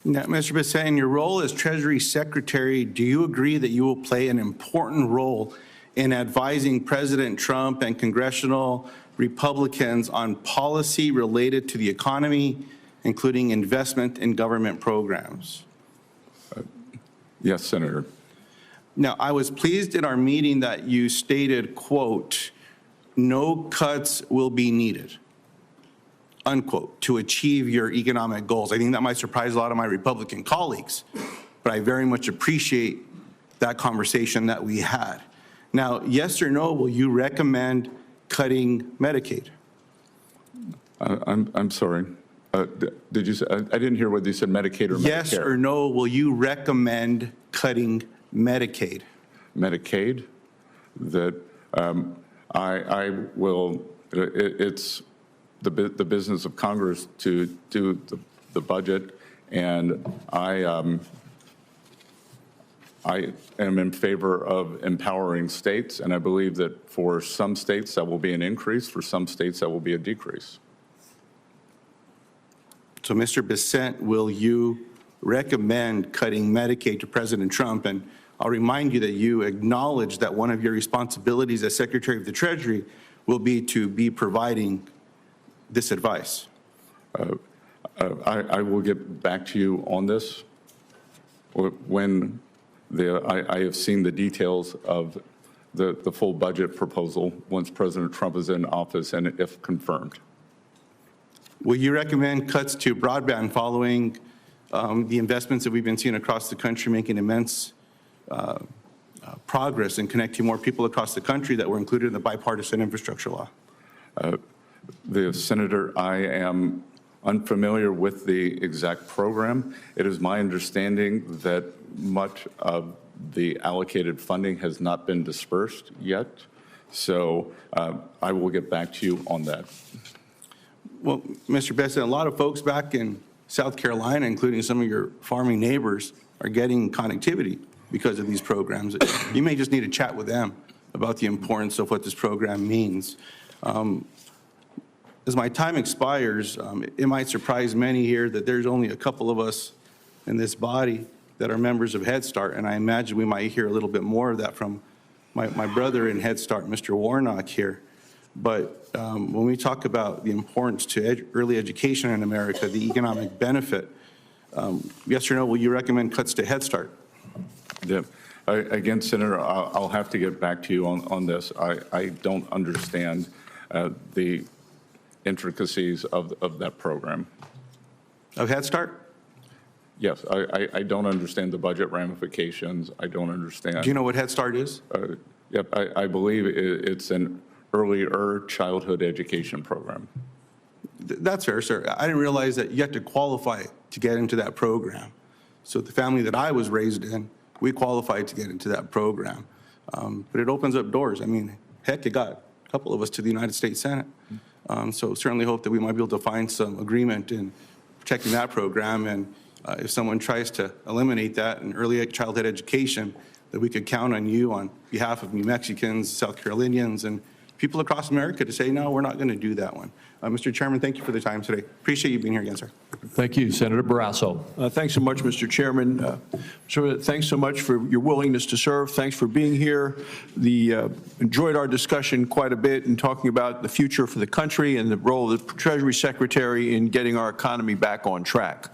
Now, Mr. Bessent, in your role as Treasury Secretary, do you agree that you will play an important role in advising President Trump and congressional Republicans on policy related to the economy, including investment in government programs? Yes, Senator. Now, I was pleased in our meeting that you stated, quote, "No cuts will be needed," unquote, to achieve your economic goals. I think that might surprise a lot of my Republican colleagues, but I very much appreciate that conversation that we had. Now, yes or no, will you recommend cutting Medicaid? I'm sorry. Did you say, I didn't hear whether you said Medicaid or Medicare. Yes or no, will you recommend cutting Medicaid? Medicaid? That I will, it's the business of Congress to do the budget, and I am in favor of empowering states, and I believe that for some states that will be an increase, for some states that will be a decrease. So, Mr. Bessent, will you recommend cutting Medicaid to President Trump? And I'll remind you that you acknowledge that one of your responsibilities as Secretary of the Treasury will be to be providing this advice. I will get back to you on this when I have seen the details of the full budget proposal once President Trump is in office and if confirmed. Will you recommend cuts to broadband following the investments that we've been seeing across the country making immense progress in connecting more people across the country that were included in the bipartisan infrastructure law? Senator, I am unfamiliar with the exact program. It is my understanding that much of the allocated funding has not been dispersed yet. So I will get back to you on that. Well, Mr. Bessent, a lot of folks back in South Carolina, including some of your farming neighbors, are getting connectivity because of these programs. You may just need to chat with them about the importance of what this program means. As my time expires, it might surprise many here that there's only a couple of us in this body that are members of Head Start, and I imagine we might hear a little bit more of that from my brother in Head Start, Mr. Warnock here. But when we talk about the importance to early education in America, the economic benefit, yes or no, will you recommend cuts to Head Start? Yeah. Again, Senator, I'll have to get back to you on this. I don't understand the intricacies of that program. Of Head Start? Yes, I don't understand the budget ramifications. I don't understand. Do you know what Head Start is? Yep, I believe it's an earlier childhood education program. That's fair, sir. I didn't realize that you had to qualify to get into that program. So the family that I was raised in, we qualified to get into that program. But it opens up doors. I mean, heck, it got a couple of us to the United States Senate. So certainly hope that we might be able to find some agreement in protecting that program. And if someone tries to eliminate that in early childhood education, that we could count on you on behalf of New Mexicans, South Carolinians, and people across America to say, no, we're not going to do that one. Mr. Chairman, thank you for the time today. Appreciate you being here again, sir. Thank you, Senator Barrasso. Thanks so much, Mr. Chairman. Thanks so much for your willingness to serve. Thanks for being here. Enjoyed our discussion quite a bit in talking about the future for the country and the role of the Treasury Secretary in getting our economy back on track.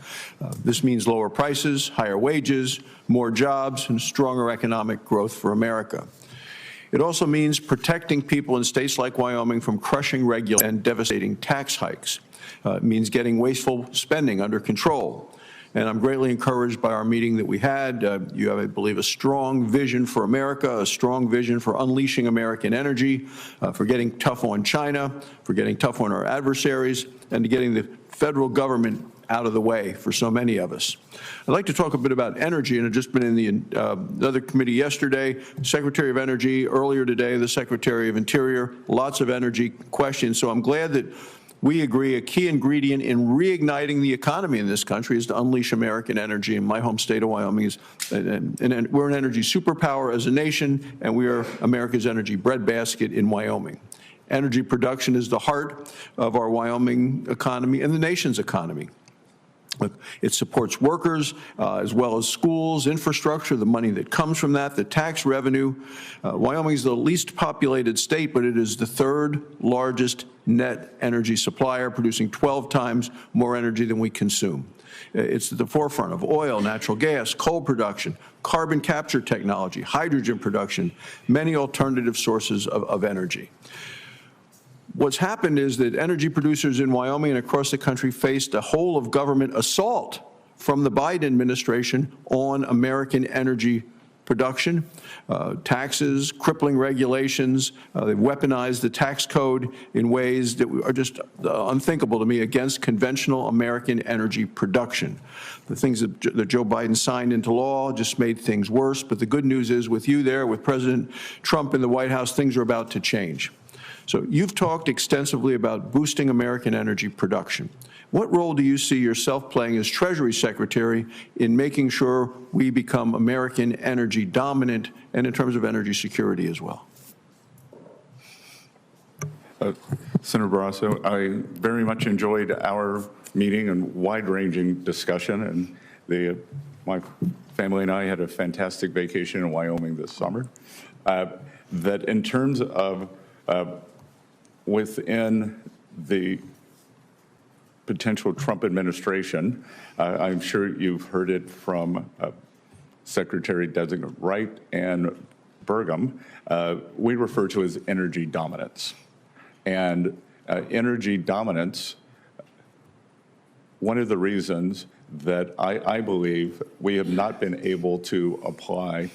This means lower prices, higher wages, more jobs, and stronger economic growth for America. It also means protecting people in states like Wyoming from crushing regulation and devastating tax hikes. It means getting wasteful spending under control. And I'm greatly encouraged by our meeting that we had. You have, I believe, a strong vision for America, a strong vision for unleashing American energy, for getting tough on China, for getting tough on our adversaries, and to getting the federal government out of the way for so many of us. I'd like to talk a bit about energy, and I've just been in the other committee yesterday, Secretary of Energy, earlier today, the Secretary of Interior, lots of energy questions. So I'm glad that we agree a key ingredient in reigniting the economy in this country is to unleash American energy. And my home state of Wyoming is, and we're an energy superpower as a nation, and we are America's energy breadbasket in Wyoming. Energy production is the heart of our Wyoming economy and the nation's economy. It supports workers as well as schools, infrastructure, the money that comes from that, the tax revenue. Wyoming is the least populated state, but it is the third largest net energy supplier, producing 12 times more energy than we consume. It's at the forefront of oil, natural gas, coal production, carbon capture technology, hydrogen production, many alternative sources of energy. What's happened is that energy producers in Wyoming and across the country faced a whole of government assault from the Biden administration on American energy production, taxes, crippling regulations. They've weaponized the tax code in ways that are just unthinkable to me against conventional American energy production. The things that Joe Biden signed into law just made things worse. But the good news is with you there, with President Trump in the White House, things are about to change. So you've talked extensively about boosting American energy production. what role do you see yourself playing as Treasury Secretary in making sure we become American energy dominant and in terms of energy security as well? Senator Barrasso, I very much enjoyed our meeting and wide-ranging discussion, and my family and I had a fantastic vacation in Wyoming this summer. That in terms of within the potential Trump administration, I'm sure you've heard it from Secretary-designate Wright and Burgum, we refer to as energy dominance. And energy dominance, one of the reasons that I believe we have not been able to apply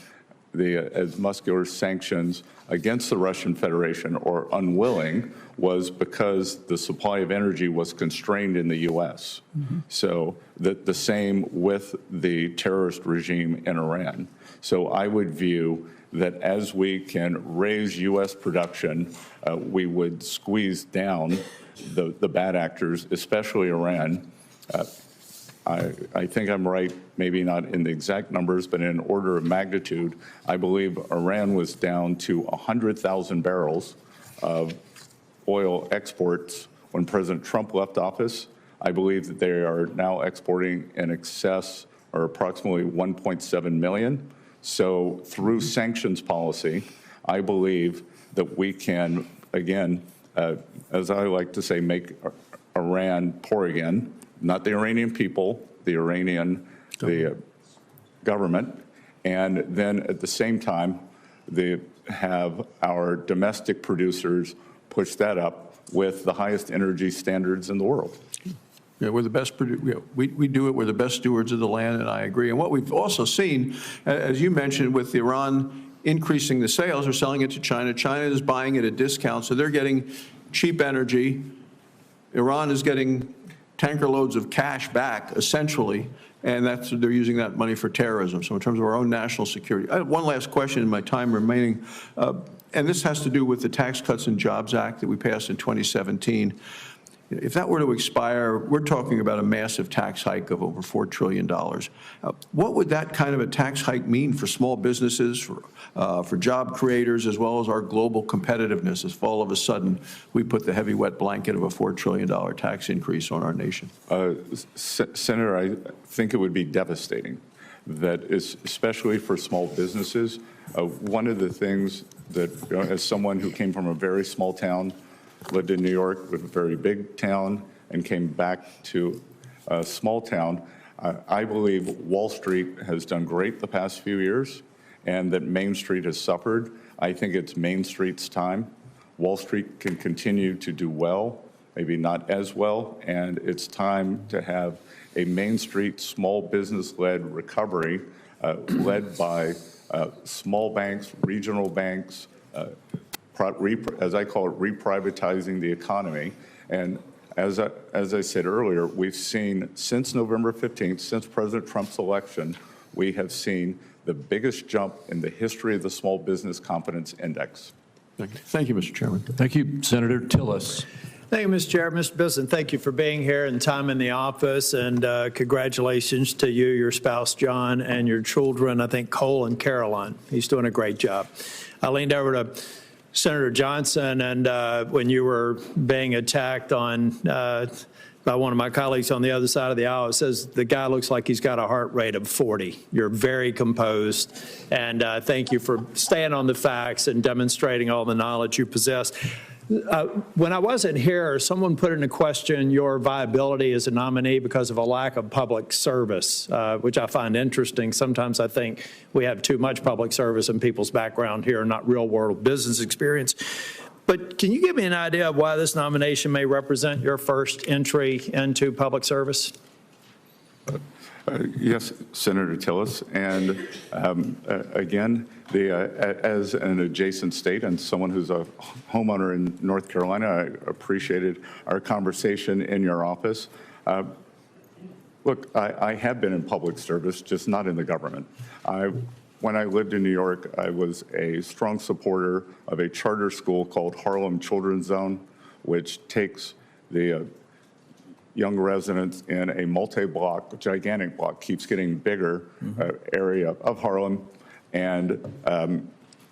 as muscular sanctions against the Russian Federation, or unwilling, was because the supply of energy was constrained in the U.S. So the same with the terrorist regime in Iran. So I would view that as we can raise U.S. production, we would squeeze down the bad actors, especially Iran. I think I'm right, maybe not in the exact numbers, but in order of magnitude. I believe Iran was down to 100,000 barrels of oil exports when President Trump left office. I believe that they are now exporting in excess, or approximately 1.7 million. So through sanctions policy, I believe that we can, again, as I like to say, make Iran poor again. Not the Iranian people, the Iranian government, and then at the same time, they have our domestic producers push that up with the highest energy standards in the world. Yeah, we're the best. We do it. We're the best stewards of the land, and I agree. And what we've also seen, as you mentioned, with Iran increasing the sales, or selling it to China. China is buying at a discount, so they're getting cheap energy. Iran is getting tanker loads of cash back, essentially, and they're using that money for terrorism. So in terms of our own national security. I have one last question in my time remaining, and this has to do with the Tax Cuts and Jobs Act that we passed in 2017. If that were to expire, we're talking about a massive tax hike of over $4 trillion. What would that kind of a tax hike mean for small businesses, for job creators, as well as our global competitiveness, if all of a sudden we put the heavy wet blanket of a $4 trillion tax increase on our nation? Senator, I think it would be devastating. That is, especially for small businesses. One of the things that, as someone who came from a very small town, lived in New York with a very big town, and came back to a small town, I believe Wall Street has done great the past few years, and that Main Street has suffered. I think it's Main Street's time. Wall Street can continue to do well, maybe not as well, and it's time to have a Main Street small business-led recovery led by small banks, regional banks, as I call it, reprivatizing the economy. And as I said earlier, we've seen since November 15th, since President Trump's election, we have seen the biggest jump in the history of the Small Business Confidence Index. Thank you, Mr. Chairman. Thank you, Senator Tillis. Thank you, Mr. Chair. Mr. Bessent, thank you for being here and time in the office, and congratulations to you, your spouse, John, and your children, I think Cole and Caroline. He's doing a great job. I leaned over to Senator Johnson, and when you were being attacked on by one of my colleagues on the other side of the aisle, it says the guy looks like he's got a heart rate of 40. You're very composed, and thank you for staying on the facts and demonstrating all the knowledge you possess. When I wasn't here, someone put into question your viability as a nominee because of a lack of public service, which I find interesting. Sometimes I think we have too much public service in people's background here, not real-world business experience. But can you give me an idea of why this nomination may represent your first entry into public service? Yes, Senator Tillis. And again, as an adjacent state and someone who's a homeowner in North Carolina, I appreciated our conversation in your office. Look, I have been in public service, just not in the government. When I lived in New York, I was a strong supporter of a charter school called Harlem Children's Zone, which takes the young residents in a multi-block, gigantic block, keeps getting bigger area of Harlem, and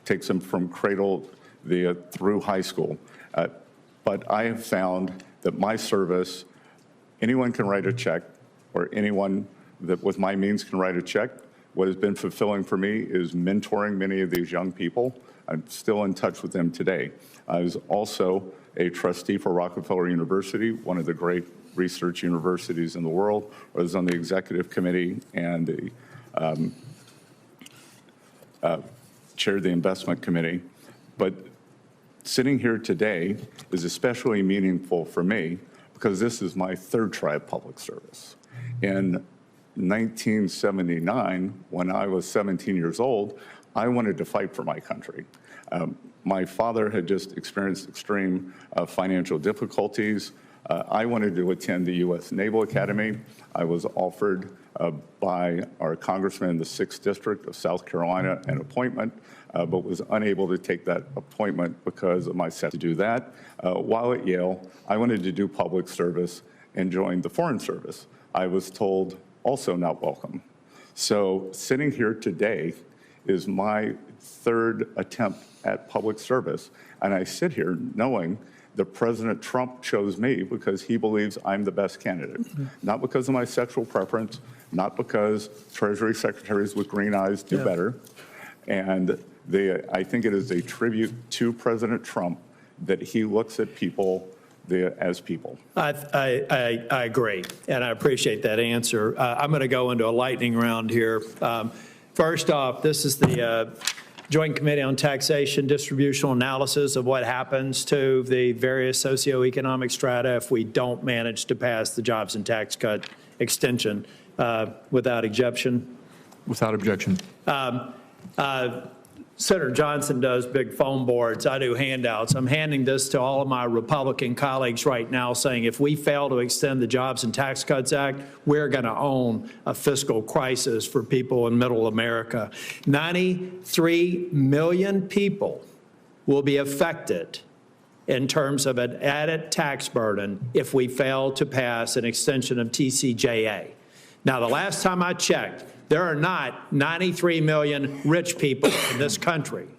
takes them from cradle through high school. But I have found that my service, anyone can write a check, or anyone that with my means can write a check. What has been fulfilling for me is mentoring many of these young people. I'm still in touch with them today. I was also a trustee for Rockefeller University, one of the great research universities in the world. I was on the executive committee and chaired the investment committee. But sitting here today is especially meaningful for me because this is my third try of public service. In 1979, when I was 17 years old, I wanted to fight for my country. My father had just experienced extreme financial difficulties. I wanted to attend the U.S. Naval Academy. I was offered by our congressman in the 6th District of South Carolina an appointment, but was unable to take that appointment because of my set to do that. While at Yale, I wanted to do public service and joined the Foreign Service. I was told also not welcome. So sitting here today is my third attempt at public service, and I sit here knowing that President Trump chose me because he believes I'm the best candidate, not because of my sexual preference, not because Treasury secretaries with green eyes do better. And I think it is a tribute to President Trump that he looks at people as people. I agree, and I appreciate that answer. I'm going to go into a lightning round here. First off, this is the Joint Committee on Taxation distributional analysis of what happens to the various socioeconomic strata if we don't manage to pass the jobs and tax cut extension without objection. Without objection. Senator Johnson does big foam boards. I do handouts. I'm handing this to all of my Republican colleagues right now saying if we fail to extend the Jobs and Tax Cuts Act, we're going to own a fiscal crisis for people in middle America. 93 million people will be affected in terms of an added tax burden if we fail to pass an extension of TCJA. Now, the last time I checked, there are not 93 million rich people in this country.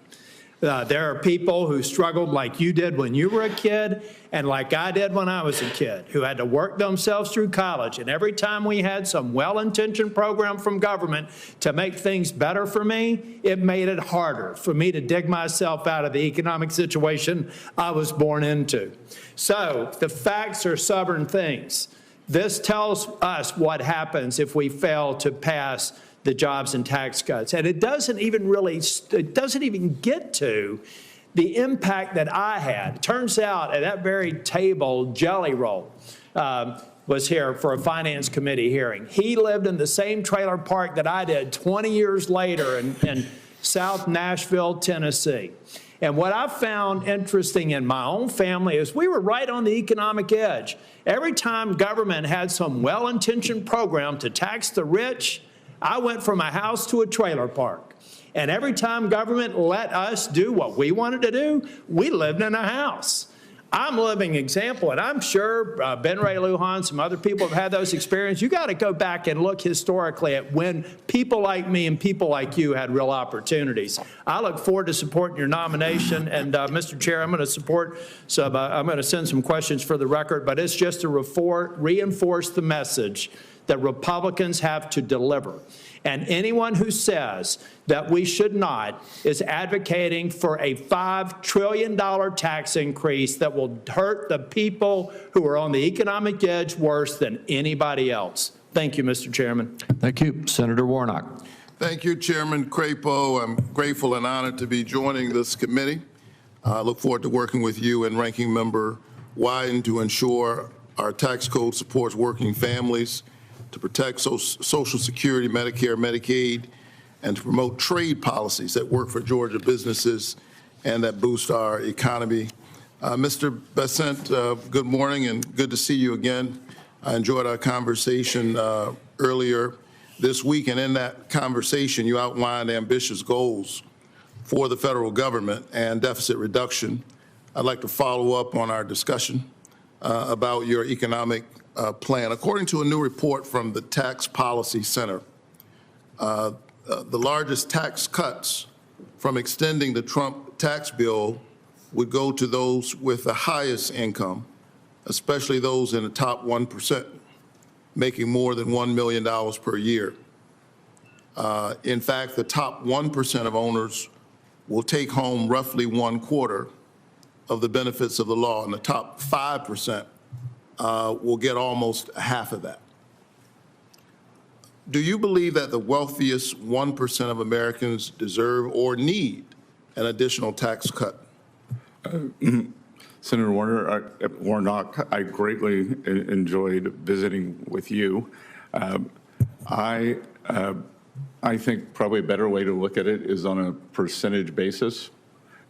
There are people who struggled like you did when you were a kid and like I did when I was a kid, who had to work themselves through college. And every time we had some well-intentioned program from government to make things better for me, it made it harder for me to dig myself out of the economic situation I was born into. So the facts are stubborn things. This tells us what happens if we fail to pass the jobs and tax cuts. And it doesn't even get to the impact that I had. It turns out at that very table, Jelly Roll was here for a finance committee hearing. He lived in the same trailer park that I did 20 years later in South Nashville, Tennessee. And what I found interesting in my own family is we were right on the economic edge. Every time government had some well-intentioned program to tax the rich, I went from a house to a trailer park. And every time government let us do what we wanted to do, we lived in a house. I'm a living example, and I'm sure Ben Ray Lujan, some other people have had those experiences. You got to go back and look historically at when people like me and people like you had real opportunities. I look forward to supporting your nomination, and Mr. Chair, I'm going to support some. I'm going to send some questions for the record, but it's just to reinforce the message that Republicans have to deliver. And anyone who says that we should not is advocating for a $5 trillion tax increase that will hurt the people who are on the economic edge worse than anybody else. Thank you, Mr. Chairman. Thank you. Senator Warnock. Thank you, Chairman Crapo. I'm grateful and honored to be joining this committee. I look forward to working with you and Ranking Member Wyden to ensure our tax code supports working families, to protect Social Security, Medicare, Medicaid, and to promote trade policies that work for Georgia businesses and that boost our economy. Mr. Bessent, good morning and good to see you again. I enjoyed our conversation earlier this week, and in that conversation you outlined ambitious goals for the federal government and deficit reduction. I'd like to follow up on our discussion about your economic plan. According to a new report from the Tax Policy Center, the largest tax cuts from extending the Trump tax bill would go to those with the highest income, especially those in the top 1%, making more than $1 million per year. In fact, the top 1% of owners will take home roughly 1/4 of the benefits of the law, and the top 5% will get almost half of that. Do you believe that the wealthiest 1% of Americans deserve or need an additional tax cut? Senator Warnock, I greatly enjoyed visiting with you. I think probably a better way to look at it is on a percentage basis.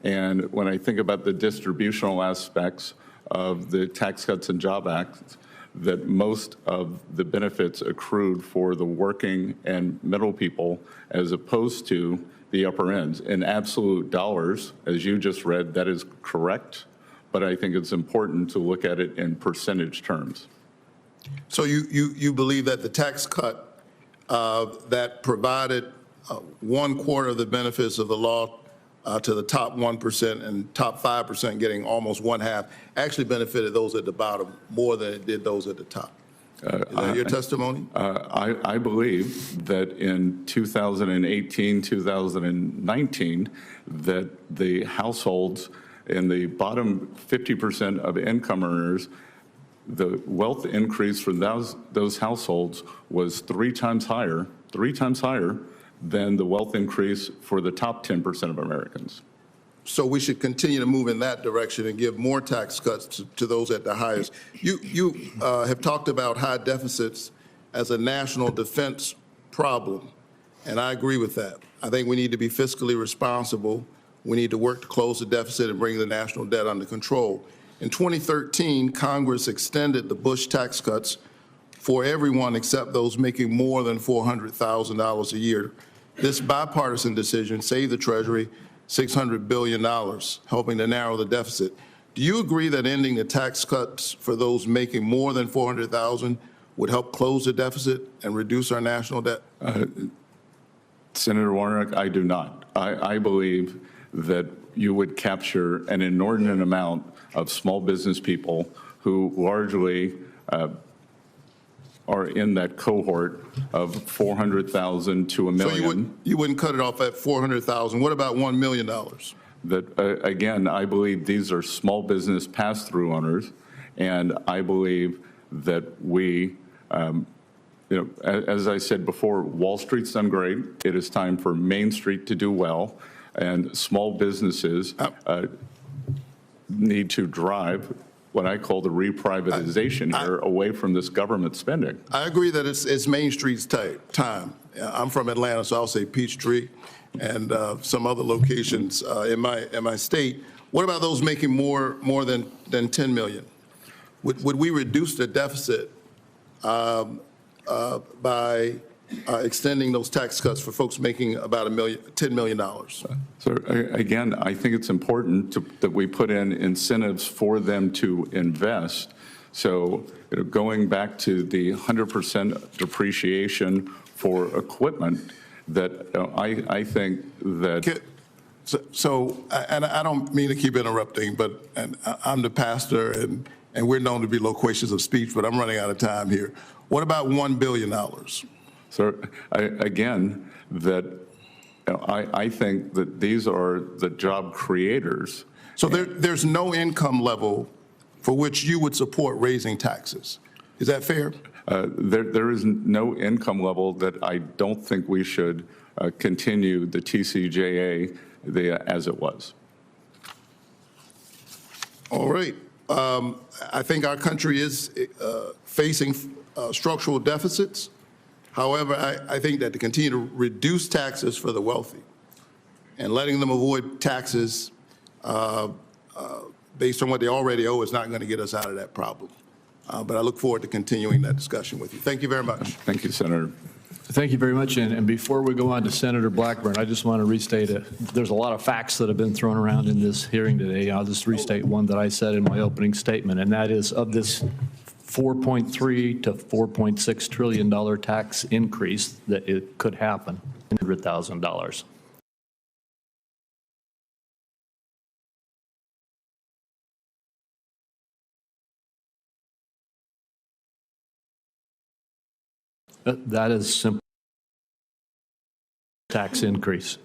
And when I think about the distributional aspects of the Tax Cuts and Job Act, that most of the benefits accrued for the working and middle people as opposed to the upper ends. In absolute dollars, as you just read, that is correct, but I think it's important to look at it in percentage terms. So you believe that the tax cut that provided 1/4 of the benefits of the law to the top 1% and top 5% getting almost 1/2 actually benefited those at the bottom more than it did those at the top? Is that your testimony? I believe that in 2018, 2019, that the households in the bottom 50% of income earners, the wealth increase for those households was three times higher than the wealth increase for the top 10% of Americans. So we should continue to move in that direction and give more tax cuts to those at the highest. You have talked about high deficits as a national defense problem, and I agree with that. I think we need to be fiscally responsible. We need to work to close the deficit and bring the national debt under control. In 2013, Congress extended the Bush tax cuts for everyone except those making more than $400,000 a year. This bipartisan decision saved the Treasury $600 billion, helping to narrow the deficit. Do you agree that ending the tax cuts for those making more than $400,000 would help close the deficit and reduce our national debt? Senator Warnock, I do not. I believe that you would capture an inordinate amount of small business people who largely are in that cohort of 400,000 to a million. So you wouldn't cut it off at 400,000. What about $1 million? That again, I believe these are small business pass-through owners, and I believe that we, as I said before, Wall Street's done great. It is time for Main Street to do well, and small businesses need to drive what I call the reprivatization here away from this government spending. I agree that it's Main Street's time. I'm from Atlanta, so I'll say Peachtree and some other locations in my state. What about those making more than $10 million? Would we reduce the deficit by extending those tax cuts for folks making about $10 million? So again, I think it's important that we put in incentives for them to invest. So going back to the 100% depreciation for equipment, that I think that. So and I don't mean to keep interrupting, but I'm the pastor, and we're known to be loquacious of speech, but I'm running out of time here. What about $1 billion? So again, that I think that these are the job creators. So there's no income level for which you would support raising taxes. Is that fair? There is no income level that I don't think we should continue the TCJA as it was. All right. I think our country is facing structural deficits. However, I think that to continue to reduce taxes for the wealthy and letting them avoid taxes based on what they already owe is not going to get us out of that problem. But I look forward to continuing that discussion with you. Thank you very much. Thank you, Senator. Thank you very much. And before we go on to Senator Blackburn, I just want to restate there's a lot of facts that have been thrown around in this hearing today. I'll just restate one that I said in my opening statement, and that is of this $4.3 to $4.6 trillion tax increase that it could happen, $100,000. That is simple tax increase.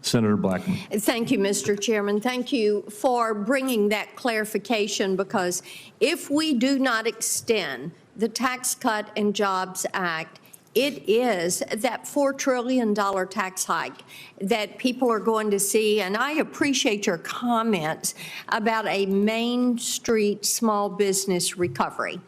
Senator Blackman. Thank you, Mr. Chairman. Thank you for bringing that clarification, because if we do not extend the Tax Cut and Jobs Act, it is that $4 trillion tax hike that people are going to see. And I appreciate your comments about a Main Street small business recovery.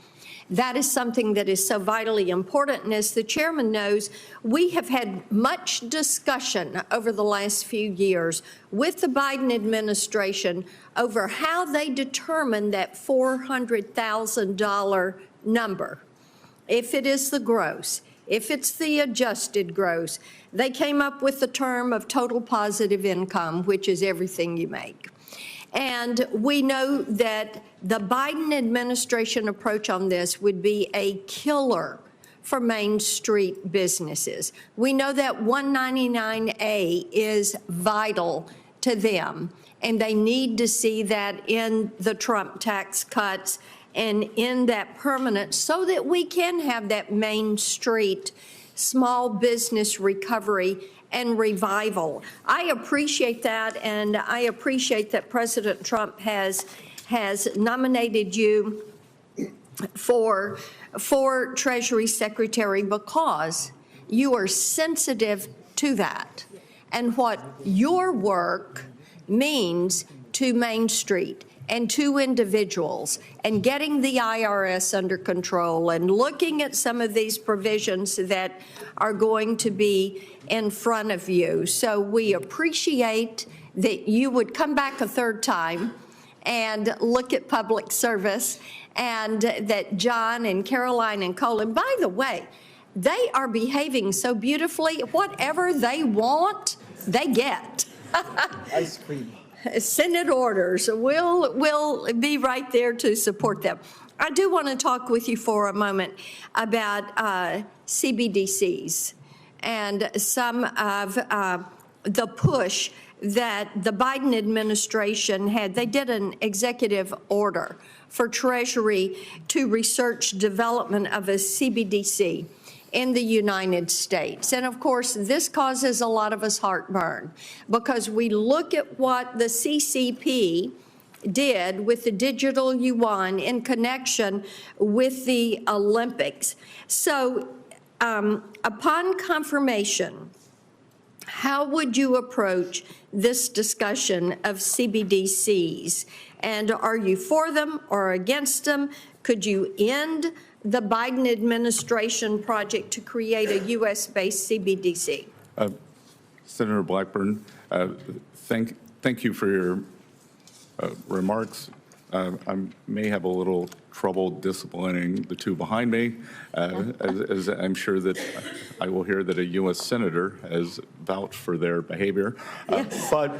That is something that is so vitally important. And as the chairman knows, we have had much discussion over the last few years with the Biden administration over how they determine that $400,000 number. If it is the gross, if it's the adjusted gross, they came up with the term of total positive income, which is everything you make. And we know that the Biden administration approach on this would be a killer for Main Street businesses. We know that 199A is vital to them, and they need to see that in the Trump tax cuts and in that permanent, so that we can have that Main Street small business recovery and revival. I appreciate that, and I appreciate that President Trump has nominated you for Treasury Secretary, because you are sensitive to that and what your work means to Main Street and to individuals, and getting the IRS under control and looking at some of these provisions that are going to be in front of you. So we appreciate that you would come back a third time and look at public service, and that John and Caroline and Cole, and by the way, they are behaving so beautifully. Whatever they want, they get. Ice cream. Senate orders. We'll be right there to support them. I do want to talk with you for a moment about CBDCs and some of the push that the Biden administration had. They did an executive order for Treasury to research development of a CBDC in the United States. And of course, this causes a lot of us heartburn, because we look at what the CCP did with the digital yuan in connection with the Olympics. So upon confirmation, how would you approach this discussion of CBDCs? And are you for them or against them? Could you end the Biden administration project to create a U.S.-based CBDC? Senator Blackburn, thank you for your remarks. I may have a little trouble disciplining the two behind me, as I'm sure that I will hear that a U.S. Senator has vouched for their behavior. Yes. But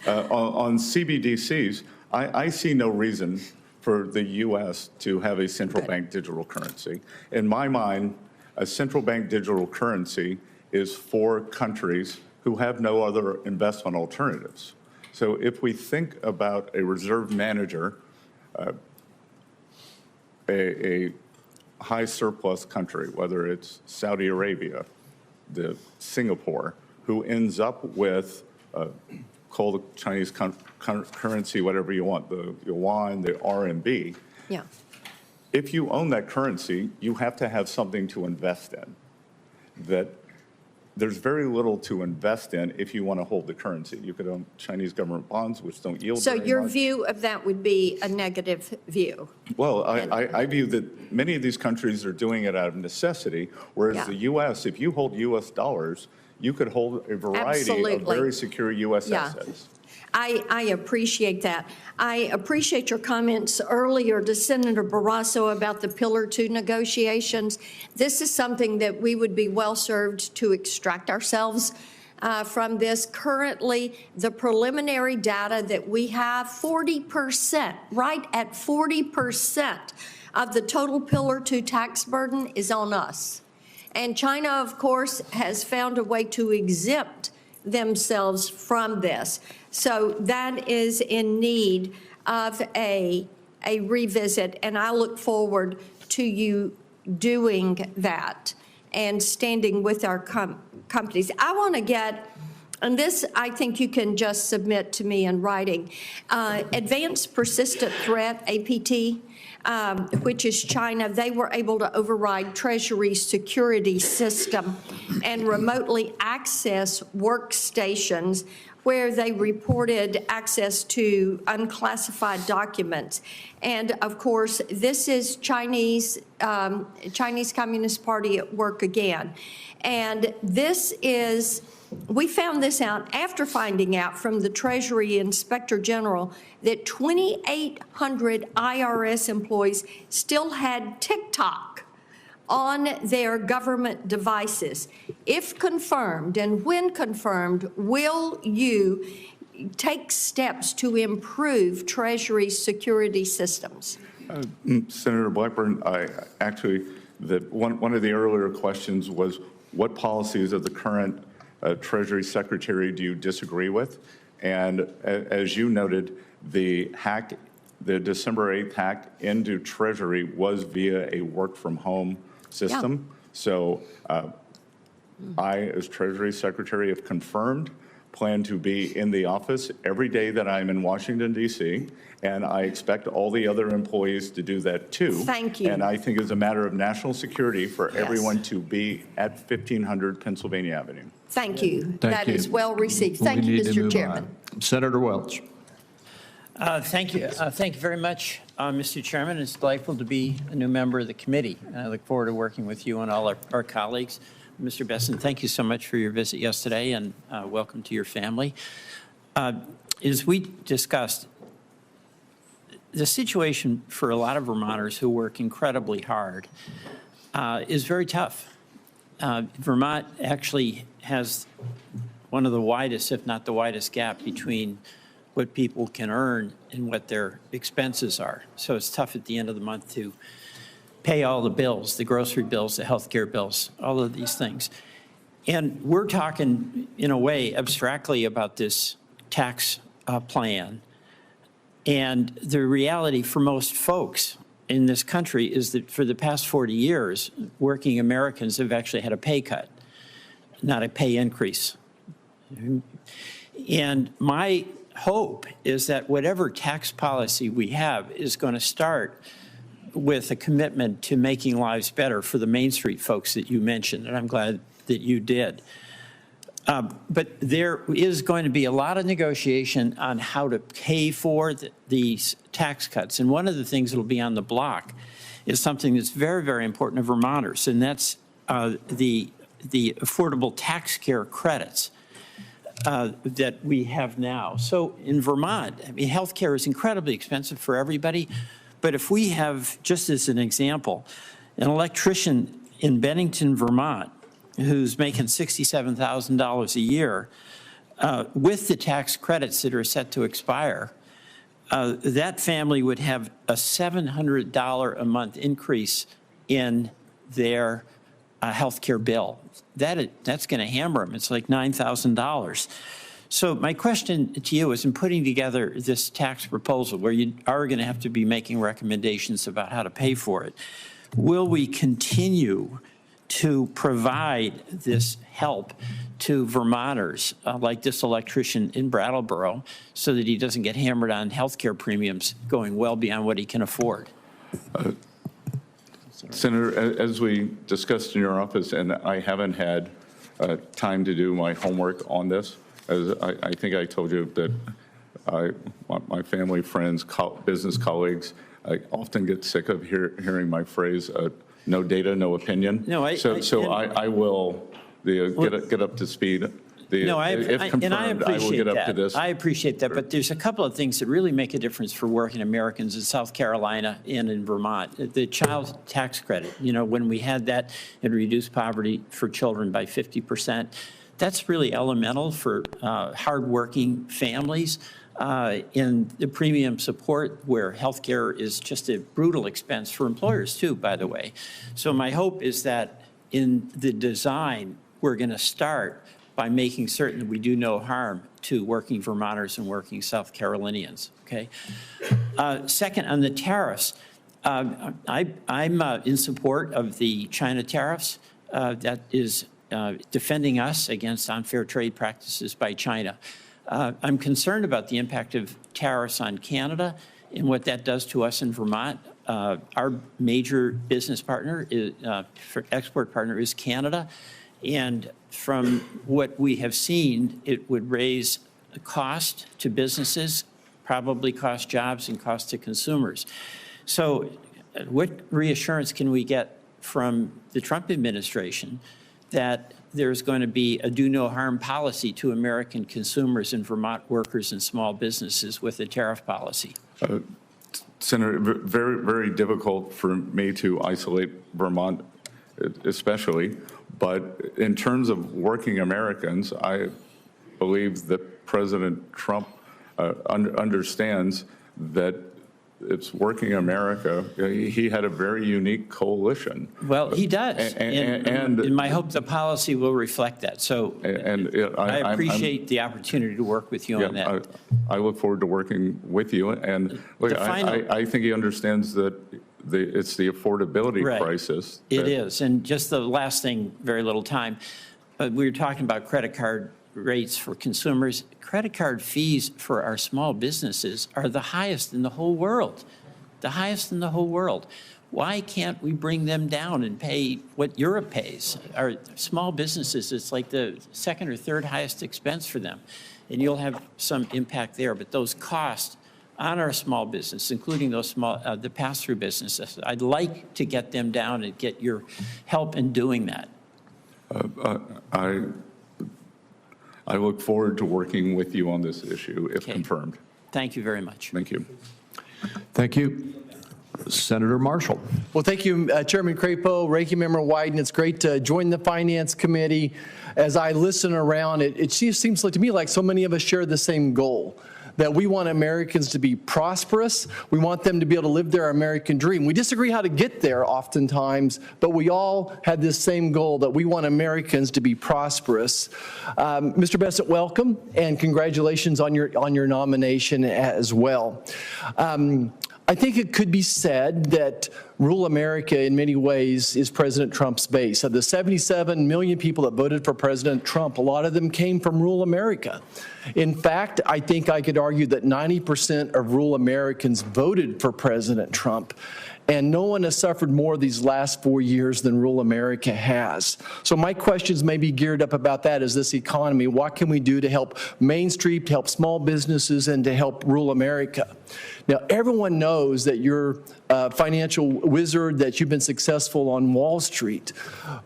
on CBDCs, I see no reason for the U.S. to have a central bank digital currency. In my mind, a central bank digital currency is for countries who have no other investment alternatives. So if we think about a reserve manager, a high surplus country, whether it's Saudi Arabia, Singapore, who ends up with, call the Chinese currency whatever you want, the yuan, the RMB. Yeah. If you own that currency, you have to have something to invest in. That there's very little to invest in if you want to hold the currency. You could own Chinese government bonds, which don't yield So very your much. view of that would be a negative view? Well, I view that many of these countries are doing it out of necessity, whereas Yeah. the U.S., if you hold U.S. dollars, you could hold a variety of Absolutely. very secure U.S. Yeah. assets. I appreciate that. I appreciate your comments earlier to Senator Barrasso about the Pillar 2 negotiations. This is something that we would be well served to extract ourselves from this. Currently, the preliminary data that we have, 40%, right at 40% of the total Pillar 2 tax burden is on us. And China, of course, has found a way to exempt themselves from this. So that is in need of a revisit, and I look forward to you doing that and standing with our companies. I want to get, and this I think you can just submit to me in writing, Advanced Persistent Threat, APT, which is China. They were able to override Treasury's security system and remotely access workstations where they reported access to unclassified documents. And of course, this is Chinese Communist Party at work again. And this is, we found this out after finding out from the Treasury Inspector General that 2,800 IRS employees still had TikTok on their government devices. If confirmed, and when confirmed, will you take steps to improve Treasury's security systems? Senator Blackburn, one of the earlier questions was, what policies of the current Treasury Secretary do you disagree with? And as you noted, the December 8th hack into Treasury was via a work-from-home system. Yeah. So I, as Treasury Secretary, have confirmed, plan to be in the office every day that I'm in Washington, D.C., and I expect all the other employees to do that too. Thank you. And I think it's a matter of national security for everyone to be at 1500 Pennsylvania Avenue. Thank you. Thank that you. is well received. Thank you, Mr. Chairman. Senator Welch. Thank you. Thank you very much, Mr. Chairman. It's delightful to be a new member of the committee. And I look forward to working with you and all our colleagues. Mr. Bessent, thank you so much for your visit yesterday, and welcome to your family. As we discussed, the situation for a lot of Vermonters who work incredibly hard is very tough. Vermont actually has one of the widest, if not the widest, gap between what people can earn and what their expenses are. So it's tough at the end of the month to pay all the bills, the grocery bills, the healthcare bills, all of these things. And we're talking, in a way, abstractly about this tax plan. And the reality for most folks in this country is that for the past 40 years, working Americans have actually had a pay cut, not a pay increase. And my hope is that whatever tax policy we have is going to start with a commitment to making lives better for the Main Street folks that you mentioned, and I'm glad that you did. But there is going to be a lot of negotiation on how to pay for these tax cuts. And one of the things that will be on the block is something that's very, very important to Vermonters, and that's the affordable tax care credits that we have now. So in Vermont, I mean, health care is incredibly expensive for everybody. But if we have, just as an example, an electrician in Bennington, Vermont, who's making $67,000 a year, with the tax credits that are set to expire, that family would have a $700 a month increase in their health care bill. That's going to hammer them. It's like $9,000. So my question to you is, in putting together this tax proposal, where you are going to have to be making recommendations about how to pay for it, will we continue to provide this help to Vermonters, like this electrician in Brattleboro, so that he doesn't get hammered on health care premiums going well beyond what he can afford? Senator, as we discussed in your office, and I haven't had time to do my homework on this, as I think I told you that my family, friends, business colleagues, I often get sick of hearing my phrase, no data, no opinion. No, I will get up to speed. If confirmed, I will get up to this. I appreciate that, but there's a couple of things that really make a difference for working Americans in South Carolina and in Vermont. The child tax credit, when we had that, it reduced poverty for children by 50%. That's really elemental for hardworking families. in the premium support, where healthcare is just a brutal expense for employers too, by the way. So my hope is that in the design, we're going to start by making certain that we do no harm to working Vermonters and working South Carolinians, okay? Second, on the tariffs, I'm in support of the China tariffs. That is defending us against unfair trade practices by China. I'm concerned about the impact of tariffs on Canada and what that does to us in Vermont. Our major business partner, export partner, is Canada. And from what we have seen, it would raise the cost to businesses, probably cost jobs and cost to consumers. So what reassurance can we get from the Trump administration that there's going to be a do no harm policy to American consumers and Vermont workers and small businesses with a tariff policy? Senator, very, very difficult for me to isolate Vermont especially, but in terms of working Americans, I believe that President Trump understands that it's working America. He had a very unique coalition. Well, he does, and my hope the policy will reflect that. So I appreciate the opportunity to work with you on that. I look forward to working with you, and look, I think he understands that it's the affordability crisis. It is, and just the last thing, very little time, we were talking about credit card rates for consumers. Credit card fees for our small businesses are the highest in the whole world, the highest in the whole world. Why can't we bring them down and pay what Europe pays? Our small businesses, it's like the second or third highest expense for them. And you'll have some impact there, but those costs on our small business, including those small, the pass-through businesses, I'd like to get them down and get your help in doing that. I look forward to working with you on this issue if confirmed. Thank you very much. Thank you. Thank you. Senator Marshall. Well, thank you, Chairman Crapo, Ranking Member Wyden. It's great to join the Finance Committee. As I listen around, it seems like to me like so many of us share the same goal, that we want Americans to be prosperous. We want them to be able to live their American dream. We disagree how to get there oftentimes, but we all had this same goal, that we want Americans to be prosperous. Mr. Bessent, welcome, and congratulations on your nomination as well. I think it could be said that rural America in many ways is President Trump's base. Of the 77 million people that voted for President Trump, a lot of them came from rural America. In fact, I think I could argue that 90% of rural Americans voted for President Trump. And no one has suffered more these last 4 years than rural America has. So my questions may be geared up about that as this economy. What can we do to help Main Street, to help small businesses, and to help rural America? Now, everyone knows that you're a financial wizard, that you've been successful on Wall Street.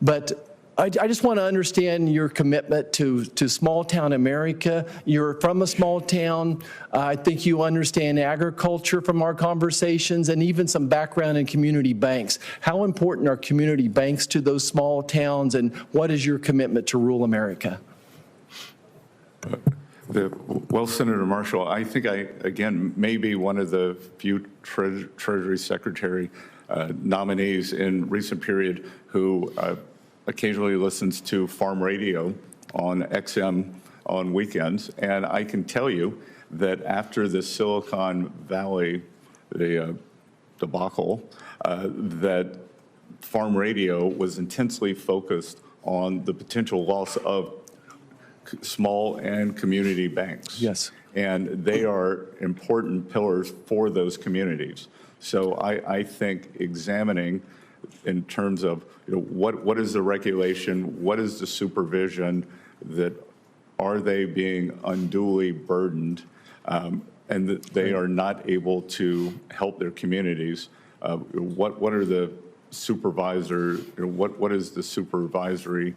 But I just want to understand your commitment to small town America. You're from a small town. I think you understand agriculture from our conversations, and even some background in community banks. How important are community banks to those small towns, and what is your commitment to rural America? Well, Senator Marshall, I think again, may be one of the few Treasury Secretary nominees in recent period who occasionally listens to farm radio on XM on weekends. And I can tell you that after the Silicon Valley debacle, that farm radio was intensely focused on the potential loss of small and community banks. Yes. And they are important pillars for those communities. So I think examining in terms of what is the regulation, what is the supervision, that are they being unduly burdened, and that they are not able to help their communities. What are the supervisor, what is the supervisory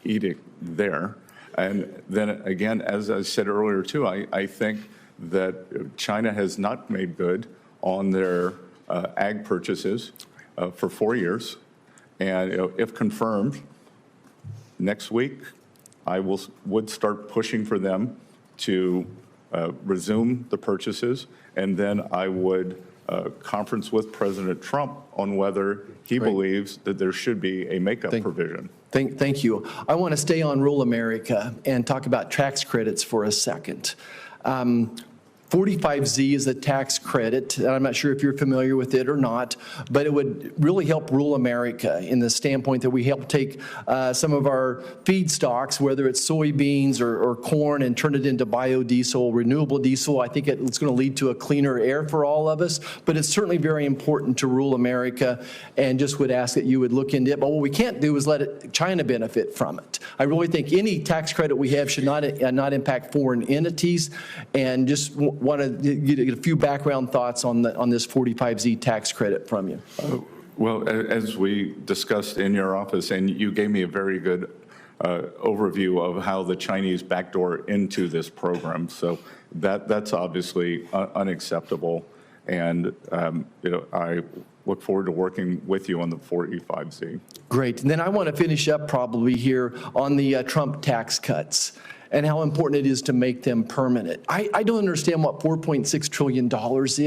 edict there? And then again, as I said earlier too, I think that China has not made good on their ag purchases for 4 years. And if confirmed, next week, I would start pushing for them to resume the purchases, and then I would conference with President Trump on whether he believes that there should be a makeup provision. Thank you. I want to stay on rural America and talk about tax credits for a second. 45Z is a tax credit. I'm not sure if you're familiar with it or not, but it would really help rural America in the standpoint that we help take some of our feedstocks, whether it's soybeans or corn, and turn it into biodiesel, renewable diesel. I think it's going to lead to a cleaner air for all of us, but it's certainly very important to rural America, and just would ask that you would look into it. But what we can't do is let China benefit from it. I really think any tax credit we have should not impact foreign entities, and just want to get a few background thoughts on this 45Z tax credit from you. Well, as we discussed in your office, and you gave me a very good overview of how the Chinese backdoor into this program. So that's obviously unacceptable. And I look forward to working with you on the 45Z. Great. And then I want to finish up probably here on the Trump tax cuts and how important it is to make them permanent. I don't understand what $4.6 trillion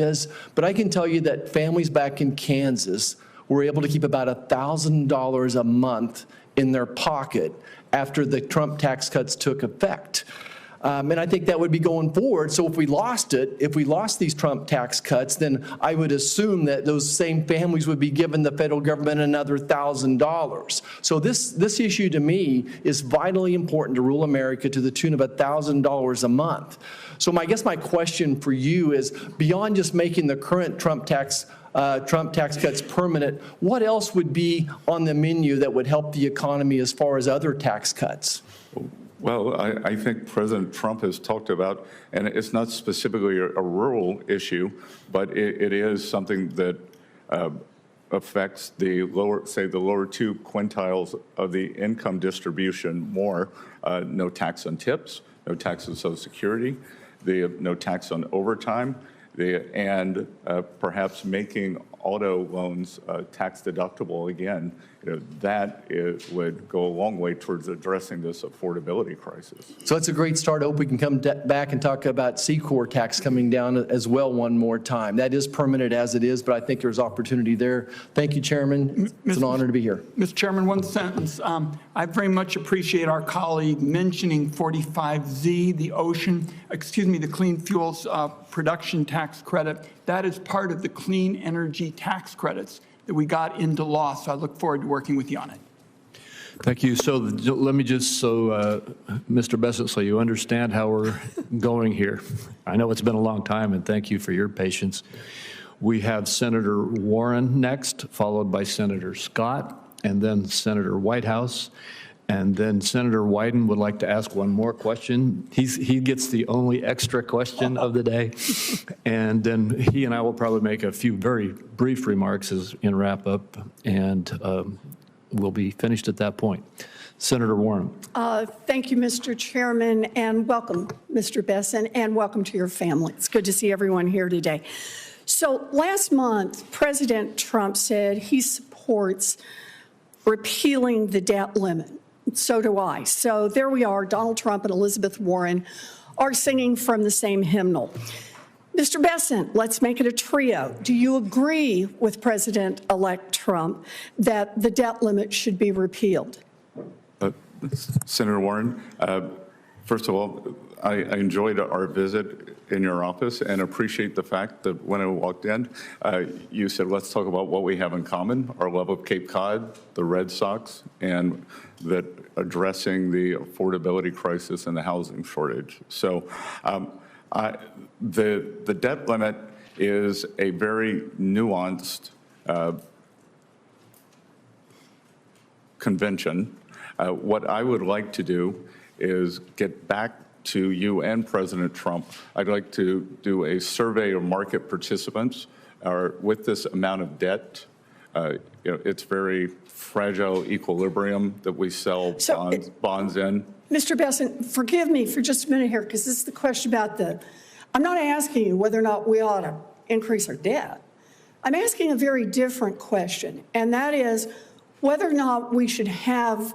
is, but I can tell you that families back in Kansas were able to keep about $1,000 a month in their pocket after the Trump tax cuts took effect. And I think that would be going forward. So if we lost these Trump tax cuts, then I would assume that those same families would be giving the federal government another $1,000. So this issue to me is vitally important to rural America to the tune of $1,000 a month. So I guess my question for you is, beyond just making the current Trump tax cuts permanent, what else would be on the menu that would help the economy as far as other tax cuts? Well, I think President Trump has talked about, and it's not specifically a rural issue, but it is something that affects the lower, say, the lower two quintiles of the income distribution more. No tax on tips, no tax on Social Security, no tax on overtime, and perhaps making auto loans tax deductible again. That would go a long way towards addressing this affordability crisis. So it's a great start. I hope we can come back and talk about C-Corp tax coming down as well one more time. That is permanent as it is, but I think there's opportunity there. Thank you, Chairman. It's an honor to be here. Mr. Chairman, one sentence. I very much appreciate our colleague mentioning 45Z, the Clean Fuels Production Tax Credit. That is part of the clean energy tax credits that we got into law, so I look forward to working with you on it. Thank you. So let me just, Mr. Bessent, so you understand how we're going here. I know it's been a long time, and thank you for your patience. We have Senator Warren next, followed by Senator Scott, and then Senator Whitehouse. And then Senator Wyden would like to ask one more question. He gets the only extra question of the day. And then he and I will probably make a few very brief remarks in wrap up, and we'll be finished at that point. Senator Warren. Thank you, Mr. Chairman, and welcome, Mr. Bessent, and welcome to your family. It's good to see everyone here today. So last month, President Trump said he supports repealing the debt limit. So do I. So there we are, Donald Trump and Elizabeth Warren are singing from the same hymnal. Mr. Bessent, let's make it a trio. Do you agree with President-elect Trump that the debt limit should be repealed? Senator Warren, first of all, I enjoyed our visit in your office and appreciate the fact that when I walked in, you said, let's talk about what we have in common, our love of Cape Cod, the Red Sox, and that addressing the affordability crisis and the housing shortage. So the debt limit is a very nuanced convention. What I would like to do is get back to you and President Trump. I'd like to do a survey of market participants with this amount of debt. It's very fragile equilibrium that we sell bonds in. Mr. Bessent, forgive me for just a minute here, because this is the question about I'm not asking you whether or not we ought to increase our debt. I'm asking a very different question, and that is whether or not we should have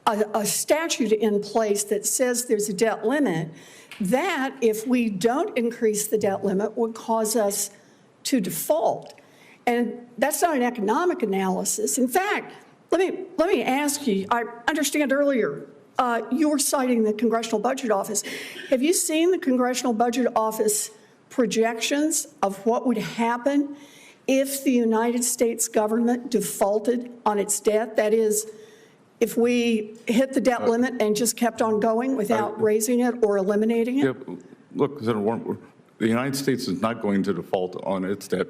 a statute in place that says there's a debt limit, that if we don't increase the debt limit would cause us to default. And that's not an economic analysis. In fact, let me ask you, I understand earlier you were citing the Congressional Budget Office. Have you seen the Congressional Budget Office projections of what would happen if the United States government defaulted on its debt? That is, if we hit the debt limit and just kept on going without raising it or eliminating it? Yeah, look, Senator Warren, the United States is not going to default on its debt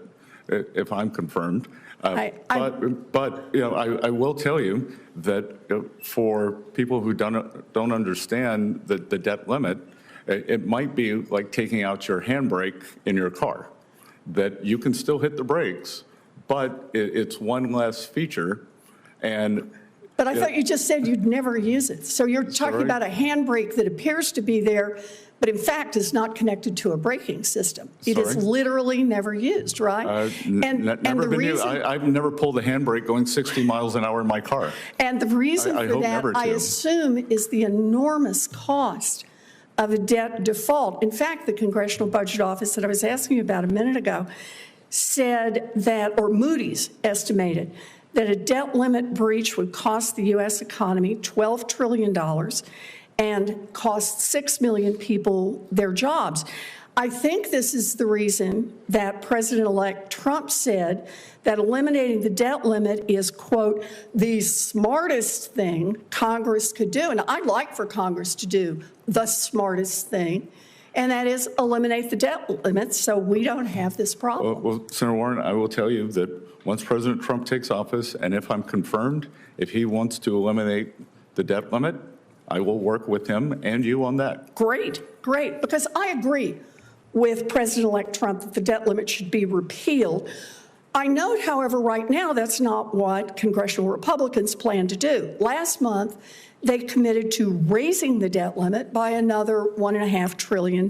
if I'm confirmed. But you know, I will tell you that for people who don't understand the debt limit, it might be like taking out your handbrake in your car, that you can still hit the brakes, but it's one less feature. But I thought you just said you'd never use it. So you're talking about a handbrake that appears to be there, but in fact is not connected to a braking system. It is literally never used, right? I've never pulled a handbrake going 60 miles an hour in my car. And the reason for that, I assume, is the enormous cost of a debt default. In fact, the Congressional Budget Office that I was asking you about a minute ago said that, or Moody's estimated, that a debt limit breach would cost the U.S. economy $12 trillion and cost 6 million people their jobs. I think this is the reason that President-elect Trump said that eliminating the debt limit is, quote, the smartest thing Congress could do. And I'd like for Congress to do the smartest thing, and that is eliminate the debt limit so we don't have this problem. Well, Senator Warren, I will tell you that once President Trump takes office, and if I'm confirmed, if he wants to eliminate the debt limit, I will work with him and you on that. Great, great, because I agree with President-elect Trump that the debt limit should be repealed. I note, however, right now that's not what congressional Republicans plan to do. Last month, they committed to raising the debt limit by another $1.5 trillion.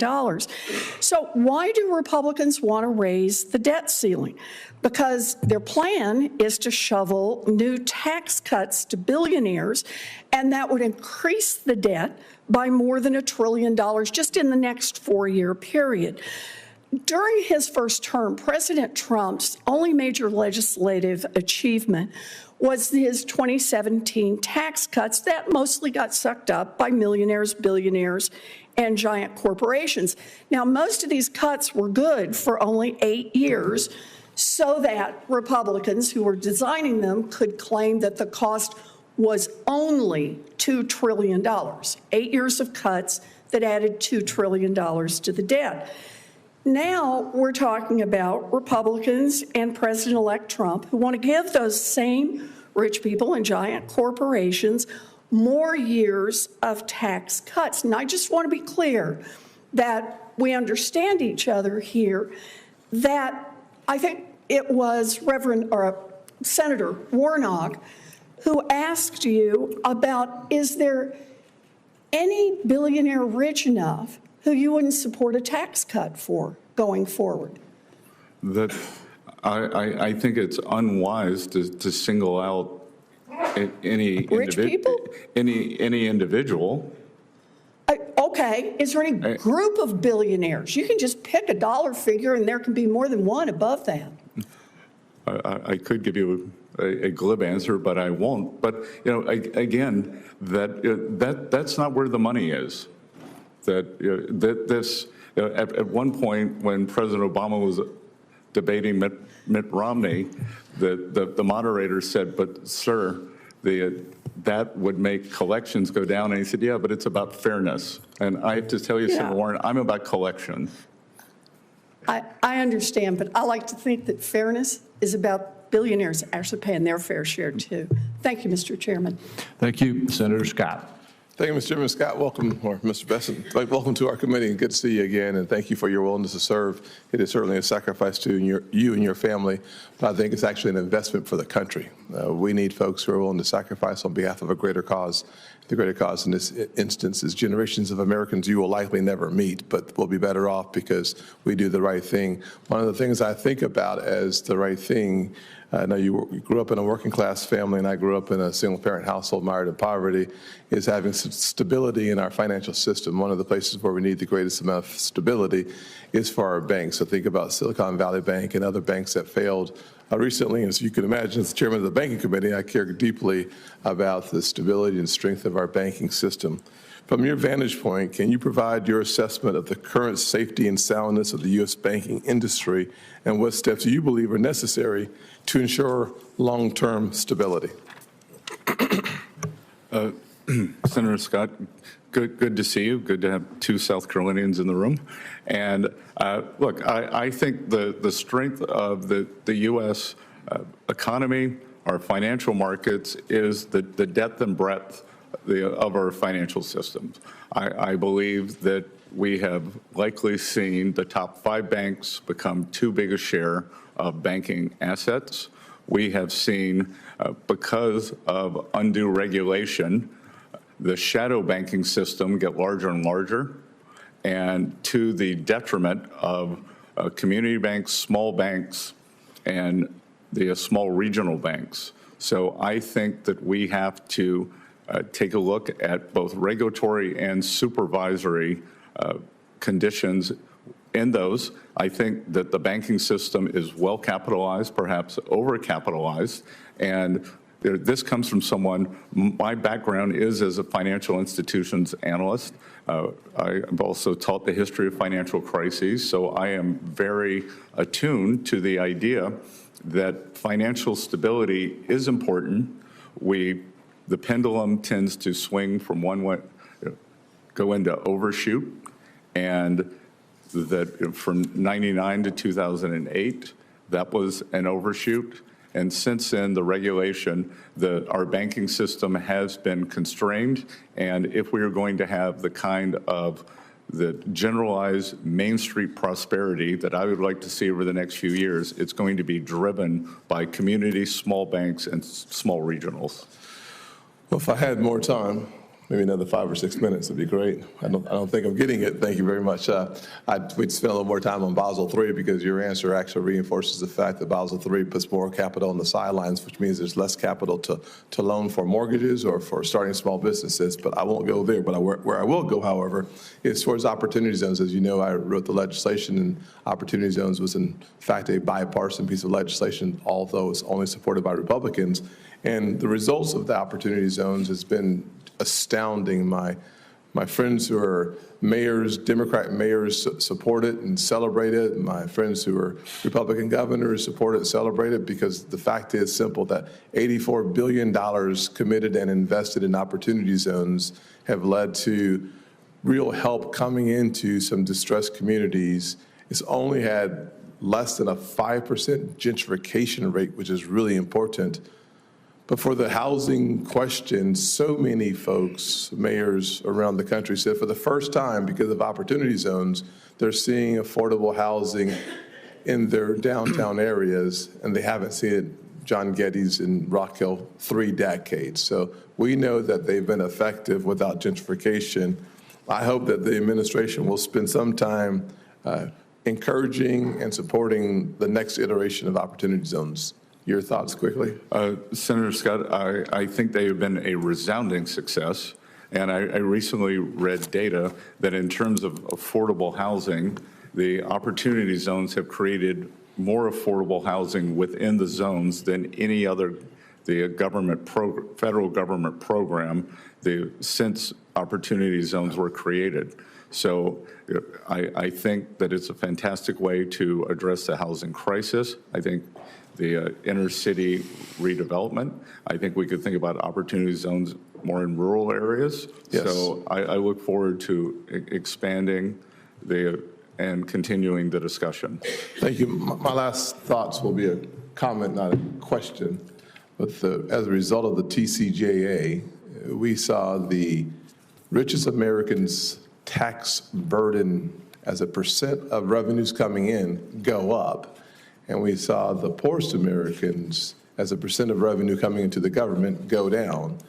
So why do Republicans want to raise the debt ceiling? Because their plan is to shovel new tax cuts to billionaires, and that would increase the debt by more than $1 trillion just in the next 4-year period. During his first term, President Trump's only major legislative achievement was his 2017 tax cuts that mostly got sucked up by millionaires, billionaires, and giant corporations. Now, most of these cuts were good for only 8 years so that Republicans who were designing them could claim that the cost was only $2 trillion. 8 years of cuts that added $2 trillion to the debt. Now we're talking about Republicans and President-elect Trump who want to give those same rich people and giant corporations more years of tax cuts. And I just want to be clear that we understand each other here, that I think it was Senator Warnock who asked you about, is there any billionaire rich enough who you wouldn't support a tax cut for going forward? That I think it's unwise to single out any individual. Okay, is there any group of billionaires? You can just pick a dollar figure and there can be more than one above that. I could give you a glib answer, but I won't. But you know, again, that's not where the money is. At one point when President Obama was debating Mitt Romney, the moderator said, "But sir, that would make collections go down." And he said, "Yeah, but it's about fairness." And I have to tell you, Senator Warren, I'm about collection. I understand, but I like to think that fairness is about billionaires actually paying their fair share too. Thank you, Mr. Chairman. Thank you, Senator Scott. Thank you, Mr. Chairman. Scott, welcome, or Mr. Bessent, welcome to our committee, and good to see you again, and thank you for your willingness to serve. It is certainly a sacrifice to you and your family, but I think it's actually an investment for the country. We need folks who are willing to sacrifice on behalf of a greater cause. The greater cause in this instance is generations of Americans you will likely never meet, but will be better off because we do the right thing. One of the things I think about as the right thing I know you grew up in a working class family, and I grew up in a single parent household mired in poverty, is having stability in our financial system. One of the places where we need the greatest amount of stability is for our banks. So think about Silicon Valley Bank and other banks that failed recently. And as you can imagine, as the chairman of the banking committee, I care deeply about the stability and strength of our banking system. From your vantage point, can you provide your assessment of the current safety and soundness of the U.S. banking industry, and what steps you believe are necessary to ensure long-term stability? Senator Scott, good to see you. Good to have two South Carolinians in the room. And look, I think the strength of the U.S. Economy, our financial markets, is the depth and breadth of our financial systems. I believe that we have likely seen the top 5 banks become too big a share of banking assets. We have seen, because of undue regulation, the shadow banking system get larger and larger, and to the detriment of community banks, small banks, and the small regional banks. So I think that we have to take a look at both regulatory and supervisory conditions in those. I think that the banking system is well capitalized, perhaps over-capitalized, and this comes from someone, my background is as a financial institutions analyst. I've also taught the history of financial crises, so I am very attuned to the idea that financial stability is important. The pendulum tends to swing from one way, go into overshoot, and that from 99 to 2008, that was an overshoot. And since then, the regulation, our banking system has been constrained. And if we are going to have the kind of the generalized Main Street prosperity that I would like to see over the next few years, it's going to be driven by communities, small banks, and small regionals. Well, if I had more time, maybe another 5 or 6 minutes would be great. I don't think I'm getting it. Thank you very much. We'd spend a little more time on Basel III, because your answer actually reinforces the fact that Basel III puts more capital on the sidelines, which means there's less capital to loan for mortgages or for starting small businesses. But I won't go there. But where I will go, however, is towards opportunity zones. As you know, I wrote the legislation, and opportunity zones was in fact a bipartisan piece of legislation, although it's only supported by Republicans. And the results of the opportunity zones has been astounding. My friends who are mayors, Democrat mayors, support it and celebrate it. My friends who are Republican governors support it and celebrate it, because the fact is simple, that $84 billion committed and invested in opportunity zones have led to real help coming into some distressed communities. It's only had less than a 5% gentrification rate, which is really important. But for the housing question, so many folks, mayors around the country, said for the first time, because of opportunity zones, they're seeing affordable housing in their downtown areas, and they haven't seen it, John Geddes in Rock Hill, 3 decades. So we know that they've been effective without gentrification. I hope that the administration will spend some time encouraging and supporting the next iteration of opportunity zones. Your thoughts quickly? Senator Scott, I think they have been a resounding success. And I recently read data that in terms of affordable housing, the opportunity zones have created more affordable housing within the zones than any other federal government program since opportunity zones were created. So I think that it's a fantastic way to address the housing crisis. I think the inner city redevelopment. I think we could think about opportunity zones more in rural areas. Yes. So I look forward to expanding and continuing the discussion. Thank you. My last thoughts will be a comment, not a question. But as a result of the TCJA, we saw the richest Americans' tax burden as a percent of revenues coming in go up. And we saw the poorest Americans, as a percent of revenue coming into the government, go down.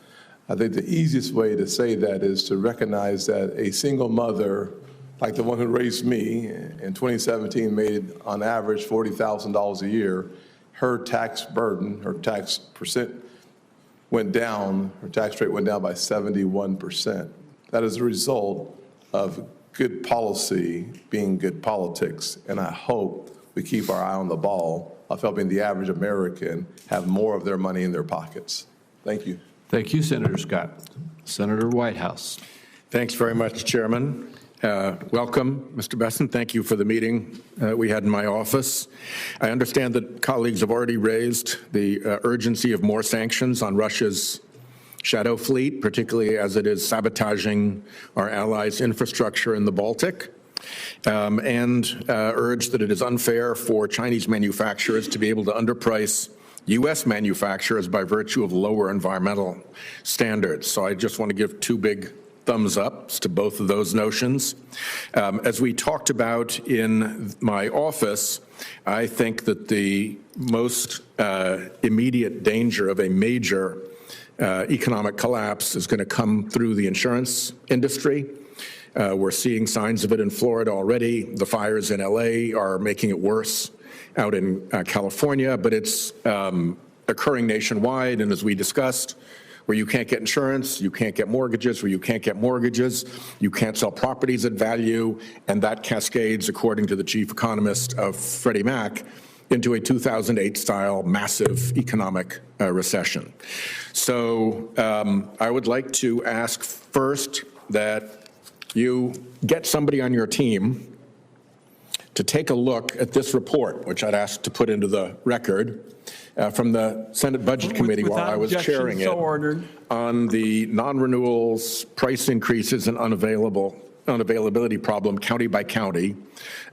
I think the easiest way to say that is to recognize that a single mother, like the one who raised me in 2017, made on average $40,000 a year, her tax burden, her tax percent went down, her tax rate went down by 71%. That is a result of good policy being good politics, and I hope we keep our eye on the ball of helping the average American have more of their money in their pockets. Thank you. Thank you, Senator Scott. Senator Whitehouse. Thanks very much, Chairman. Welcome, Mr. Bessent. Thank you for the meeting we had in my office. I understand that colleagues have already raised the urgency of more sanctions on Russia's shadow fleet, particularly as it is sabotaging our allies' infrastructure in the Baltic, and urged that it is unfair for Chinese manufacturers to be able to underprice U.S. manufacturers by virtue of lower environmental standards. So I just want to give two big thumbs ups to both of those notions. As we talked about in my office, I think that the most immediate danger of a major economic collapse is going to come through the insurance industry. We're seeing signs of it in Florida already. The fires in LA are making it worse out in California, but it's occurring nationwide. And as we discussed, where you can't get insurance, you can't get mortgages, where you can't get mortgages, you can't sell properties at value, and that cascades, according to the chief economist of Freddie Mac, into a 2008-style massive economic recession. So I would like to ask first that you get somebody on your team to take a look at this report, which I'd ask to put into the record, from the Senate Budget Committee while I was chairing it, on the non-renewals, price increases, and unavailability problem county by county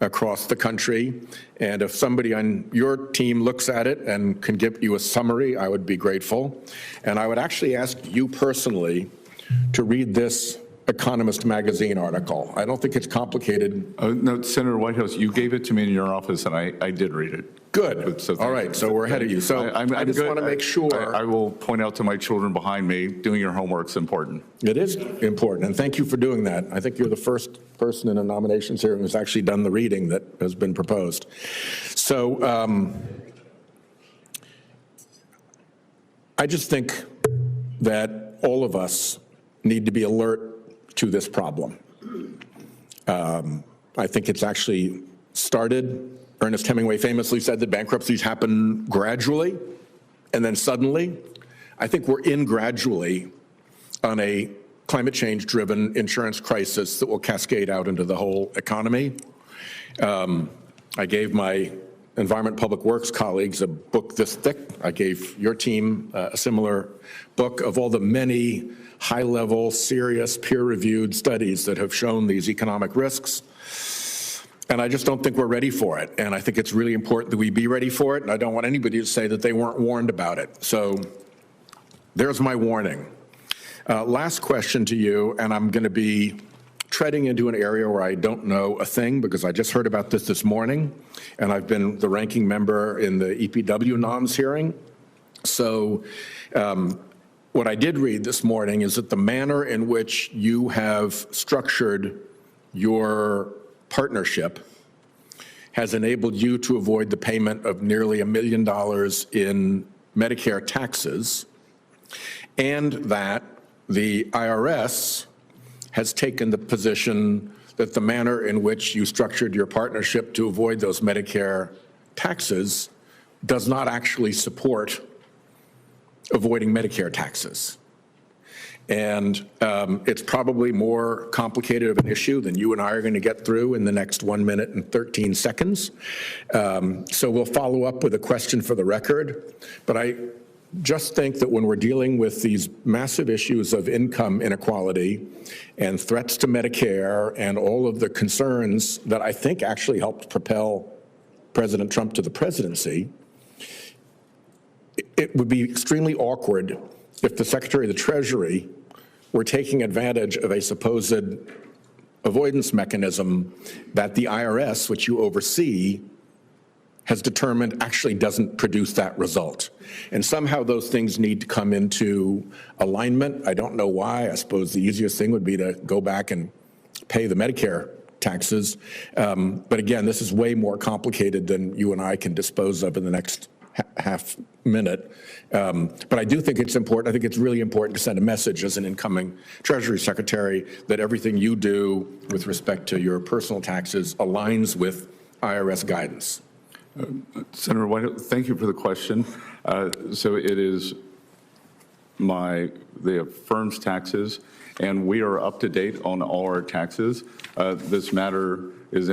across the country. And if somebody on your team looks at it and can give you a summary, I would be grateful. And I would actually ask you personally to read this Economist magazine article. I don't think it's complicated. No, Senator Whitehouse, you gave it to me in your office, and I did read it. Good. So all right, so we're ahead of you. So I just want to make sure. I will point out to my children behind me, doing your homework's important. It is important, and thank you for doing that. I think you're the first person in a nominations hearing who's actually done the reading that has been proposed. So I just think that all of us need to be alert to this problem. I think it's actually started. Ernest Hemingway famously said that bankruptcies happen gradually and then suddenly. I think we're in gradually on a climate change-driven insurance crisis that will cascade out into the whole economy. I gave my Environment Public Works colleagues a book this thick. I gave your team a similar book of all the many high-level, serious, peer-reviewed studies that have shown these economic risks. And I just don't think we're ready for it. And I think it's really important that we be ready for it. And I don't want anybody to say that they weren't warned about it. So there's my warning. Last question to you, and I'm going to be treading into an area where I don't know a thing because I just heard about this morning, and I've been the ranking member in the EPW noms hearing. So what I did read this morning is that the manner in which you have structured your partnership has enabled you to avoid the payment of nearly $1 million in Medicare taxes, and that the IRS has taken the position that the manner in which you structured your partnership to avoid those Medicare taxes does not actually support avoiding Medicare taxes. And it's probably more complicated of an issue than you and I are going to get through in the next 1 minute and 13 seconds. So we'll follow up with a question for the record. But I just think that when we're dealing with these massive issues of income inequality and threats to Medicare and all of the concerns that I think actually helped propel President Trump to the presidency, it would be extremely awkward if the Secretary of the Treasury were taking advantage of a supposed avoidance mechanism that the IRS, which you oversee, has determined actually doesn't produce that result. And somehow those things need to come into alignment. I don't know why. I suppose the easiest thing would be to go back and pay the Medicare taxes. But again, this is way more complicated than you and I can dispose of in the next half minute. But I do think it's important. I think it's really important to send a message as an incoming Treasury Secretary that everything you do with respect to your personal taxes aligns with IRS guidance. Senator White, thank you for the question. So it is the firm's taxes, and we are up to date on all our taxes. This matter is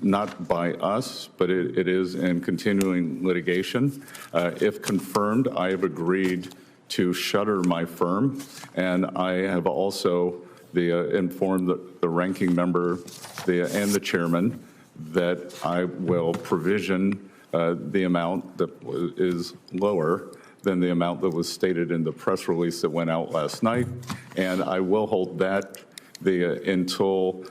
not by us, but it is in continuing litigation. If confirmed, I have agreed to shutter my firm, and I have also informed the ranking member and the chairman that I will provision the amount that is lower than the amount that was stated in the press release that went out last night, and I will hold that until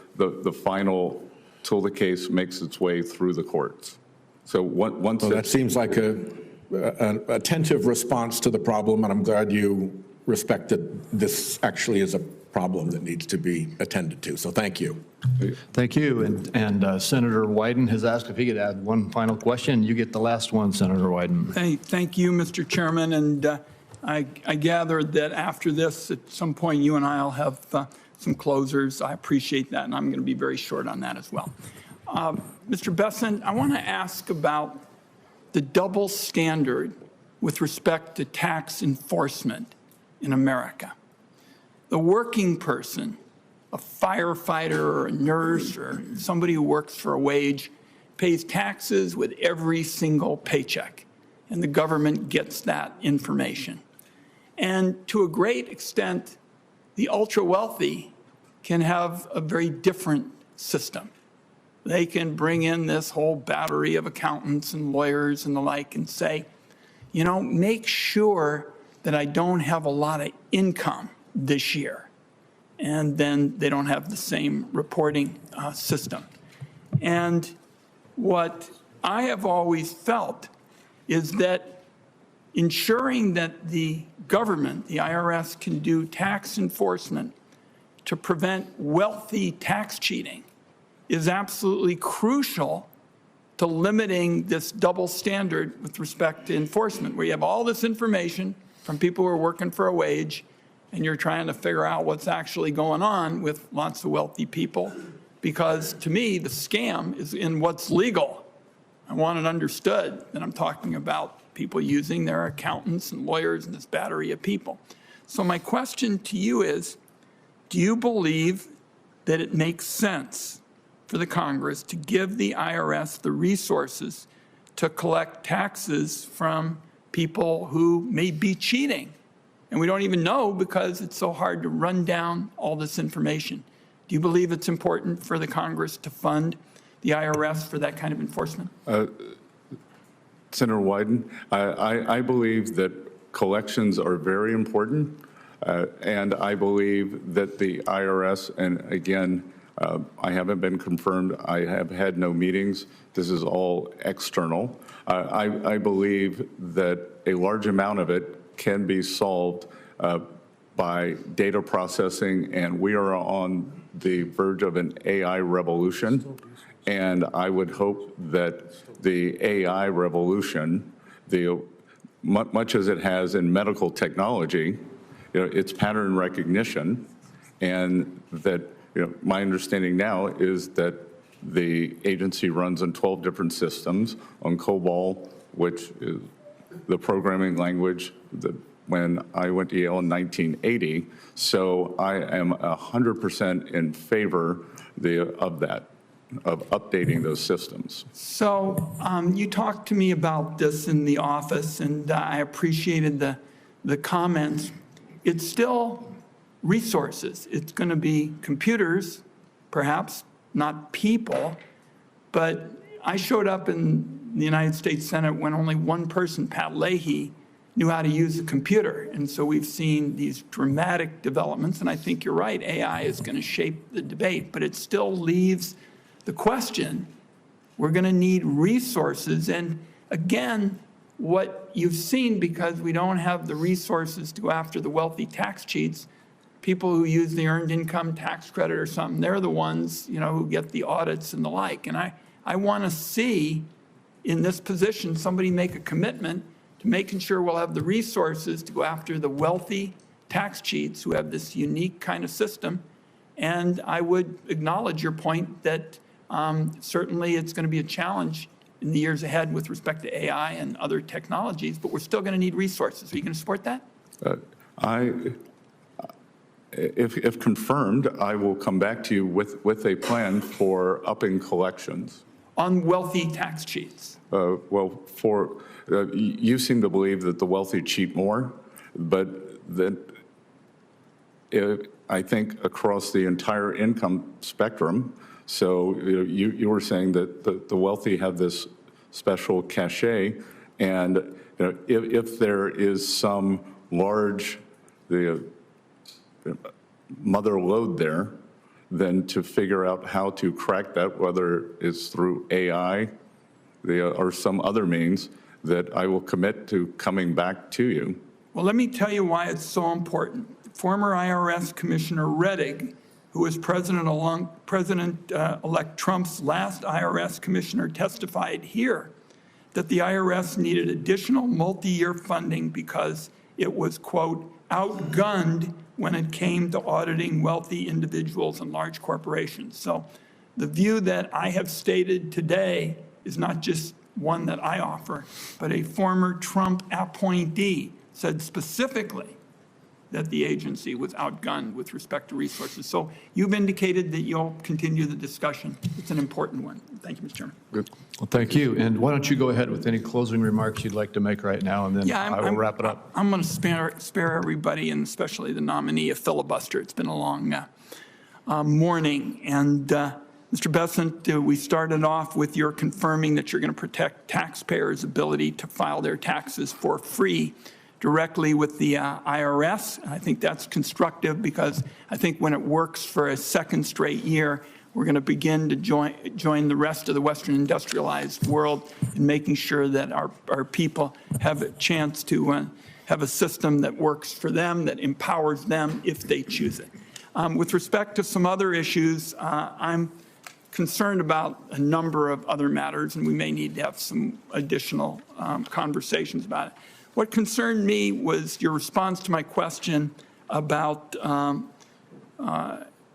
till the case makes its way through the courts. So once that seems like an attentive response to the problem, and I'm glad you respect that this actually is a problem that needs to be attended to. So thank you. Thank you. And Senator Wyden has asked if he could add one final question. You get the last one, Senator Wyden. Thank you, Mr. Chairman. And I gather that after this, at some point, you and I will have some closers. I appreciate that, and I'm going to be very short on that as well. Mr. Bessent, I want to ask about the double standard with respect to tax enforcement in America. The working person, a firefighter or a nurse or somebody who works for a wage, pays taxes with every single paycheck, and the government gets that information. And to a great extent, the ultra-wealthy can have a very different system. They can bring in this whole battery of accountants and lawyers and the like and say, you know, make sure that I don't have a lot of income this year. And then they don't have the same reporting system. And what I have always felt is that ensuring that the government, the IRS, can do tax enforcement to prevent wealthy tax cheating is absolutely crucial to limiting this double standard with respect to enforcement, where you have all this information from people who are working for a wage, and you're trying to figure out what's actually going on with lots of wealthy people. Because to me, the scam is in what's legal. I want it understood that I'm talking about people using their accountants and lawyers and this battery of people. So my question to you is, do you believe that it makes sense for the Congress to give the IRS the resources to collect taxes from people who may be cheating? And we don't even know because it's so hard to run down all this information. Do you believe it's important for the Congress to fund the IRS for that kind of enforcement? Senator Wyden, I believe that collections are very important, and I believe that the IRS, and again, I haven't been confirmed, I have had no meetings, this is all external. I believe that a large amount of it can be solved by data processing, and we are on the verge of an AI revolution. And I would hope that the AI revolution, much as it has in medical technology, it's pattern recognition, and that my understanding now is that the agency runs on 12 different systems on COBOL, which is the programming language that when I went to Yale in 1980. So I am 100% in favor of that, of updating those systems. So you talked to me about this in the office, and I appreciated the comments. It's still resources. It's going to be computers, perhaps, not people. But I showed up in the United States Senate when only one person, Pat Leahy, knew how to use a computer. And so we've seen these dramatic developments, and I think you're right, AI is going to shape the debate, but it still leaves the question, we're going to need resources. And again, what you've seen, because we don't have the resources to go after the wealthy tax cheats, people who use the earned income tax credit or something, they're the ones, who get the audits and the like. And I want to see in this position, somebody make a commitment to making sure we'll have the resources to go after the wealthy tax cheats who have this unique kind of system. And I would acknowledge your point that certainly it's going to be a challenge in the years ahead with respect to AI and other technologies, but we're still going to need resources. Are you going to support that? If confirmed, I will come back to you with a plan for upping collections. On wealthy tax cheats? Well, you seem to believe that the wealthy cheat more, but that I think across the entire income spectrum. So you were saying that the wealthy have this special cachet, and if there is some large mother lode there, then to figure out how to crack that, whether it's through AI or some other means, that I will commit to coming back to you. Well, let me tell you why it's so important. Former IRS Commissioner Rettig, who was President-elect Trump's last IRS commissioner, testified here that the IRS needed additional multi-year funding because it was, quote, outgunned when it came to auditing wealthy individuals and large corporations. So the view that I have stated today is not just one that I offer, but a former Trump appointee said specifically that the agency was outgunned with respect to resources. So you've indicated that you'll continue the discussion. It's an important one. Thank you, Mr. Chairman. Good. Well, thank you. And why don't you go ahead with any closing remarks you'd like to make right now, and then I will wrap it up. I'm going to spare everybody, and especially the nominee, a filibuster. It's been a long morning. And Mr. Bessent, we started off with your confirming that you're going to protect taxpayers' ability to file their taxes for free directly with the IRS. I think that's constructive because I think when it works for a second straight year, we're going to begin to join the rest of the Western industrialized world in making sure that our people have a chance to have a system that works for them, that empowers them if they choose it. With respect to some other issues, I'm concerned about a number of other matters, and we may need to have some additional conversations about it. What concerned me was your response to my question about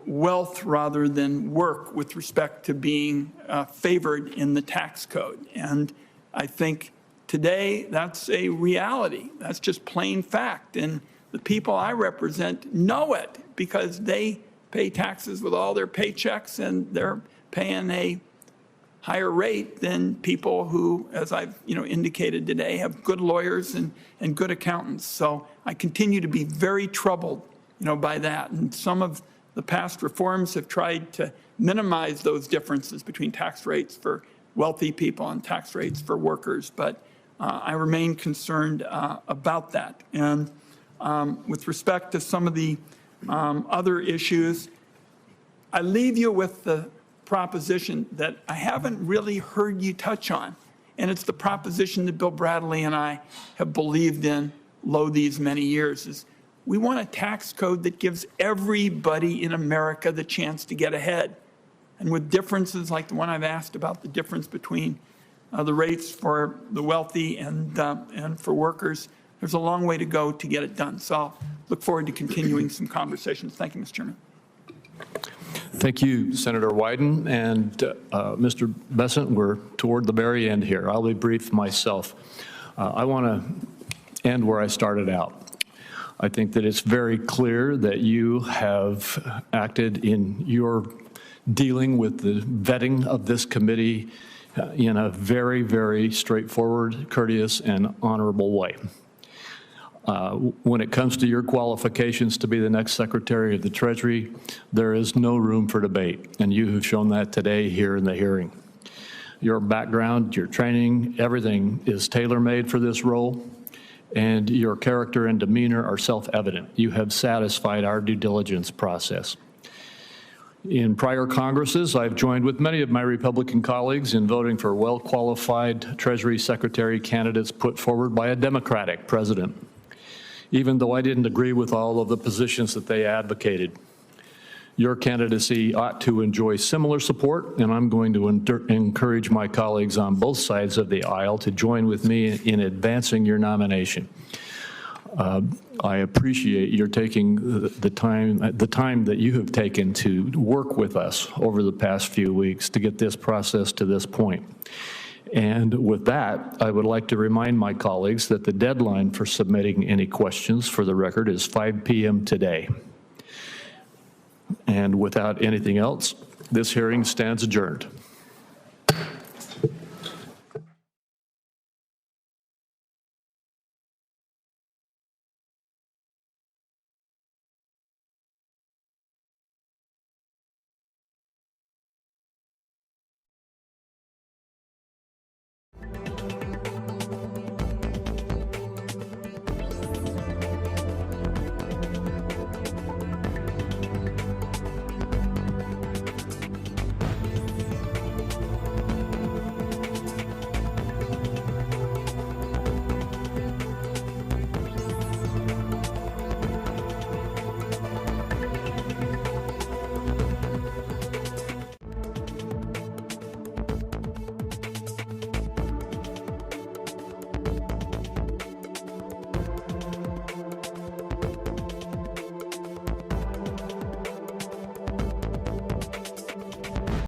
wealth rather than work with respect to being favored in the tax code. And I think today that's a reality. That's just plain fact. And the people I represent know it because they pay taxes with all their paychecks, and they're paying a higher rate than people who, as I've indicated today, have good lawyers and good accountants. So I continue to be very troubled by that. And some of the past reforms have tried to minimize those differences between tax rates for wealthy people and tax rates for workers. But I remain concerned about that. And with respect to some of the other issues, I leave you with the proposition that I haven't really heard you touch on, and it's the proposition that Bill Bradley and I have believed in these many years, is we want a tax code that gives everybody in America the chance to get ahead. And with differences like the one I've asked about, the difference between the rates for the wealthy and for workers, there's a long way to go to get it done. So I'll look forward to continuing some conversations. Thank you, Mr. Chairman. Thank you, Senator Wyden. And Mr. Bessent, we're toward the very end here. I'll be brief myself. I want to end where I started out. I think that it's very clear that you have acted in your dealing with the vetting of this committee in a very, very straightforward, courteous, and honorable way. When it comes to your qualifications to be the next Secretary of the Treasury, there is no room for debate, and you have shown that today here in the hearing. Your background, your training, everything is tailor-made for this role, and your character and demeanor are self-evident. You have satisfied our due diligence process. In prior Congresses, I've joined with many of my Republican colleagues in voting for well-qualified Treasury Secretary candidates put forward by a Democratic president, even though I didn't agree with all of the positions that they advocated. Your candidacy ought to enjoy similar support, and I'm going to encourage my colleagues on both sides of the aisle to join with me in advancing your nomination. I appreciate your taking the time that you have taken to work with us over the past few weeks to get this process to this point. And with that, I would like to remind my colleagues that the deadline for submitting any questions for the record is 5 p.m. today. And without anything else, this hearing stands adjourned.